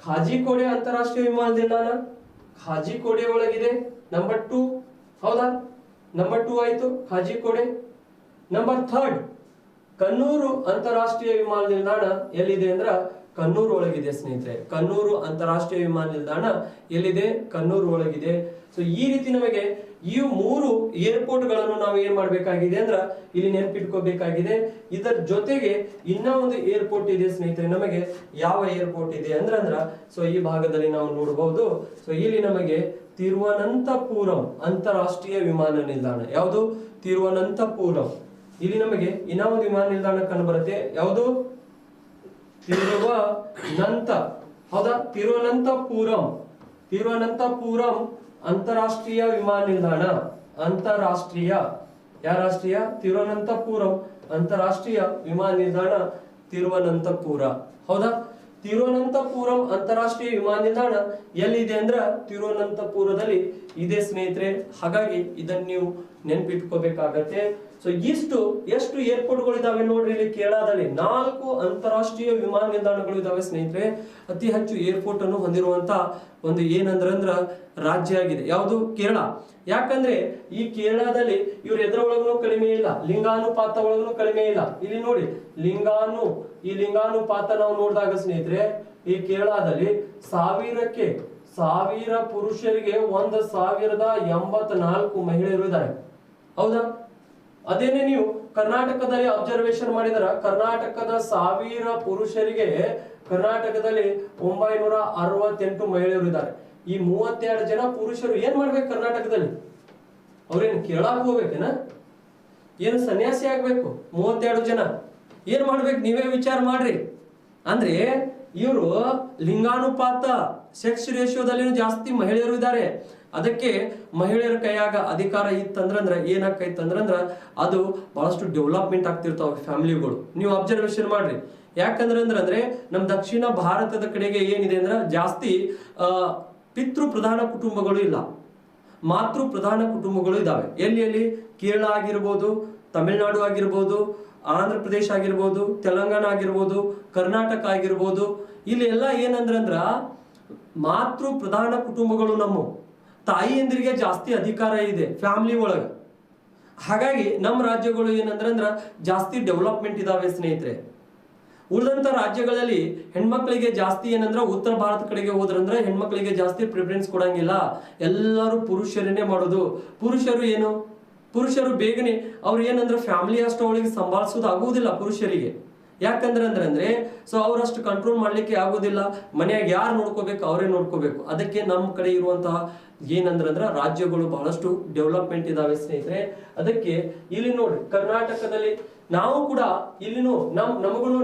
ಕಾಜಿಕೋಡೆ ಅಂತಾರಾಷ್ಟ್ರೀಯ ವಿಮಾನ ನಿಲ್ದಾಣ ಕಾಜಿಕೋಡೆ ಒಳಗಿದೆ, ನಂಬರ್ 2, ಹೌದಾ? ನಂಬರ್ 2 ಆಯ್ತು ಕಾಜಿಕೋಡೆ. ನಂಬರ್ 3 ಕಣ್ಣೂರು ಅಂತಾರಾಷ್ಟ್ರೀಯ ವಿಮಾನ ನಿಲ್ದಾಣ ಎಲ್ಲಿದೆ ಅಂದ್ರ ಕಣ್ಣೂರು ಒಳಗಿದೆ ಸ್ನೇಹಿತರೆ. ಕಣ್ಣೂರು ಅಂತಾರಾಷ್ಟ್ರೀಯ ವಿಮಾನ ನಿಲ್ದಾಣ ಎಲ್ಲಿದೆ? ಕಣ್ಣೂರು ಒಳಗಿದೆ. ಸೊ ಈ ರೀತಿ ನಮಗೆ ಈ 3 ಏರ್ಪೋರ್ಟ್ ಗಳನ್ನು ನಾವು ಏನ್ ಮಾಡ್ಬೇಕಾಗಿದೆ ಅಂದ್ರ ಇಲ್ಲಿ ನೆನಪಿಟ್ಕೋಬೇಕಾಗಿದೆ. ಇದರ ಜೊತೆಗೆ ಇನ್ನ ಒಂದು ಏರ್ಪೋರ್ಟ್ ಇದೆ ಸ್ನೇಹಿತರೆ. ನಮಗೆ ಯಾವ ಏರ್ಪೋರ್ಟ್ ಇದೆ ಅಂದ್ರ ಸೊ ಈ ಭಾಗದಲ್ಲಿ ನಾವು ನೋಡಬಹುದು. ಸೊ ಇಲ್ಲಿ ನಮಗೆ ತಿರುವನಂತಪುರಂ ಅಂತಾರಾಷ್ಟ್ರೀಯ ವಿಮಾನ ನಿಲ್ದಾಣ. ಯಾವುದು? ತಿರುವನಂತಪುರಂ. ಇಲ್ಲಿ ನಮಗೆ ಇನ್ನ ಒಂದು ವಿಮಾನ ನಿಲ್ದಾಣ ಕಂಡು ಬರುತ್ತೆ. ಯಾವುದು? ಹೌದಾ? ತಿರುವನಂತಪುರಂ ಅಂತಾರಾಷ್ಟ್ರೀಯ ವಿಮಾನ ನಿಲ್ದಾಣ. ಅಂತಾರಾಷ್ಟ್ರೀಯ ತಿರುವನಂತಪುರಂ ಅಂತಾರಾಷ್ಟ್ರೀಯ ವಿಮಾನ ನಿಲ್ದಾಣ ತಿರುವನಂತಪುರ, ಹೌದಾ? ತಿರುವನಂತಪುರಂ ಅಂತಾರಾಷ್ಟ್ರೀಯ ವಿಮಾನ ನಿಲ್ದಾಣ ಎಲ್ಲಿದೆ ಅಂದ್ರ ತಿರುವನಂತಪುರದಲ್ಲಿ ಇದೆ ಸ್ನೇಹಿತರೆ. ಹಾಗಾಗಿ ಇದನ್ನ ನೀವು ನೆನಪಿಟ್ಕೋಬೇಕಾಗತ್ತೆ. ಸೊ ಎಷ್ಟು ಏರ್ಪೋರ್ಟ್ಗಳು ಇದಾವೆ ನೋಡ್ರಿ ಇಲ್ಲಿ ಕೇರಳದಲ್ಲಿ 4 ಅಂತಾರಾಷ್ಟ್ರೀಯ ವಿಮಾನ ನಿಲ್ದಾಣಗಳು ಇದಾವೆ ಸ್ನೇಹಿತರೆ. ಅತಿ ಹೆಚ್ಚು ಏರ್ಪೋರ್ಟ್ ಅನ್ನು ಹೊಂದಿರುವಂತ ಒಂದು ಏನಂದ್ರ ರಾಜ್ಯ ಆಗಿದೆ ಯಾವುದು ಕೇರಳ. ಯಾಕಂದ್ರೆ ಈ ಕೇರಳದಲ್ಲಿ ಇವ್ರ ಎದುರೊಳಗೂ ಕಡಿಮೆ ಇಲ್ಲ, ಲಿಂಗಾನುಪಾತ ಒಳಗೂ ಕಡಿಮೆ ಇಲ್ಲ. ಇಲ್ಲಿ ನೋಡಿ ಲಿಂಗಾನುಪಾತ ನಾವು ನೋಡಿದಾಗ ಸ್ನೇಹಿತರೆ ಈ ಕೇರಳದಲ್ಲಿ 1000 ಪುರುಷರಿಗೆ 1084 ಮಹಿಳೆಯರು ಇದ್ದಾರೆ. ಹೌದಾ? ಅದೇನೆ ನೀವು ಕರ್ನಾಟಕದಲ್ಲಿ ಅಬ್ಸರ್ವೇಷನ್ ಮಾಡಿದರ ಕರ್ನಾಟಕದ 1000 ಪುರುಷರಿಗೆ ಕರ್ನಾಟಕದಲ್ಲಿ 968 ಮಹಿಳೆಯರು ಇದ್ದಾರೆ. ಈ 32 ಜನ ಪುರುಷರು ಏನ್ ಮಾಡ್ಬೇಕು ಕರ್ನಾಟಕದಲ್ಲಿ? ಅವ್ರೇನು ಕೇಳಾಕ್ ಹೋಗ್ಬೇಕೇನ? ಏನು ಸನ್ಯಾಸಿ ಆಗ್ಬೇಕು? 32 ಜನ ಏನ್ ಮಾಡ್ಬೇಕು? ನೀವೇ ವಿಚಾರ ಮಾಡ್ರಿ. ಅಂದ್ರೆ ಇವರು ಲಿಂಗಾನುಪಾತ ಸೆಕ್ಸ್ ರೇಷಿಯೋದಲ್ಲಿ ಜಾಸ್ತಿ ಮಹಿಳೆಯರು ಇದ್ದಾರೆ. ಅದಕ್ಕೆ ಮಹಿಳೆಯರ ಕೈಯಾಗ ಅಧಿಕಾರ ಇತ್ತಂದ್ರ ಏನಾಕೈತಂದ್ರ ಅದು ಬಹಳಷ್ಟು ಡೆವಲಪ್ಮೆಂಟ್ ಆಗ್ತಿರ್ತಾವ ಫ್ಯಾಮಿಲಿಗಳು. ನೀವು ಅಬ್ಸರ್ವೇಷನ್ ಮಾಡ್ರಿ. ಯಾಕಂದ್ರೆ ನಮ್ ದಕ್ಷಿಣ ಭಾರತದ ಕಡೆಗೆ ಏನಿದೆ ಅಂದ್ರೆ ಜಾಸ್ತಿ ಪಿತೃ ಪ್ರಧಾನ ಕುಟುಂಬಗಳು ಇಲ್ಲ, ಮಾತೃ ಪ್ರಧಾನ ಕುಟುಂಬಗಳು ಇದಾವೆ. ಎಲ್ಲಿ ಕೇರಳ ಆಗಿರ್ಬೋದು, ತಮಿಳುನಾಡು ಆಗಿರ್ಬೋದು, ಆಂಧ್ರ ಪ್ರದೇಶ ಆಗಿರ್ಬೋದು, ತೆಲಂಗಾಣ ಆಗಿರ್ಬೋದು, ಕರ್ನಾಟಕ ಆಗಿರ್ಬೋದು, ಇಲ್ಲಿ ಎಲ್ಲ ಏನಂದ್ರ ಮಾತೃ ಪ್ರಧಾನ ಕುಟುಂಬಗಳು. ನಮ್ಮ ತಾಯಿಯಂದ್ರಿಗೆ ಜಾಸ್ತಿ ಅಧಿಕಾರ ಇದೆ ಫ್ಯಾಮಿಲಿ ಒಳಗ. ಹಾಗಾಗಿ ನಮ್ಮ ರಾಜ್ಯಗಳು ಏನಂದ್ರ ಜಾಸ್ತಿ ಡೆವಲಪ್ಮೆಂಟ್ ಇದಾವೆ ಸ್ನೇಹಿತರೆ. ಉಳಿದಂತ ರಾಜ್ಯಗಳಲ್ಲಿ ಹೆಣ್ಮಕ್ಳಿಗೆ ಜಾಸ್ತಿ ಏನಂದ್ರ ಉತ್ತರ ಭಾರತ ಕಡೆಗೆ ಹೋದ್ರಂದ್ರೆ ಹೆಣ್ಮಕ್ಳಿಗೆ ಜಾಸ್ತಿ ಪ್ರಿಫರೆನ್ಸ್ ಕೊಡಂಗಿಲ್ಲ. ಎಲ್ಲರೂ ಪುರುಷರನ್ನೇ ಮಾಡೋದು. ಪುರುಷರು ಬೇಗನೆ ಅವ್ರು ಏನಂದ್ರೆ ಫ್ಯಾಮಿಲಿ ಅಷ್ಟು ಅವಳಿಗೆ ಸಂಭಾಳಿಸೋದು ಆಗುವುದಿಲ್ಲ ಪುರುಷರಿಗೆ. ಯಾಕಂದ್ರೆ ಸೊ ಅವರಷ್ಟು ಕಂಟ್ರೋಲ್ ಮಾಡ್ಲಿಕ್ಕೆ ಆಗೋದಿಲ್ಲ. ಮನೆಯಾಗ ಯಾರು ನೋಡ್ಕೋಬೇಕು ಅವರೇ ನೋಡ್ಕೋಬೇಕು. ಅದಕ್ಕೆ ನಮ್ಮ ಕಡೆ ಇರುವಂತಹ ಏನಂದ್ರ ರಾಜ್ಯಗಳು ಬಹಳಷ್ಟು ಡೆವಲಪ್ಮೆಂಟ್ ಇದಾವೆ ಸ್ನೇಹಿತರೆ. ಅದಕ್ಕೆ ಇಲ್ಲಿ ನೋಡಿ ಕರ್ನಾಟಕದಲ್ಲಿ ನಾವು ಕೂಡ ಇಲ್ಲಿನೂ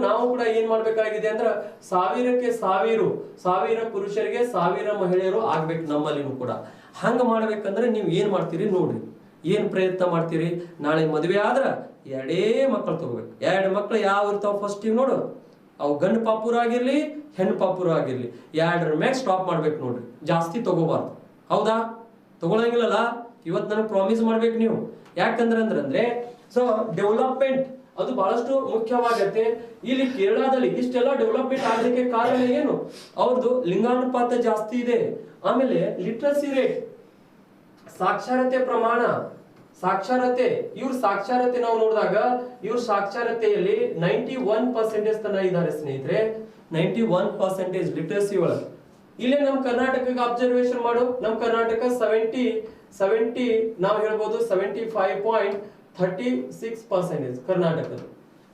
ನಾವು ಕೂಡ ಏನ್ ಮಾಡ್ಬೇಕಾಗಿದೆ ಅಂದ್ರ 1000ಕ್ಕೆ 1000 ಪುರುಷರಿಗೆ 1000 ಮಹಿಳೆಯರು ಆಗ್ಬೇಕು ನಮ್ಮಲ್ಲಿನೂ ಕೂಡ. ಹಂಗ ಮಾಡ್ಬೇಕಂದ್ರೆ ನೀವು ಏನ್ ಮಾಡ್ತೀರಿ ನೋಡ್ರಿ, ಏನ್ ಪ್ರಯತ್ನ ಮಾಡ್ತೀರಿ? ನಾಳೆ ಮದುವೆ ಆದ್ರ 2 ಮಕ್ಕಳು ತಗೋಬೇಕು. 2 ಮಕ್ಕಳು ಯಾವ ಇರ್ತಾವ ಫಸ್ಟ್ ಇವ್ ನೋಡು, ಅವು ಗಂಡು ಪಾಪುರ ಆಗಿರ್ಲಿ ಹೆಣ್ಣು ಪಾಪುರ ಆಗಿರ್ಲಿ 2ರ ಮ್ಯಾಗ ಸ್ಟಾಪ್ ಮಾಡ್ಬೇಕು ನೋಡ್ರಿ. ಜಾಸ್ತಿ ತಗೋಬಾರ್ದು. ಹೌದಾ? ತಗೊಳಂಗಿಲ್ಲಲ್ಲ. ಇವತ್ತು ನನಗೆ ಪ್ರಾಮಿಸ್ ಮಾಡ್ಬೇಕು ನೀವು. ಯಾಕಂದ್ರೆ ಸೊ ಡೆವಲಪ್ಮೆಂಟ್ ಅದು ಬಹಳಷ್ಟು ಮುಖ್ಯವಾಗತ್ತೆ. ಇಲ್ಲಿ ಕೇರಳದಲ್ಲಿ ಇಷ್ಟೆಲ್ಲ ಡೆವಲಪ್ಮೆಂಟ್ ಆಗಲಿಕ್ಕೆ ಕಾರಣ ಏನು? ಅವ್ರದ್ದು ಲಿಂಗಾನುಪಾತ ಜಾಸ್ತಿ ಇದೆ. ಆಮೇಲೆ ಲಿಟ್ರಸಿ ರೇಟ್, ಸಾಕ್ಷರತೆ ಪ್ರಮಾಣ, ಇವ್ರ ಸಾಕ್ಷರತೆ ನಾವು ನೋಡಿದಾಗ ಇವ್ರ ಸಾಕ್ಷರತೆಯಲ್ಲಿ 91% ತನ ಇದ್ದಾರೆ ಸ್ನೇಹಿತರೆ. 91% ಲಿಟ್ರಸಿ ಒಳಗೆ. ಇಲ್ಲೇ ನಮ್ ಕರ್ನಾಟಕಕ್ಕೆ ಅಬ್ಸರ್ವೇಷನ್ ಮಾಡು. ನಮ್ ಕರ್ನಾಟಕ 70 ನಾವು ಹೇಳ್ಬೋದು 75.36% ಕರ್ನಾಟಕದ.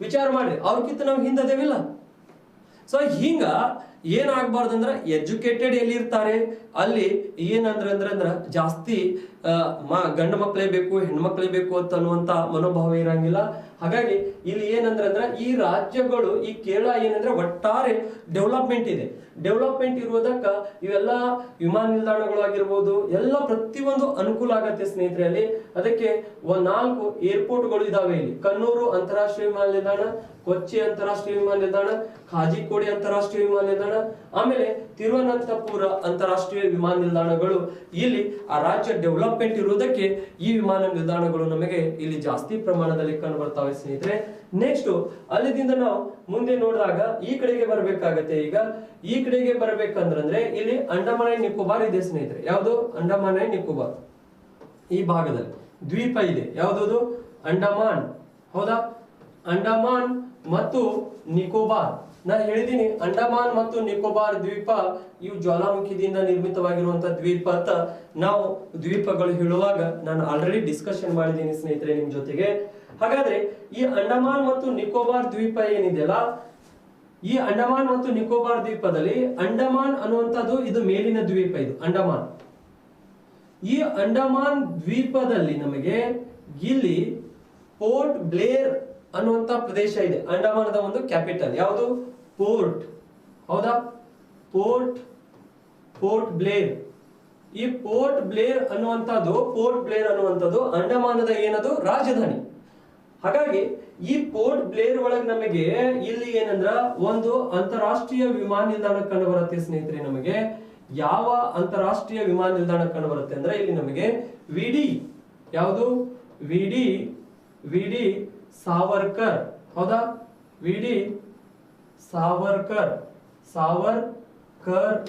ವಿಚಾರ ಮಾಡ್ರಿ, ಅವ್ರಕ್ಕಿಂತ ನಾವು ಹಿಂದದೇವಿಲ್ಲ. ಸೊ ಹಿಂಗ ಏನಾಗಬಾರ್ದಂದ್ರ ಎಜುಕೇಟೆಡ್ ಎಲ್ಲಿರ್ತಾರೆ ಅಲ್ಲಿ ಏನಂದ್ರ ಜಾಸ್ತಿ ಗಂಡು ಮಕ್ಕಳೇ ಬೇಕು ಹೆಣ್ಮಕ್ಳೇ ಬೇಕು ಅಂತ ಅನ್ನುವಂತ ಮನೋಭಾವ ಇರಂಗಿಲ್ಲ. ಹಾಗಾಗಿ ಇಲ್ಲಿ ಏನಂದ್ರ ಈ ರಾಜ್ಯಗಳು ಈ ಕೇರಳ ಏನಂದ್ರೆ ಒಟ್ಟಾರೆ ಡೆವಲಪ್ಮೆಂಟ್ ಇದೆ. ಡೆವಲಪ್ಮೆಂಟ್ ಇರುವುದಕ್ಕ ಇವೆಲ್ಲ ವಿಮಾನ ನಿಲ್ದಾಣಗಳು ಆಗಿರ್ಬೋದು ಎಲ್ಲ ಪ್ರತಿಯೊಂದು ಅನುಕೂಲ ಆಗತ್ತೆ ಸ್ನೇಹಿತರೆ ಅಲ್ಲಿ. ಅದಕ್ಕೆ 4 ಏರ್ಪೋರ್ಟ್ಗಳು ಇದಾವೆ ಇಲ್ಲಿ. ಕಣ್ಣೂರು ಅಂತಾರಾಷ್ಟ್ರೀಯ ವಿಮಾನ ನಿಲ್ದಾಣ, ಕೊಚ್ಚಿ ಅಂತಾರಾಷ್ಟ್ರೀಯ ವಿಮಾನ ನಿಲ್ದಾಣ, ಕಾಜಿಕೋಡಿ ಅಂತಾರಾಷ್ಟ್ರೀಯ ವಿಮಾನ ನಿಲ್ದಾಣ, ಆಮೇಲೆ ತಿರುವನಂತಪುರ ಅಂತಾರಾಷ್ಟ್ರೀಯ ವಿಮಾನ ನಿಲ್ದಾಣಗಳು. ಇಲ್ಲಿ ಆ ರಾಜ್ಯ ಡೆವಲಪ್ಮೆಂಟ್ ಇರುವುದಕ್ಕೆ ಈ ವಿಮಾನ ನಿಲ್ದಾಣಗಳು ನಮಗೆ ಇಲ್ಲಿ ಜಾಸ್ತಿ ಪ್ರಮಾಣದಲ್ಲಿ ಕಂಡು ಬರ್ತಾವೆ ಸ್ನೇಹಿತರೆ. ನೆಕ್ಸ್ಟ್ ಅಲ್ಲಿಂದ ನಾವು ಮುಂದೆ ನೋಡಿದಾಗ ಈ ಕಡೆಗೆ ಬರಬೇಕಾಗತ್ತೆ. ಈಗ ಈ ಕಡೆಗೆ ಬರ್ಬೇಕಂದ್ರೆ ಇಲ್ಲಿ ಅಂಡಮಾನ್ ಅಂಡ್ ನಿಕೋಬಾರ್ ಇದೆ ಸ್ನೇಹಿತರೆ. ಯಾವುದು? ಅಂಡಮಾನ್ ಅಂಡ್ ನಿಕೋಬಾರ್. ಈ ಭಾಗದಲ್ಲಿ ದ್ವೀಪ ಇದೆ. ಯಾವ್ದು? ಅಂಡಮಾನ್. ಹೌದಾ? ಅಂಡಮಾನ್ ಮತ್ತು ನಿಕೋಬಾರ್. ನಾ ಹೇಳಿದೀನಿ ಅಂಡಮಾನ್ ಮತ್ತು ನಿಕೋಬಾರ್ ದ್ವೀಪ ಇವು ಜ್ವಾಲಾಮುಖಿದಿಂದ ನಿರ್ಮಿತವಾಗಿರುವಂತಹ ದ್ವೀಪ ಅಂತ ನಾವು ದ್ವೀಪಗಳು ಹೇಳುವಾಗ ನಾನು ಆಲ್ರೆಡಿ ಡಿಸ್ಕಷನ್ ಮಾಡಿದ್ದೀನಿ ಸ್ನೇಹಿತರೆ ನಿಮ್ ಜೊತೆಗೆ. ಹಾಗಾದ್ರೆ ಈ ಅಂಡಮಾನ್ ಮತ್ತು ನಿಕೋಬಾರ್ ದ್ವೀಪ ಏನಿದೆಯಲ್ಲ, ಈ ಅಂಡಮಾನ್ ಮತ್ತು ನಿಕೋಬಾರ್ ದ್ವೀಪದಲ್ಲಿ ಅಂಡಮಾನ್ ಅನ್ನುವಂಥದ್ದು ಇದು ಮೇಲಿನ ದ್ವೀಪ. ಇದು ಅಂಡಮಾನ್. ಈ ಅಂಡಮಾನ್ ದ್ವೀಪದಲ್ಲಿ ನಮಗೆ ಇಲ್ಲಿ ಪೋರ್ಟ್ ಬ್ಲೇರ್ ಅನ್ನುವಂತ ಪ್ರದೇಶ ಇದೆ. ಅಂಡಮಾನದ ಒಂದು ಕ್ಯಾಪಿಟಲ್ ಯಾವುದು? ಪೋರ್ಟ್. ಹೌದಾ? Port Blair. ಈ ಪೋರ್ಟ್ ಬ್ಲೇರ್ ಅನ್ನುವಂಥದ್ದು ಅಂಡಮಾನದ ಏನದು ರಾಜಧಾನಿ. ಹಾಗಾಗಿ ಈ ಪೋರ್ಟ್ ಬ್ಲೇರ್ ಒಳಗೆ ನಮಗೆ ಇಲ್ಲಿ ಏನಂದ್ರ ಒಂದು ಅಂತಾರಾಷ್ಟ್ರೀಯ ವಿಮಾನ ನಿಲ್ದಾಣ ಕಂಡು ಬರುತ್ತೆ ಸ್ನೇಹಿತರೆ. ನಮಗೆ ಯಾವ ಅಂತಾರಾಷ್ಟ್ರೀಯ ವಿಮಾನ ನಿಲ್ದಾಣ ಕಂಡು ಬರುತ್ತೆ ಅಂದ್ರೆ ಇಲ್ಲಿ ನಮಗೆ ವಿಡಿ. ಯಾವುದು? ವಿಡಿ ವಿ ಡಿ ಸಾವರ್ಕರ್, ಹೌದಾ, ವಿ ಡಿ ಸಾವರ್ಕರ್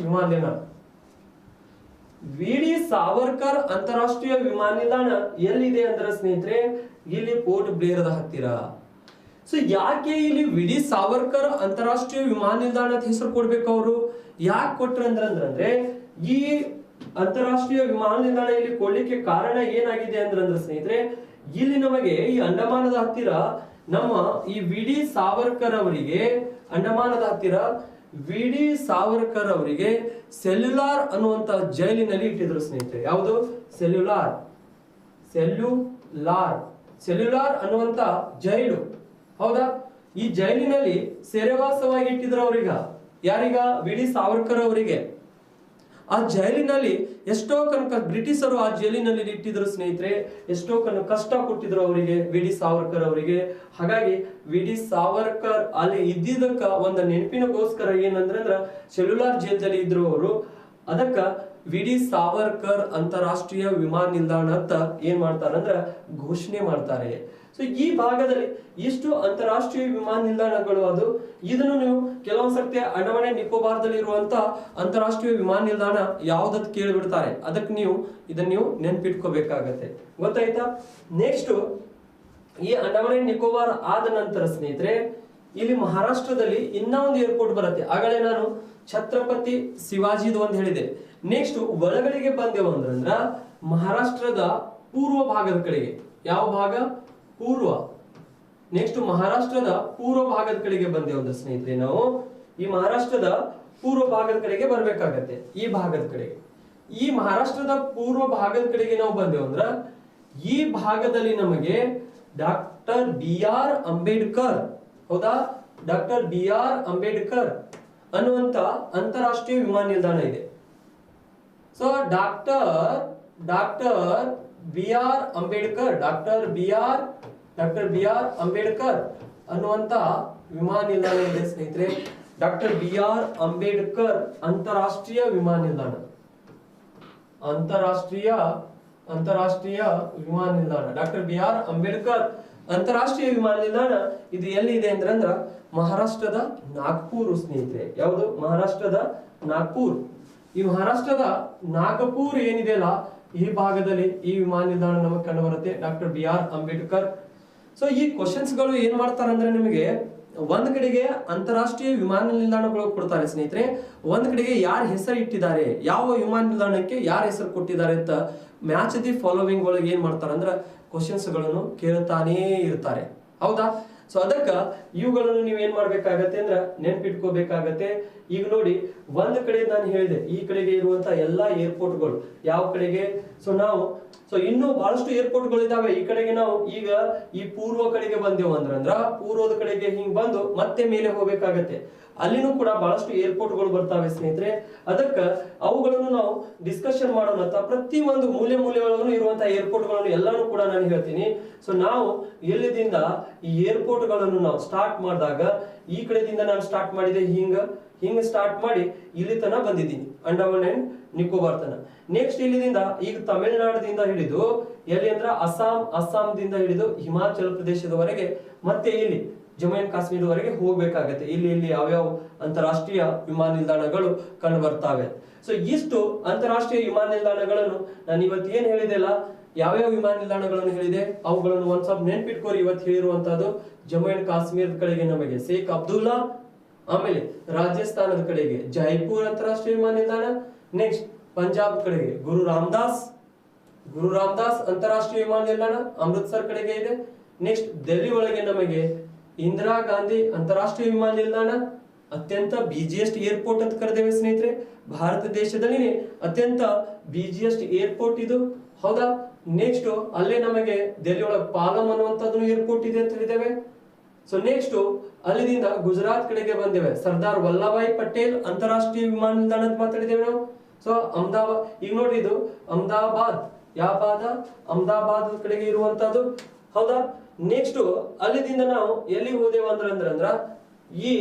ವಿಮಾನ ನಿಲ್ದಾಣ. ವಿ ಡಿ ಸಾವರ್ಕರ್ ಅಂತಾರಾಷ್ಟ್ರೀಯ ವಿಮಾನ ನಿಲ್ದಾಣ ಎಲ್ಲಿದೆ ಅಂದ್ರೆ ಸ್ನೇಹಿತರೆ, ಇಲ್ಲಿ ಪೋರ್ಟ್ ಬ್ಲೇರದ ಹತ್ತಿರ. ಸೊ ಯಾಕೆ ಇಲ್ಲಿ ವಿ ಡಿ ಸಾವರ್ಕರ್ ಅಂತಾರಾಷ್ಟ್ರೀಯ ವಿಮಾನ ನಿಲ್ದಾಣ ಅಂತ ಹೆಸರು ಕೊಡ್ಬೇಕು ಅವರು? ಯಾಕೆ ಕೊಟ್ರು ಅಂದ್ರೆ ಈ ಅಂತಾರಾಷ್ಟ್ರೀಯ ವಿಮಾನ ನಿಲ್ದಾಣ ಇಲ್ಲಿ ಕೊಡ್ಲಿಕ್ಕೆ ಕಾರಣ ಏನಾಗಿದೆ ಅಂದ್ರೆ ಸ್ನೇಹಿತರೆ, ಇಲ್ಲಿ ನಮಗೆ ಈ ಅಂಡಮಾನದ ಹತ್ತಿರ ನಮ್ಮ ಈ ವಿ ಡಿ ಸಾವರ್ಕರ್ ಅವರಿಗೆ, ಅಂಡಮಾನದ ಹತ್ತಿರ ವಿ ಡಿ ಸಾವರ್ಕರ್ ಅವರಿಗೆ ಸೆಲ್ಯುಲಾರ್ ಅನ್ನುವಂತ ಜೈಲಿನಲ್ಲಿ ಇಟ್ಟಿದ್ರು ಸ್ನೇಹಿತರೆ. ಯಾವುದು? ಸೆಲ್ಯುಲಾರ್ ಅನ್ನುವಂತ ಜೈಲು, ಹೌದಾ. ಈ ಜೈಲಿನಲ್ಲಿ ಸೆರೆವಾಸವಾಗಿ ಇಟ್ಟಿದ್ರು ಅವರೀಗ. ಯಾರೀಗ? ವಿ ಡಿ ಸಾವರ್ಕರ್ ಅವರಿಗೆ. ಆ ಜೈಲಿನಲ್ಲಿ ಎಷ್ಟೋ ಕನಕ ಬ್ರಿಟಿಷರು ಆ ಜೈಲಿನಲ್ಲಿ ಇಟ್ಟಿದ್ರು ಸ್ನೇಹಿತರೆ, ಎಷ್ಟೋ ಕಷ್ಟ ಕೊಟ್ಟಿದ್ರು ಅವರಿಗೆ, ವಿ ಡಿ ಸಾವರ್ಕರ್ ಅವರಿಗೆ. ಹಾಗಾಗಿ ವಿ ಡಿ ಸಾವರ್ಕರ್ ಅಲ್ಲಿ ಇದ್ದಿದ್ದಕ್ಕ ಒಂದು ನೆನಪಿನಗೋಸ್ಕರ ಏನಂದ್ರ ಸೆಲ್ಯುಲಾರ್ ಜೈಲಲ್ಲಿ ಇದ್ರು ಅವರು. ಅದಕ್ಕ ವಿ ಡಿ ಸಾವರ್ಕರ್ ಅಂತಾರಾಷ್ಟ್ರೀಯ ವಿಮಾನ ನಿಲ್ದಾಣ ಅಂತ ಏನ್ ಮಾಡ್ತಾರಂದ್ರ ಘೋಷಣೆ ಮಾಡ್ತಾರೆ. ಸೊ ಈ ಭಾಗದಲ್ಲಿ ಇಷ್ಟು ಅಂತಾರಾಷ್ಟ್ರೀಯ ವಿಮಾನ ನಿಲ್ದಾಣಗಳು ಅದು. ಇದನ್ನು ನೀವು ಕೆಲವೊಂದ್ ಸರ್ತಿ ಅಂಡಮಾನ್ ನಿಕೋಬಾರ್ದಲ್ಲಿ ಇರುವಂತ ಅಂತಾರಾಷ್ಟ್ರೀಯ ವಿಮಾನ ನಿಲ್ದಾಣ ಯಾವ್ದತ್ ಕೇಳಿಬಿಡ್ತಾರೆ. ಅದಕ್ಕೆ ನೀವು ನೆನ್ಪಿಟ್ಕೋಬೇಕಾಗತ್ತೆ. ಗೊತ್ತಾಯ್ತಾ? ನೆಕ್ಸ್ಟ್ ಈ ಅಂಡಮಾನ್ ನಿಕೋಬಾರ್ ಆದ ನಂತರ ಸ್ನೇಹಿತರೆ, ಇಲ್ಲಿ ಮಹಾರಾಷ್ಟ್ರದಲ್ಲಿ ಇನ್ನ ಒಂದು ಏರ್ಪೋರ್ಟ್ ಬರುತ್ತೆ. ಆಗಲೇ ನಾನು ಛತ್ರಪತಿ ಶಿವಾಜಿದು ಅಂತ ಹೇಳಿದೆ. ನೆಕ್ಸ್ಟ್ ಒಳಗಡೆಗೆ ಬಂದೆವು ಅಂದ್ರ ಮಹಾರಾಷ್ಟ್ರದ ಪೂರ್ವ ಭಾಗದ ಕಡೆಗೆ. ಯಾವ ಭಾಗ? ಪೂರ್ವ. ನೆಕ್ಸ್ಟ್ ಮಹಾರಾಷ್ಟ್ರದ ಪೂರ್ವ ಭಾಗದ ಕಡೆಗೆ ಬಂದೆವು ಅಂದ್ರೆ ಸ್ನೇಹಿತರೆ, ನಾವು ಈ ಮಹಾರಾಷ್ಟ್ರದ ಪೂರ್ವ ಭಾಗದ ಕಡೆಗೆ ಬರ್ಬೇಕಾಗತ್ತೆ. ಈ ಭಾಗದ ಕಡೆಗೆ, ಈ ಮಹಾರಾಷ್ಟ್ರದ ಪೂರ್ವ ಭಾಗದ ಕಡೆಗೆ ನಾವು ಬಂದೆವು ಅಂದ್ರ ಈ ಭಾಗದಲ್ಲಿ ನಮಗೆ ಡಾಕ್ಟರ್ ಬಿ ಆರ್ ಅಂಬೇಡ್ಕರ್, ಹೌದಾ, ಡಾಕ್ಟರ್ ಬಿ ಆರ್ ಅಂಬೇಡ್ಕರ್ ಅನ್ನುವಂತ ಅಂತಾರಾಷ್ಟ್ರೀಯ ವಿಮಾನ ನಿಲ್ದಾಣ ಇದೆ. So doctor B R Ambedkar, doctor B R Ambedkar ಅನ್ನುವಂತ ವಿಮಾನ ನಿಲ್ದಾಣ ಇದೆ ಸ್ನೇಹಿತರೆ. ಡಾಕ್ಟರ್ ಬಿ ಆರ್ ಅಂಬೇಡ್ಕರ್ ಅಂತಾರಾಷ್ಟ್ರೀಯ ವಿಮಾನ ನಿಲ್ದಾಣ, ಅಂತಾರಾಷ್ಟ್ರೀಯ ವಿಮಾನ ನಿಲ್ದಾಣ, ಡಾಕ್ಟರ್ ಬಿ ಆರ್ ಅಂಬೇಡ್ಕರ್ ಅಂತಾರಾಷ್ಟ್ರೀಯ ವಿಮಾನ ನಿಲ್ದಾಣ. ಇದು ಎಲ್ಲಿ ಇದೆ ಅಂದ್ರ ಮಹಾರಾಷ್ಟ್ರದ ನಾಗ್ಪುರ್ ಸ್ನೇಹಿತರೆ. ಯಾವುದು? ಮಹಾರಾಷ್ಟ್ರದ ನಾಗ್ಪುರ್. ಈ ಮಹಾರಾಷ್ಟ್ರದ ನಾಗಪುರ್ ಏನಿದೆ ಅಲ್ಲ, ಈ ಭಾಗದಲ್ಲಿ ಈ ವಿಮಾನ ನಿಲ್ದಾಣ ನಮಗೆ ಕಂಡು ಬರುತ್ತೆ, doctor B R Ambedkar. So ಈ ಕ್ವಶನ್ಸ್ ಗಳು ಏನ್ ಮಾಡ್ತಾರಂದ್ರೆ ನಿಮಗೆ ಒಂದ್ ಕಡೆಗೆ ಅಂತಾರಾಷ್ಟ್ರೀಯ ವಿಮಾನ ನಿಲ್ದಾಣಗಳು ಕೊಡ್ತಾರೆ ಸ್ನೇಹಿತರೆ, ಒಂದ್ ಕಡೆಗೆ ಯಾರ ಹೆಸರು ಇಟ್ಟಿದ್ದಾರೆ, ಯಾವ ವಿಮಾನ ನಿಲ್ದಾಣಕ್ಕೆ ಯಾರ ಹೆಸರು ಕೊಟ್ಟಿದ್ದಾರೆ ಅಂತ ಮ್ಯಾಚ್ ದಿ ಫಾಲೋವಿಂಗ್ ಒಳಗೆ ಏನ್ ಮಾಡ್ತಾರ ಅಂದ್ರ ಕ್ವಶನ್ಸ್ ಗಳನ್ನು ಕೇಳ್ತಾನೇ ಇರ್ತಾರೆ, ಹೌದಾ. ಸೊ ಅದಕ್ಕ ಇವುಗಳನ್ನು ನೀವು ಏನ್ ಮಾಡ್ಬೇಕಾಗತ್ತೆ ಅಂದ್ರ ನೆನ್ಪಿಟ್ಕೋಬೇಕಾಗತ್ತೆ. ಈಗ ನೋಡಿ, ಒಂದ್ ಕಡೆ ನಾನು ಹೇಳಿದೆ ಈ ಕಡೆಗೆ ಇರುವಂತ ಎಲ್ಲಾ ಏರ್ಪೋರ್ಟ್ಗಳು ಯಾವ ಕಡೆಗೆ. ಸೊ ಇನ್ನೂ ಬಹಳಷ್ಟು ಏರ್ಪೋರ್ಟ್ಗಳು ಇದಾವೆ. ಈ ಕಡೆಗೆ ನಾವು ಈಗ ಈ ಪೂರ್ವ ಕಡೆಗೆ ಬಂದೆವು ಅಂದ್ರ ಪೂರ್ವದ ಕಡೆಗೆ ಹಿಂಗ್ ಬಂದು ಮತ್ತೆ ಮೇಲೆ ಹೋಗ್ಬೇಕಾಗತ್ತೆ. ಅಲ್ಲಿನೂ ಕೂಡ ಬಹಳಷ್ಟು ಏರ್ಪೋರ್ಟ್ಗಳು ಬರ್ತಾವೆ ಸ್ನೇಹಿತರೆ. ಅದಕ್ಕ ಅವುಗಳನ್ನು ನಾವು ಡಿಸ್ಕಷನ್ ಮಾಡೋಣ ಅಂತ ಪ್ರತಿ ಒಂದು ಮೂಲೆಯೊಳಗೂ ಇರುವಂತಹ ಏರ್ಪೋರ್ಟ್ಗಳನ್ನು ಎಲ್ಲಾನು ಕೂಡ ನಾನು ಹೇಳ್ತೀನಿ. ಸೊ ನಾವು ಎಲ್ಲಿದಿಂದ ಈ ಏರ್ಪೋರ್ಟ್ಗಳನ್ನು ನಾವು ಸ್ಟಾರ್ಟ್ ಮಾಡಿದಾಗ ಈ ಕಡೆದಿಂದ ನಾನು ಸ್ಟಾರ್ಟ್ ಮಾಡಿದೆ, ಹಿಂಗ ಸ್ಟಾರ್ಟ್ ಮಾಡಿ ಇಲ್ಲಿ ತನ ಬಂದಿದ್ದೀನಿ, ಅಂಡಮಾನ್ ಅಂಡ್ ನಿಕೋಬಾರ್ ತನ. ನೆಕ್ಸ್ಟ್ ಇಲ್ಲಿದಿಂದ ಈಗ ತಮಿಳುನಾಡದಿಂದ ಹಿಡಿದು ಎಲ್ಲಿ ಅಂದ್ರ ಅಸ್ಸಾಂದಿಂದ ಹಿಡಿದು ಹಿಮಾಚಲ ಪ್ರದೇಶದವರೆಗೆ ಮತ್ತೆ ಇಲ್ಲಿ ಜಮ್ಮು ಅಂಡ್ ಕಾಶ್ಮೀರದವರೆಗೆ ಹೋಗ್ಬೇಕಾಗತ್ತೆ. ಇಲ್ಲಿ ಯಾವ್ಯಾವ ಅಂತಾರಾಷ್ಟ್ರೀಯ ವಿಮಾನ ನಿಲ್ದಾಣಗಳು ಕಂಡು ಬರ್ತಾವೆ. ಸೊ ಇಷ್ಟು ಅಂತಾರಾಷ್ಟ್ರೀಯ ವಿಮಾನ ನಿಲ್ದಾಣಗಳನ್ನು ನಾನು ಇವತ್ತು ಏನ್ ಹೇಳಿದೆ ಅಲ್ಲ, ಯಾವ್ಯಾವ ವಿಮಾನ ನಿಲ್ದಾಣಗಳನ್ನು ಹೇಳಿದೆ ಅವುಗಳನ್ನು ಒಂದ್ ಸ್ವಲ್ಪ ನೆನ್ಪಿಟ್ಕೋರಿ. ಇವತ್ತು ಹೇಳಿರುವಂತಹದ್ದು ಜಮ್ಮು ಅಂಡ್ ಕಾಶ್ಮೀರದ ಕಡೆಗೆ ನಮಗೆ ಶೇಖ್ ಅಬ್ದುಲ್ಲಾ, ಆಮೇಲೆ ರಾಜಸ್ಥಾನದ ಕಡೆಗೆ ಜೈಪುರ್ ಅಂತಾರಾಷ್ಟ್ರೀಯ ವಿಮಾನ ನಿಲ್ದಾಣ, ನೆಕ್ಸ್ಟ್ ಪಂಜಾಬ್ ಕಡೆಗೆ ಗುರು ರಾಮದಾಸ್ ಅಂತಾರಾಷ್ಟ್ರೀಯ ವಿಮಾನ ನಿಲ್ದಾಣ ಅಮೃತ್ಸರ್ ಕಡೆಗೆ ಇದೆ. ನೆಕ್ಸ್ಟ್ ಡೆಲ್ಲಿ ಒಳಗೆ ನಮಗೆ ಇಂದಿರಾ ಗಾಂಧಿ ಅಂತಾರಾಷ್ಟ್ರೀಯ ವಿಮಾನ ನಿಲ್ದಾಣ, ಅತ್ಯಂತ ಬಿಜಿಯೆಸ್ಟ್ ಏರ್ಪೋರ್ಟ್ ಅಂತ ಕರೆದೇವೆ ಸ್ನೇಹಿತರೆ. ಭಾರತ ದೇಶದಲ್ಲಿ ಅತ್ಯಂತ ಬಿಜಿಯೆಸ್ಟ್ ಏರ್ಪೋರ್ಟ್ ಇದು, ಹೌದಾ. ನೆಕ್ಸ್ಟ್ ಅಲ್ಲೇ ನಮಗೆ ಡೆಲ್ಲಿ ಒಳಗೆ ಪಾಲಂ ಅನ್ನುವಂಥದ್ದು ಏರ್ಪೋರ್ಟ್ ಇದೆ ಅಂತ ಹೇಳಿದ್ದೇವೆ. ಸೊ ನೆಕ್ಸ್ಟ್ ಅಲ್ಲಿಂದ ಗುಜರಾತ್ ಕಡೆಗೆ ಬಂದೇವೆ, ಸರ್ದಾರ್ ವಲ್ಲಭಾಯ್ ಪಟೇಲ್ ಅಂತಾರಾಷ್ಟ್ರೀಯ ವಿಮಾನ ನಿಲ್ದಾಣ ಅಂತ ಮಾತಾಡಿದ್ದೇವೆ ನಾವು. ಸೊ ಅಹಮದಾಬಾದ್, ಈಗ ನೋಡ್ರಿ ಇದು ಅಹಮದಾಬಾದ್, ಅಹಮದಾಬಾದ್ ಕಡೆಗೆ ಇರುವಂತಹದ್ದು, ಹೌದಾ. ನೆಕ್ಸ್ಟ್ ಅಲ್ಲಿಂದ ನಾವು ಎಲ್ಲಿ ಹೋದೆವು ಅಂದ್ರ ಈ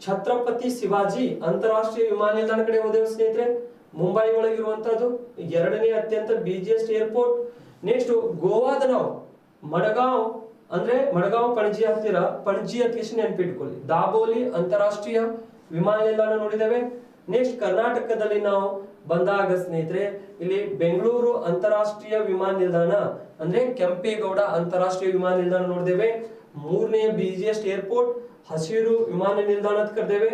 ಛತ್ರಪತಿ ಶಿವಾಜಿ ಅಂತಾರಾಷ್ಟ್ರೀಯ ವಿಮಾನ ನಿಲ್ದಾಣ ಕಡೆ ಹೋದೆವು ಸ್ನೇಹಿತರೆ. ಮುಂಬೈ ಒಳಗಿರುವಂತಹದ್ದು ಎರಡನೇ ಅತ್ಯಂತ ಬಿಜಿಯೆಸ್ಟ್ ಏರ್ಪೋರ್ಟ್. ನೆಕ್ಸ್ಟ್ ಗೋವಾದ ನಾವು ಅಂದ್ರೆ ಮಡಗಾಂವ್ ಪಣಜಿ ಹತ್ತಿರ, ಪಣಜಿ ಅತ್ಯಕ್ಷ ನೆನಪಿಟ್ಕೊಳ್ಳಿ. ದಾಬೋಲಿ ಅಂತಾರಾಷ್ಟ್ರೀಯ ವಿಮಾನ ನಿಲ್ದಾಣ ನೋಡಿದ್ದೇವೆ. ನೆಕ್ಸ್ಟ್ ಕರ್ನಾಟಕದಲ್ಲಿ ನಾವು ಬಂದಾಗ ಸ್ನೇಹಿತರೆ ಇಲ್ಲಿ ಬೆಂಗಳೂರು ಅಂತಾರಾಷ್ಟ್ರೀಯ ವಿಮಾನ ನಿಲ್ದಾಣ ಅಂದ್ರೆ ಕೆಂಪೇಗೌಡ ಅಂತಾರಾಷ್ಟ್ರೀಯ ವಿಮಾನ ನಿಲ್ದಾಣ ನೋಡಿದ್ದೇವೆ. ಮೂರನೇ ಬಿಸಿಯೆಸ್ಟ್ ಏರ್ಪೋರ್ಟ್ ಹಸಿರು ವಿಮಾನ ನಿಲ್ದಾಣ ಅಂತ ಕರೆದೇವೆ.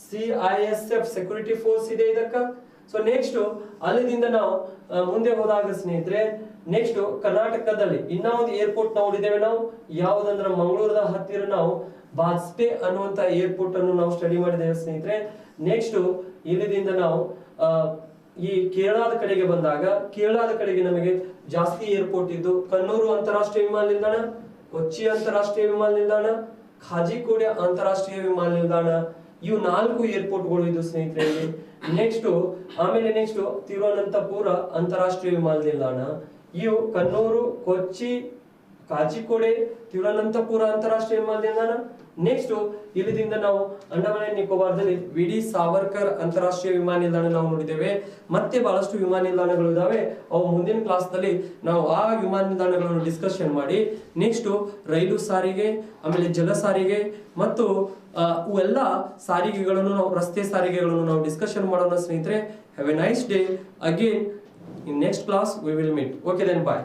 CISF ಸೆಕ್ಯೂರಿಟಿ ಫೋರ್ಸ್ ಇದೆ ಇದಕ್ಕ. ಸೊ ನೆಕ್ಸ್ಟ್ ಅಲ್ಲಿಂದ ನಾವು ಮುಂದೆ ಹೋದಾಗ ಸ್ನೇಹಿತರೆ ನೆಕ್ಸ್ಟ್ ಕರ್ನಾಟಕದಲ್ಲಿ ಇನ್ನ ಒಂದು ಏರ್ಪೋರ್ಟ್ ನೋಡಿದ್ದೇವೆ ನಾವು. ಯಾವುದಂದ್ರ ಮಂಗಳೂರದ ಹತ್ತಿರ ನಾವು ಬಾಜ್ಪೆ ಅನ್ನುವಂತ ಏರ್ಪೋರ್ಟ್ ಅನ್ನು ನಾವು ಸ್ಟಡಿ ಮಾಡಿದ್ದೇವೆ ಸ್ನೇಹಿತರೆ. ನೆಕ್ಸ್ಟ್ ಇಲ್ಲಿಂದ ನಾವು ಈ ಕೇರಳದ ಕಡೆಗೆ ಬಂದಾಗ ಕೇರಳದ ಕಡೆಗೆ ನಮಗೆ ಜಾಸ್ತಿ ಏರ್ಪೋರ್ಟ್ ಇದ್ದು ಕಣ್ಣೂರು ಅಂತಾರಾಷ್ಟ್ರೀಯ ವಿಮಾನ ನಿಲ್ದಾಣ, ಕೊಚ್ಚಿ ಅಂತಾರಾಷ್ಟ್ರೀಯ ವಿಮಾನ ನಿಲ್ದಾಣ, ಖಾಜಿಕೋಡೆ ಅಂತಾರಾಷ್ಟ್ರೀಯ ವಿಮಾನ ನಿಲ್ದಾಣ, ಇವು 4 ಏರ್ಪೋರ್ಟ್ಗಳು ಇದು ಸ್ನೇಹಿತರೆ. ನೆಕ್ಸ್ಟ್ ಆಮೇಲೆ ನೆಕ್ಸ್ಟ್ ತಿರುವನಂತಪುರ ಅಂತಾರಾಷ್ಟ್ರೀಯ ವಿಮಾನ ನಿಲ್ದಾಣ, ಇವು ಕಣ್ಣೂರು, ಕೊಚ್ಚಿ, ಕಾಚಿಕೋಡೆ, ತಿರುವನಂತಪುರ ಅಂತಾರಾಷ್ಟ್ರೀಯ ವಿಮಾನ ನಿಲ್ದಾಣ. ನೆಕ್ಸ್ಟ್ ಇಲ್ಲಿಂದ ನಾವು ಅಂಡಮಾನ್ ಅಂಡ್ ನಿಕೋಬಾರ್ದಲ್ಲಿ ವಿ.ಡಿ. ಸಾವರ್ಕರ್ ಅಂತಾರಾಷ್ಟ್ರೀಯ ವಿಮಾನ ನಿಲ್ದಾಣ ನಾವು ನೋಡಿದ್ದೇವೆ. ಮತ್ತೆ ಬಹಳಷ್ಟು ವಿಮಾನ ನಿಲ್ದಾಣಗಳು ಇದಾವೆ. ಅವು ಮುಂದಿನ ಕ್ಲಾಸ್ ನಲ್ಲಿ ನಾವು ಆ ವಿಮಾನ ನಿಲ್ದಾಣಗಳನ್ನು ಡಿಸ್ಕಷನ್ ಮಾಡಿ ನೆಕ್ಸ್ಟ್ ರೈಲು ಸಾರಿಗೆ, ಆಮೇಲೆ ಜಲ ಸಾರಿಗೆ ಮತ್ತು ಇವೆಲ್ಲ ಸಾರಿಗೆಗಳನ್ನು ನಾವು ರಸ್ತೆ ಸಾರಿಗೆಗಳನ್ನು ನಾವು ಡಿಸ್ಕಷನ್ ಮಾಡೋಣ ಸ್ನೇಹಿತರೆ. Have a nice day. Again in next class we will meet. Okay then bye.